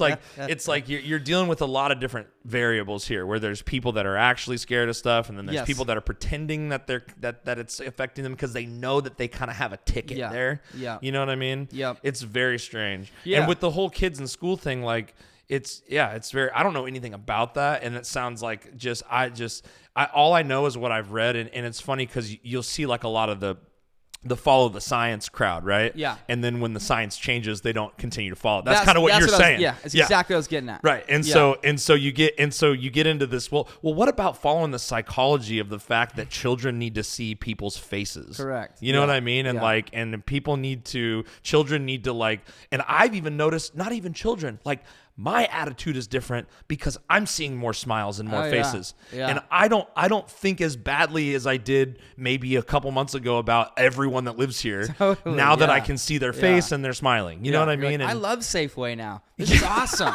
like you're dealing with a lot of different variables here, where there's people that are actually scared of stuff. And then there's people that are pretending that that it's affecting them because they know that they kind of have a ticket there. Yeah. You know what I mean? Yeah. It's very strange. Yeah. And with the whole kids in school thing, like, it's very, I don't know anything about that. And it sounds like all I know is what I've read. And it's funny because you'll see like a lot of the follow the science crowd, right? Yeah. And then when the science changes, they don't continue to follow. That's kind of what you're saying. That's exactly what I was getting at. Right. And so you get into this, well, what about following the psychology of the fact that children need to see people's faces? Correct. You know what I mean? And children need to and I've even noticed, not even children, like, my attitude is different because I'm seeing more smiles and more faces. Yeah. And I don't think as badly as I did maybe a couple months ago about everyone that lives here. Totally, now that I can see their face and they're smiling. You know what I mean? Like, I love Safeway now. This is awesome.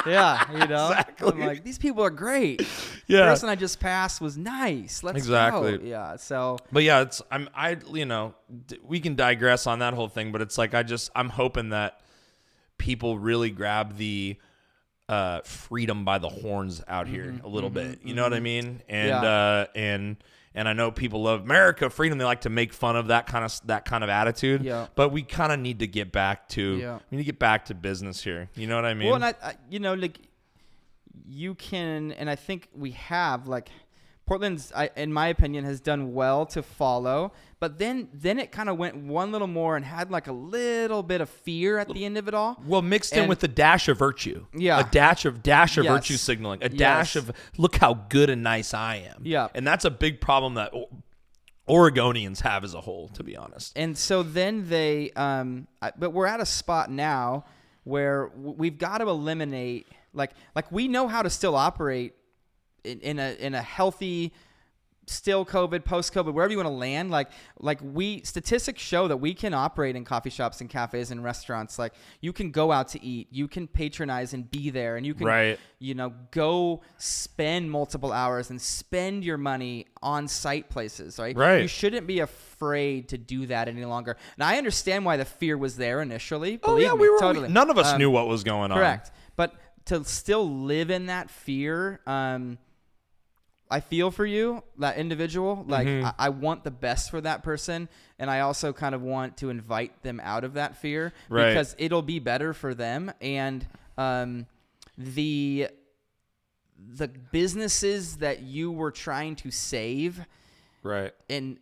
Yeah, you know? Exactly. I'm like, these people are great. Yeah. The person I just passed was nice. Let's go. Yeah, so. But yeah, we can digress on that whole thing, but it's like I'm hoping that people really grab the freedom by the horns out here a little bit. You know what I mean? And and I know people love America, freedom. They like to make fun of that kind of attitude. Yeah. But we kind of need to get back to business here. You know what I mean? Well, and you can, and I think we have, like, Portland's, in my opinion, has done well to follow, but then it kind of went one little more and had like a little bit of fear at the end of it all. Well, mixed in with the dash of virtue. Yeah. A dash of virtue signaling. A dash of, look how good and nice I am. Yeah. And that's a big problem that Oregonians have as a whole, to be honest. And so then but we're at a spot now where we've got to eliminate, like we know how to still operate in a healthy, still COVID, post-COVID, wherever you want to land, like statistics show that we can operate in coffee shops and cafes and restaurants. Like, you can go out to eat, you can patronize and be there, and you can, go spend multiple hours and spend your money on site places, right? Right. You shouldn't be afraid to do that any longer. And I understand why the fear was there initially. Totally. None of us knew what was going on. Correct. But to still live in that fear, I feel for you, that individual. Like, I want the best for that person, and I also kind of want to invite them out of that fear because it'll be better for them. And the businesses that you were trying to save, and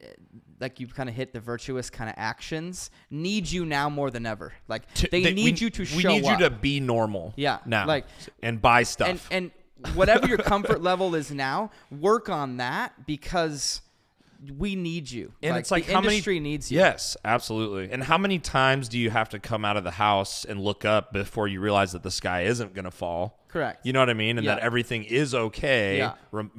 like you kind of hit the virtuous kind of actions, need you now more than ever. Like, they need you to show up. We need you to be normal. Yeah, now, and buy stuff. And whatever your comfort level is now, work on that, because we need you. And it's like the industry needs you. Yes, absolutely. And how many times do you have to come out of the house and look up before you realize that the sky isn't going to fall? Correct. You know what I mean? And that everything is okay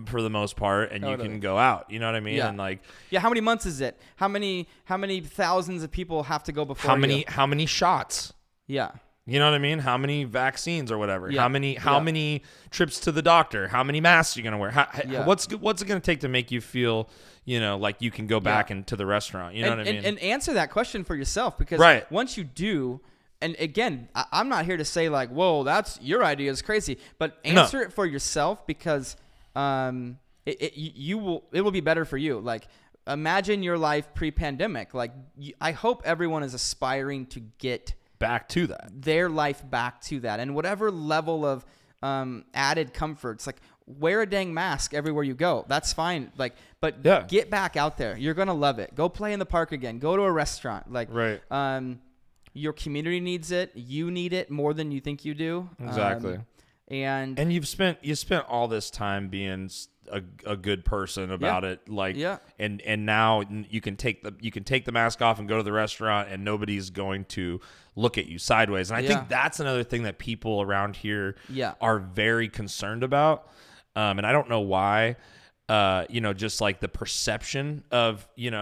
for the most part, and you can go out. You know what I mean? Yeah. And like, how many months is it? How many thousands of people have to go before How many shots? Yeah. You know what I mean? How many vaccines or whatever? Yeah. How many trips to the doctor? How many masks are you gonna wear? What's it gonna take to make you feel, like you can go back into the restaurant? You know what I mean? And answer that question for yourself, because once you do, and again, I'm not here to say like, whoa, that's your idea is crazy, but answer it for yourself, because it will be better for you. Like, imagine your life pre-pandemic. Like, I hope everyone is aspiring to get back to that, their life back to that, and whatever level of added comforts, like wear a dang mask everywhere you go. That's fine. Like, but get back out there. You're gonna love it. Go play in the park again. Go to a restaurant. Like, your community needs it. You need it more than you think you do. Exactly. And you spent all this time being a good person about it, like, and now you can take the mask off and go to the restaurant, and nobody's going to look at you sideways. And I think that's another thing that people around here are very concerned about, and I don't know why. Just like the perception of being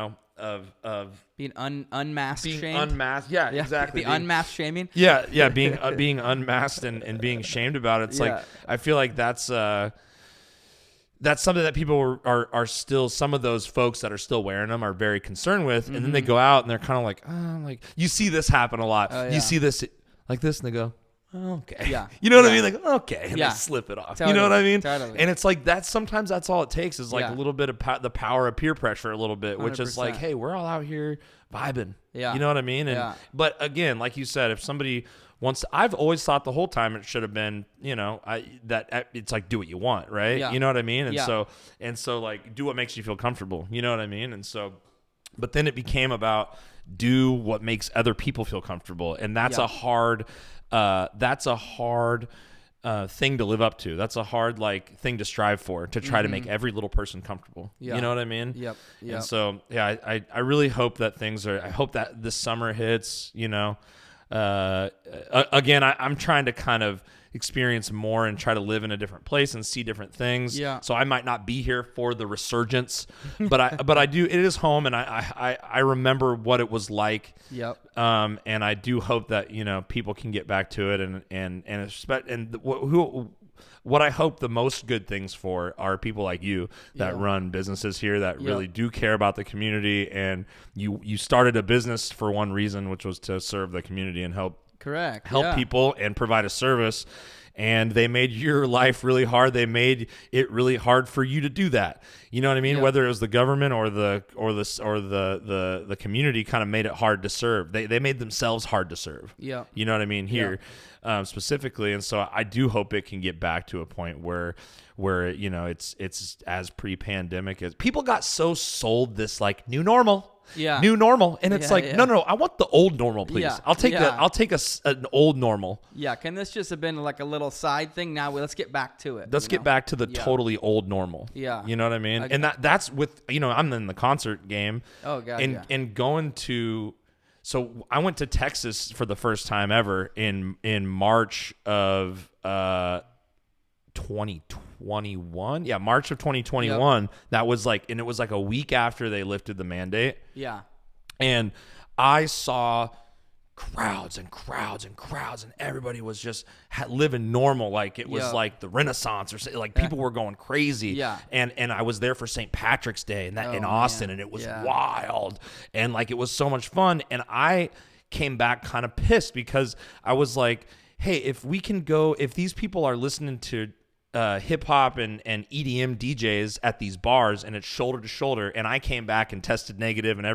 unmasked, being unmasked, exactly, the unmasked shaming, being unmasked and being shamed about it. It's like, I feel like that's something that people are still, some of those folks that are still wearing them are very concerned with. And then they go out and they're kind of like, like, you see this happen a lot. You see this like this, and they go, okay. Yeah. You know what I mean? Like, okay. And they slip it off. Totally. You know what I mean? Totally. And it's like, sometimes that's all it takes is like a little bit of the power of peer pressure a little bit, which 100%. Is like, hey, we're all out here vibing. Yeah. You know what I mean? And, but again, like you said, if somebody wants to, I've always thought the whole time it should have been, that it's like, do what you want, right? Yeah. You know what I mean? And so like, do what makes you feel comfortable. You know what I mean? And so, but then it became about do what makes other people feel comfortable. And that's a hard thing to live up to. That's a hard thing to strive for, to try to make every little person comfortable. Yeah. You know what I mean? Yep. And so I really hope that I hope that this summer hits. Again, I'm trying to kind of experience more and try to live in a different place and see different things. Yeah. So I might not be here for the resurgence, but I do. It is home, and I remember what it was like. Yep. And I do hope that people can get back to it, and what I hope the most good things for are people like you that run businesses here that really do care about the community, and you started a business for one reason, which was to serve the community and help people and provide a service. And they made your life really hard. They made it really hard for you to do that. You know what I mean? Yep. Whether it was the government or the community, kind of made it hard to serve. They made themselves hard to serve. Yeah. You know what I mean? Here, specifically. And so I do hope it can get back to a point where it's as pre-pandemic as people got so sold this like new normal. Yeah. New normal. And it's no, I want the old normal, please. Yeah. I'll take an old normal. Yeah. Can this just have been like a little side thing? Now let's get back to it. Let's get back to the totally old normal. Yeah. You know what I mean? And that's with, I'm in the concert game. Oh God. And going to, so I went to Texas for the first time ever in March of 2021. Yeah, March of 2021. Yep. That was and it was like a week after they lifted the mandate. Yeah. And I saw crowds and crowds and crowds, and everybody was just living normal, like it was like the Renaissance, or like people were going crazy. Yeah. And I was there for St. Patrick's Day and that in Austin, and it was wild, and like it was so much fun. And I came back kind of pissed because I was like, hey, if these people are listening to hip hop and EDM DJs at these bars, and it's shoulder to shoulder, and I came back and tested negative, and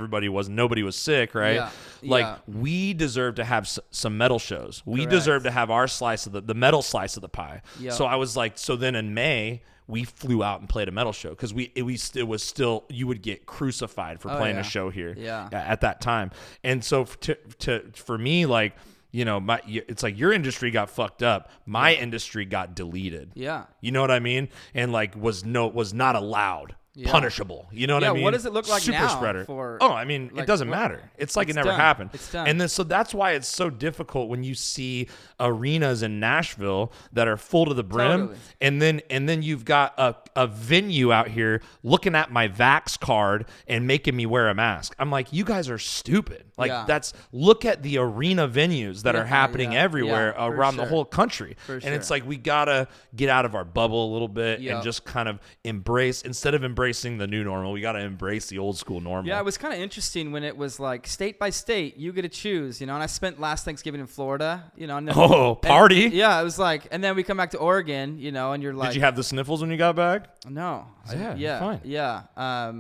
nobody was sick, right? Yeah. We deserve to have some metal shows. We deserve to have our slice of the metal slice of the pie. Yep. So I was like, so then in May we flew out and played a metal show, because it was still, you would get crucified for playing a show here at that time. And so for me, like, it's like your industry got fucked up. My industry got deleted. Yeah. You know what I mean? And like was not allowed. punishable. You know what I mean? What does it look like Super now? Spreader. For, it doesn't matter. It's like it never happened. It's done. And then so that's why it's so difficult when you see arenas in Nashville that are full to the brim, and then you've got a venue out here looking at my Vax card and making me wear a mask. I'm like, you guys are stupid. Like look at the arena venues that are happening everywhere around the whole country. It's like we gotta get out of our bubble a little bit and just kind of embrace, instead of embracing the new normal, we gotta embrace the old school normal. Yeah, it was kind of interesting when it was like state by state, you get to choose, and I spent last Thanksgiving in Florida, and then, party. It was like, and then we come back to Oregon, and you're like, did you have the sniffles when you got back? No. Fine. Yeah.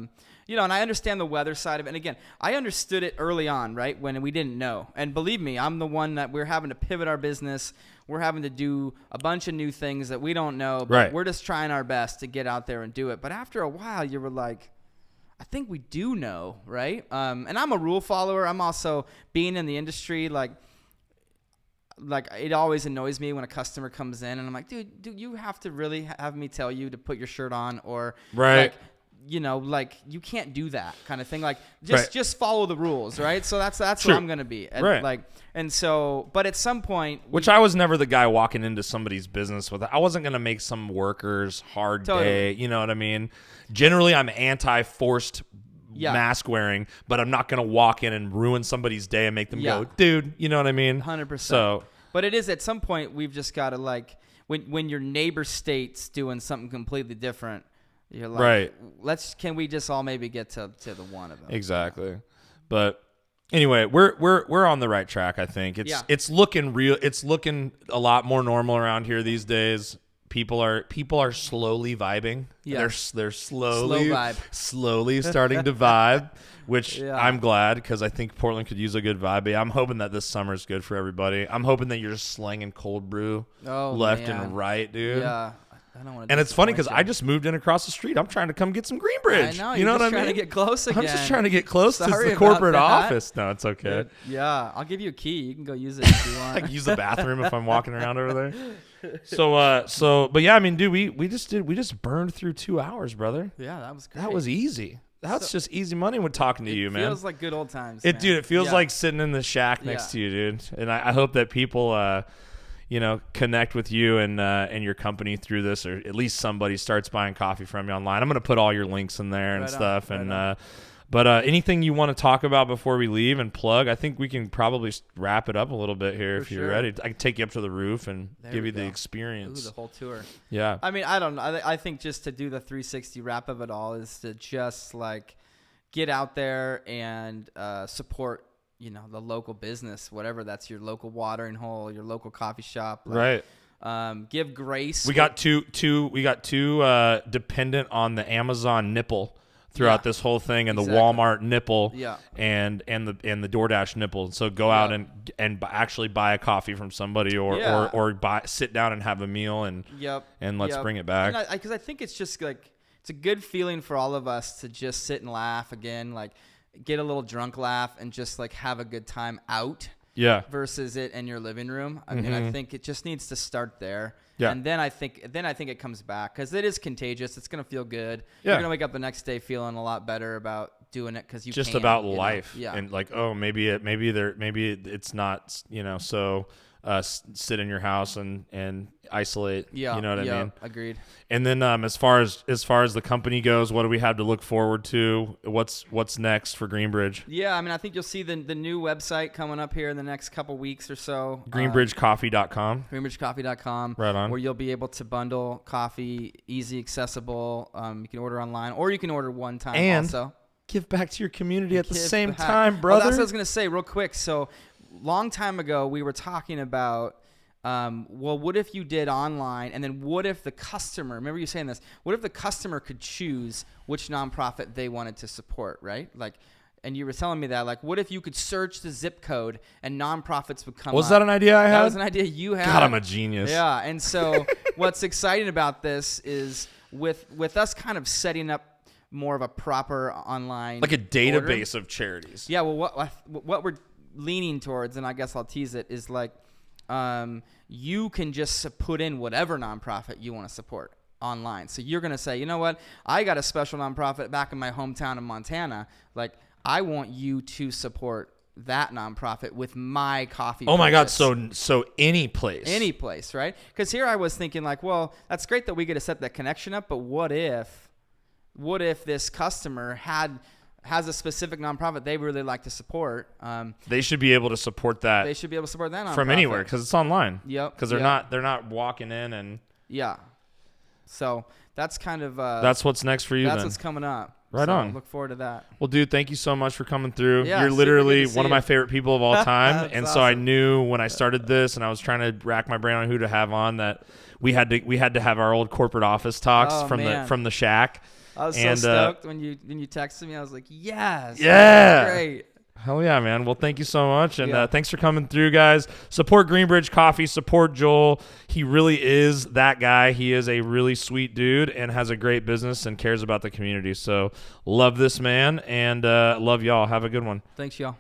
And I understand the weather side of it. And again, I understood it early on, right, when we didn't know. And believe me, I'm the one that we're having to pivot our business. We're having to do a bunch of new things that we don't know, but we're just trying our best to get out there and do it. But after a while, you were like, I think we do know, right? And I'm a rule follower. I'm also, being in the industry, like it always annoys me when a customer comes in and I'm like, dude, you have to really have me tell you to put your shirt on, or you can't do that kind of thing. Like just follow the rules, right? So that's what I'm going to be. And but at some point, which I was never the guy walking into somebody's business with. I wasn't going to make some worker's hard day. You know what I mean? Generally, I'm anti-forced mask wearing, but I'm not going to walk in and ruin somebody's day and make them go, dude, you know what I mean? 100%. So, but it is, at some point, we've just got to when your neighbor state's doing something completely different, you're like, can we just all maybe get to the one of them? Exactly. But anyway, we're on the right track, I think. It's looking real. It's looking a lot more normal around here these days. People are slowly vibing. Yeah. They're slowly starting to vibe, which I'm glad, because I think Portland could use a good vibe. I'm hoping that this summer is good for everybody. I'm hoping that you're just slanging cold brew left and right, dude. Yeah. I don't want to. And it's funny because I just moved in across the street. I'm trying to come get some Greenbridge. I know. You know what I mean? Trying to get close again. I'm just trying to get close to the corporate office. No, it's okay. Yeah, I'll give you a key. You can go use it if you want. I can use the bathroom if I'm walking around over there. But yeah, I mean, dude, we just burned through 2 hours, brother. Yeah, that was great. That was easy. That's just easy money when talking to you, man. It feels like good old times. It feels like sitting in the shack next to you, dude. And I hope that people, connect with you and your company through this, or at least somebody starts buying coffee from you online. I'm going to put all your links in there and stuff. But anything you want to talk about before we leave and plug? I think we can probably wrap it up a little bit here if you're ready. I can take you up to the roof and give you the experience. Ooh, the whole tour. Yeah. I mean, I don't know. I think just to do the 360 wrap of it all is to just get out there and support the local business, whatever that's, your local watering hole, your local coffee shop. Right. Give grace. We got two dependent on the Amazon nipple throughout this whole thing, and the Walmart nipple and the DoorDash nipple. So go out and actually buy a coffee from somebody, or sit down and have a meal and let's bring it back. Because I think it's just it's a good feeling for all of us to just sit and laugh again, get a little drunk laugh and just have a good time out. Yeah. Versus it in your living room. I mean, I think it just needs to start there. Yeah. And then I think it comes back, because it is contagious. It's going to feel good. Yeah. You're going to wake up the next day feeling a lot better about doing it, because you just can, about life. Yeah. And maybe it's not, so sit in your house and isolate. Yeah. You know what I mean? Agreed. And then as far as the company goes, what do we have to look forward to? What's next for Greenbridge? Yeah, I mean, I think you'll see the new website coming up here in the next couple weeks or so. Greenbridgecoffee.com. Greenbridgecoffee.com. Right on. Where you'll be able to bundle coffee, easy, accessible. You can order online, or you can order one time and also. Give back to your community at the same time, brother. Well, that's what I was going to say real quick. So long time ago, we were talking about, what if you did online, and then what if the customer, remember you saying this, what if the customer could choose which nonprofit they wanted to support, right? And you were telling me that, what if you could search the zip code and nonprofits would come up? Was that an idea I had? That was an idea you had. God, I'm a genius. Yeah, and so what's exciting about this is with us kind of setting up more of a proper online a database order. Of charities. Yeah, well, what we're leaning towards, and I guess I'll tease it, is you can just put in whatever nonprofit you want to support. online. So you're going to say, you know what? I got a special nonprofit back in my hometown of Montana. Like, I want you to support that nonprofit with my coffee. Oh my God. So any place, right? Because here I was thinking like, well, that's great that we get to set that connection up, but what if this customer has a specific nonprofit they really like to support? They should be able to support that. They should be able to support that nonprofit from anywhere because it's online. Yep. Because they're not walking in and. Yeah. So that's kind of. That's what's next for you. That's what's coming up. Right on. Look forward to that. Well, dude, thank you so much for coming through. Yeah, you're literally one of my you. favorite people of all time. And so awesome. I knew when I started this and I was trying to rack my brain on who to have on that we had to have our old corporate office talks from the shack. I was so stoked when you texted me. I was like, yes. Yeah. Great. Hell yeah, man. Well, thank you so much. And thanks for coming through, guys. Support Greenbridge Coffee. Support Joel. He really is that guy. He is a really sweet dude and has a great business and cares about the community. So love this man and love y'all. Have a good one. Thanks, y'all.